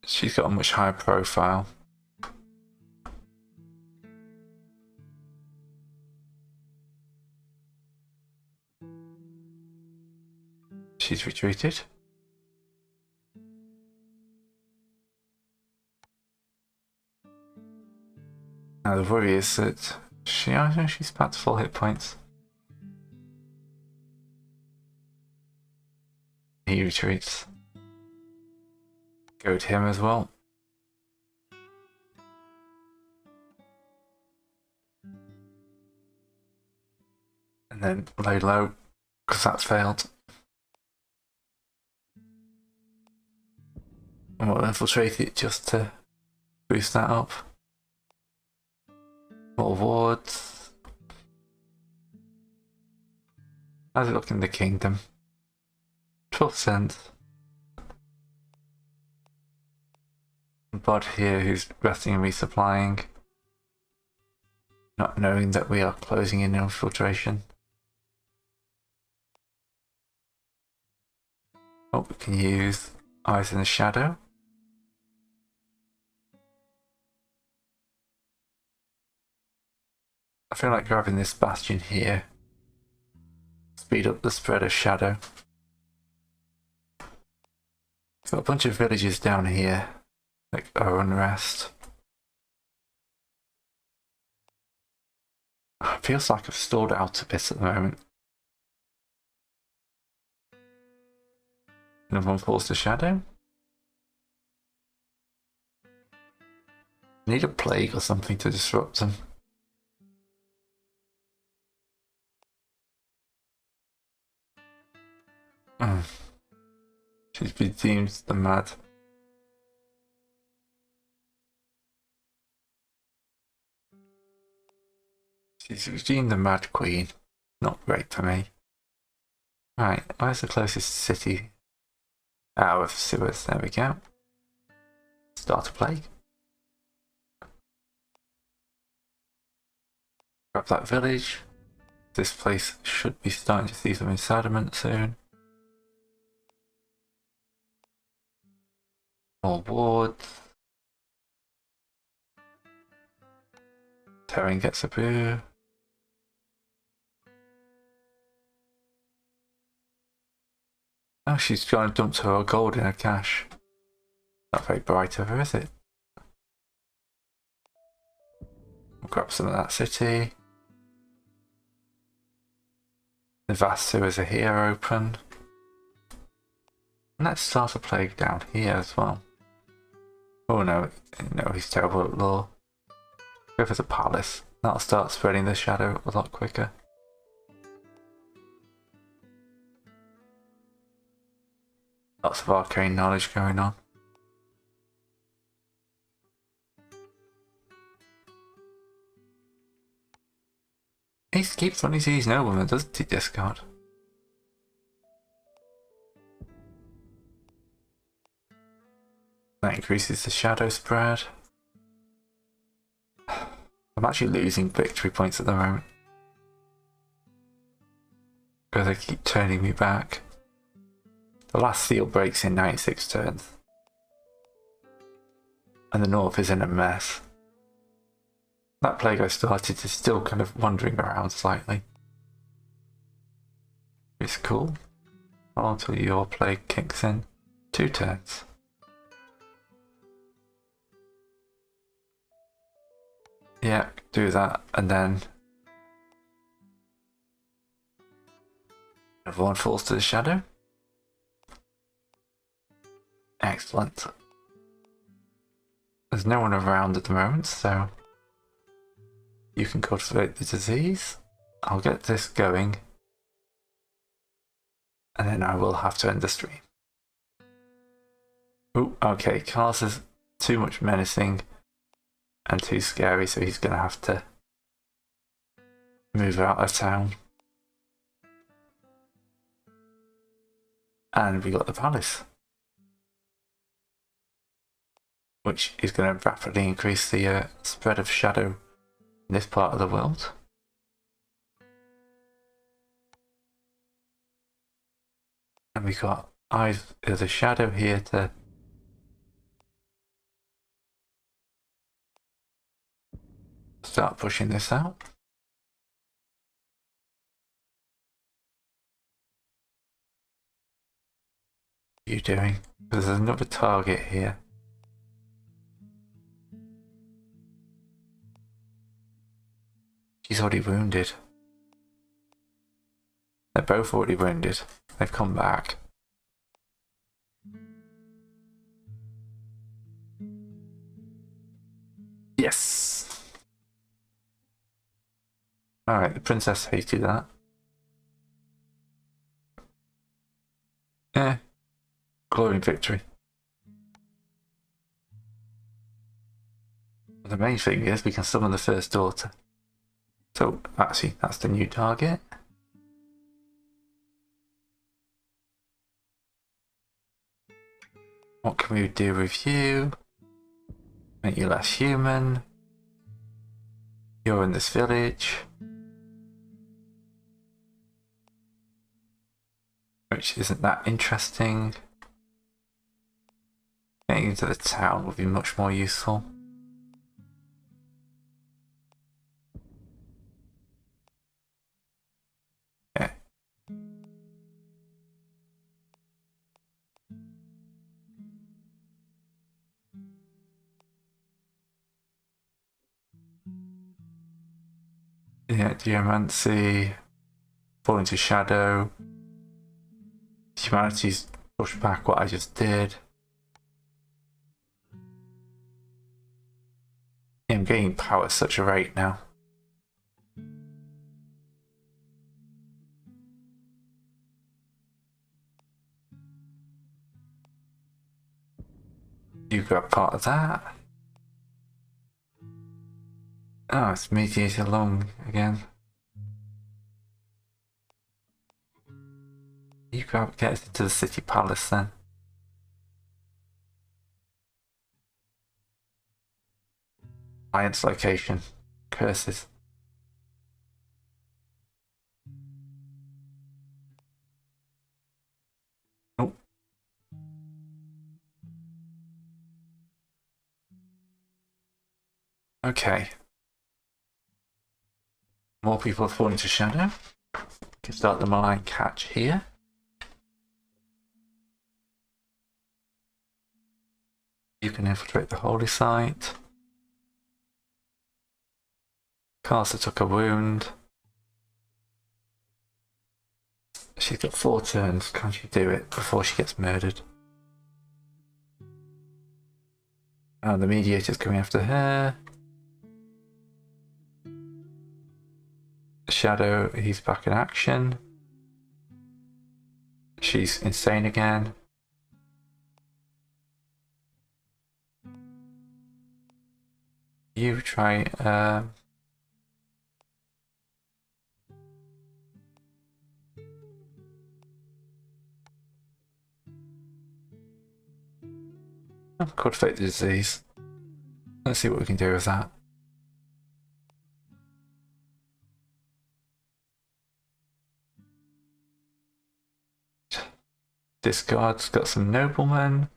She's got a much higher profile. She's retreated. Now the worry is that I know she's back to full hit points. He retreats. Go to him as well. And then lay low, because that's failed. And we'll infiltrate it just to boost that up. More wards. How's it look in the kingdom? 12%. Bod here who's resting and resupplying. Not knowing that we are closing in infiltration. Oh, we can use Eyes in the Shadow. I feel like grabbing this bastion here. Speed up the spread of shadow. Got a bunch of villages down here that are unrest. It feels like I've stalled out a bit at the moment. Another one falls to shadow. Need a plague or something to disrupt them. She's been deemed the mad. She's deemed the mad queen. Not great for me. Right, where's the closest city? Out of sewers, there we go. Start a plague. Grab that village. This place should be starting to see some sediment soon. More wards. Terran gets a boo. Oh, she's trying to dump her gold in her cache. Not very bright of her, is it? We'll grab some of that city. The vast sewers are here open. And let's start a plague down here as well. Oh no, no, he's terrible at law. Go for the palace. That'll start spreading the shadow a lot quicker. Lots of arcane knowledge going on. He keeps on his nobleman, doesn't he, discard? That increases the shadow spread. I'm actually losing victory points at the moment. Because they keep turning me back. The last seal breaks in 96 turns. And the north is in a mess. That plague I started is still kind of wandering around slightly. It's cool. How long till your plague kicks in? 2 turns. Yeah, do that, and then everyone falls to the shadow. Excellent. There's no one around at the moment, so you can cultivate the disease. I'll get this going, and then I will have to end the stream. Ooh, okay, Carlos is too much menacing and too scary, so he's gonna have to move out of town. And we got the palace, which is going to rapidly increase the spread of shadow in this part of the world. And we got Eyes of the Shadow here to start pushing this out. What are you doing? There's another target here. She's already wounded. They're both already wounded. They've come back. Yes! Alright, the princess hated that. Glory and victory. The main thing is we can summon the first daughter. So, actually, that's the new target. What can we do with you? Make you less human. You're in this village. Which isn't that interesting. Getting into the town would be much more useful. Yeah. Yeah, geomancy, fall into shadow. Humanity's pushed back what I just did. Yeah, I'm gaining power at such a rate now. You got part of that. Oh, it's mediated along again. You get us into the city palace then. Alliance location. Curses. Okay. More people are falling to shadow. We can start the malign catch here. You can infiltrate the holy site. Carcer took a wound. She's got 4 turns. Can she do it before she gets murdered? And the mediator's coming after her. Shadow, he's back in action. She's insane again. You try. Cultivate the disease. Let's see what we can do with that. Discard's got some noblemen.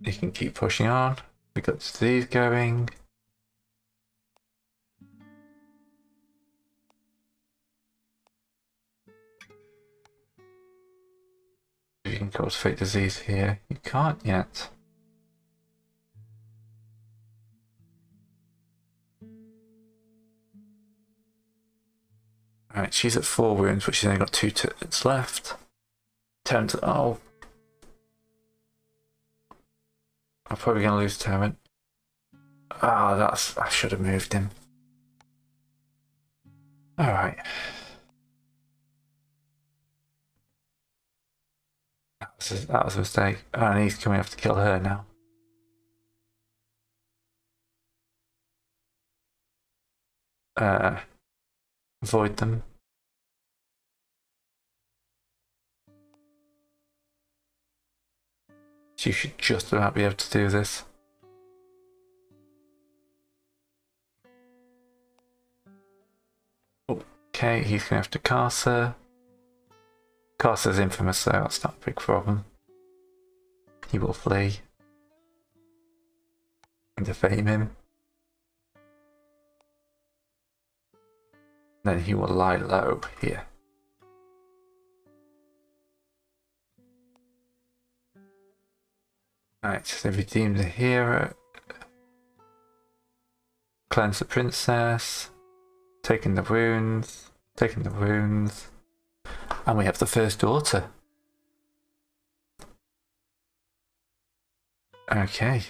You can keep pushing on. We got disease going. You can cultivate disease here. You can't yet. Alright, she's at 4 wounds, but she's only got 2 turns left. Terrence, oh. I'm probably going to lose Terrence. Ah, that's. I should have moved him. Alright. That was a mistake. And he's coming up to kill her now. Avoid them. She should just about be able to do this. Okay, he's going after Carcer. Carcer's infamous, so that's not a big problem. He will flee. And defame him. Then he will lie low here. Right, so redeem the hero. Cleanse the princess. Taking the wounds. Taking the wounds. And we have the first daughter. Okay.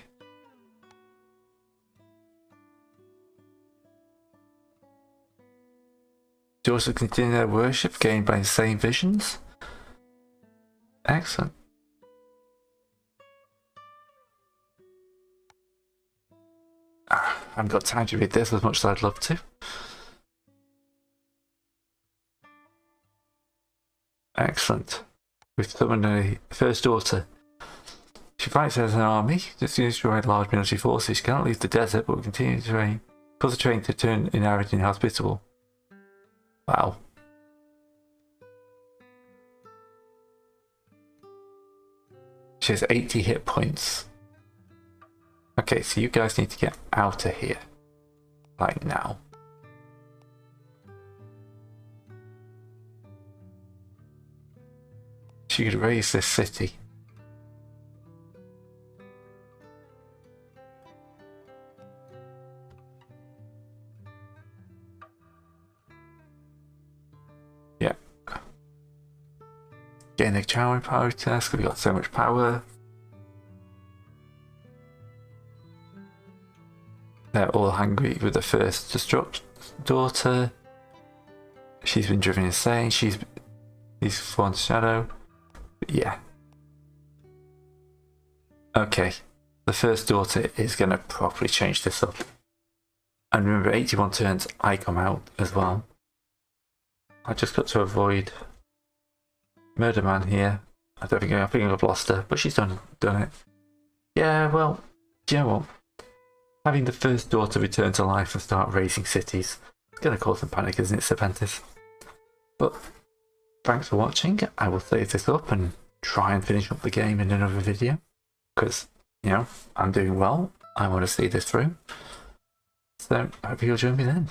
Daughters continue their worship gained by insane visions. Excellent. I haven't got time to read this as much as I'd love to. Excellent. We've summoned a first daughter. She fights as an army, just to destroy large military forces. She cannot leave the desert, but will continue to train. Cause the terrain to turn inarid and inhospitable. Wow. She has 80 hit points. Okay, so you guys need to get out of here. Like now. She could raise this city. Yeah. Getting a chowing power test, we've got so much power. They're all hungry with the first destruct daughter. She's been driven insane. He's fallen to shadow. But yeah. Okay. The first daughter is going to properly change this up. And remember, 81 turns, I come out as well. I just got to avoid Murder Man here. I think I've lost her, but she's done it. Yeah, well, do you know what? Having the first daughter return to life and start raising cities, it's going to cause some panic, isn't it, Serpentis? But thanks for watching. I will save this up and try and finish up the game in another video, because, you know, I'm doing well. I want to see this through. So, I hope you'll join me then.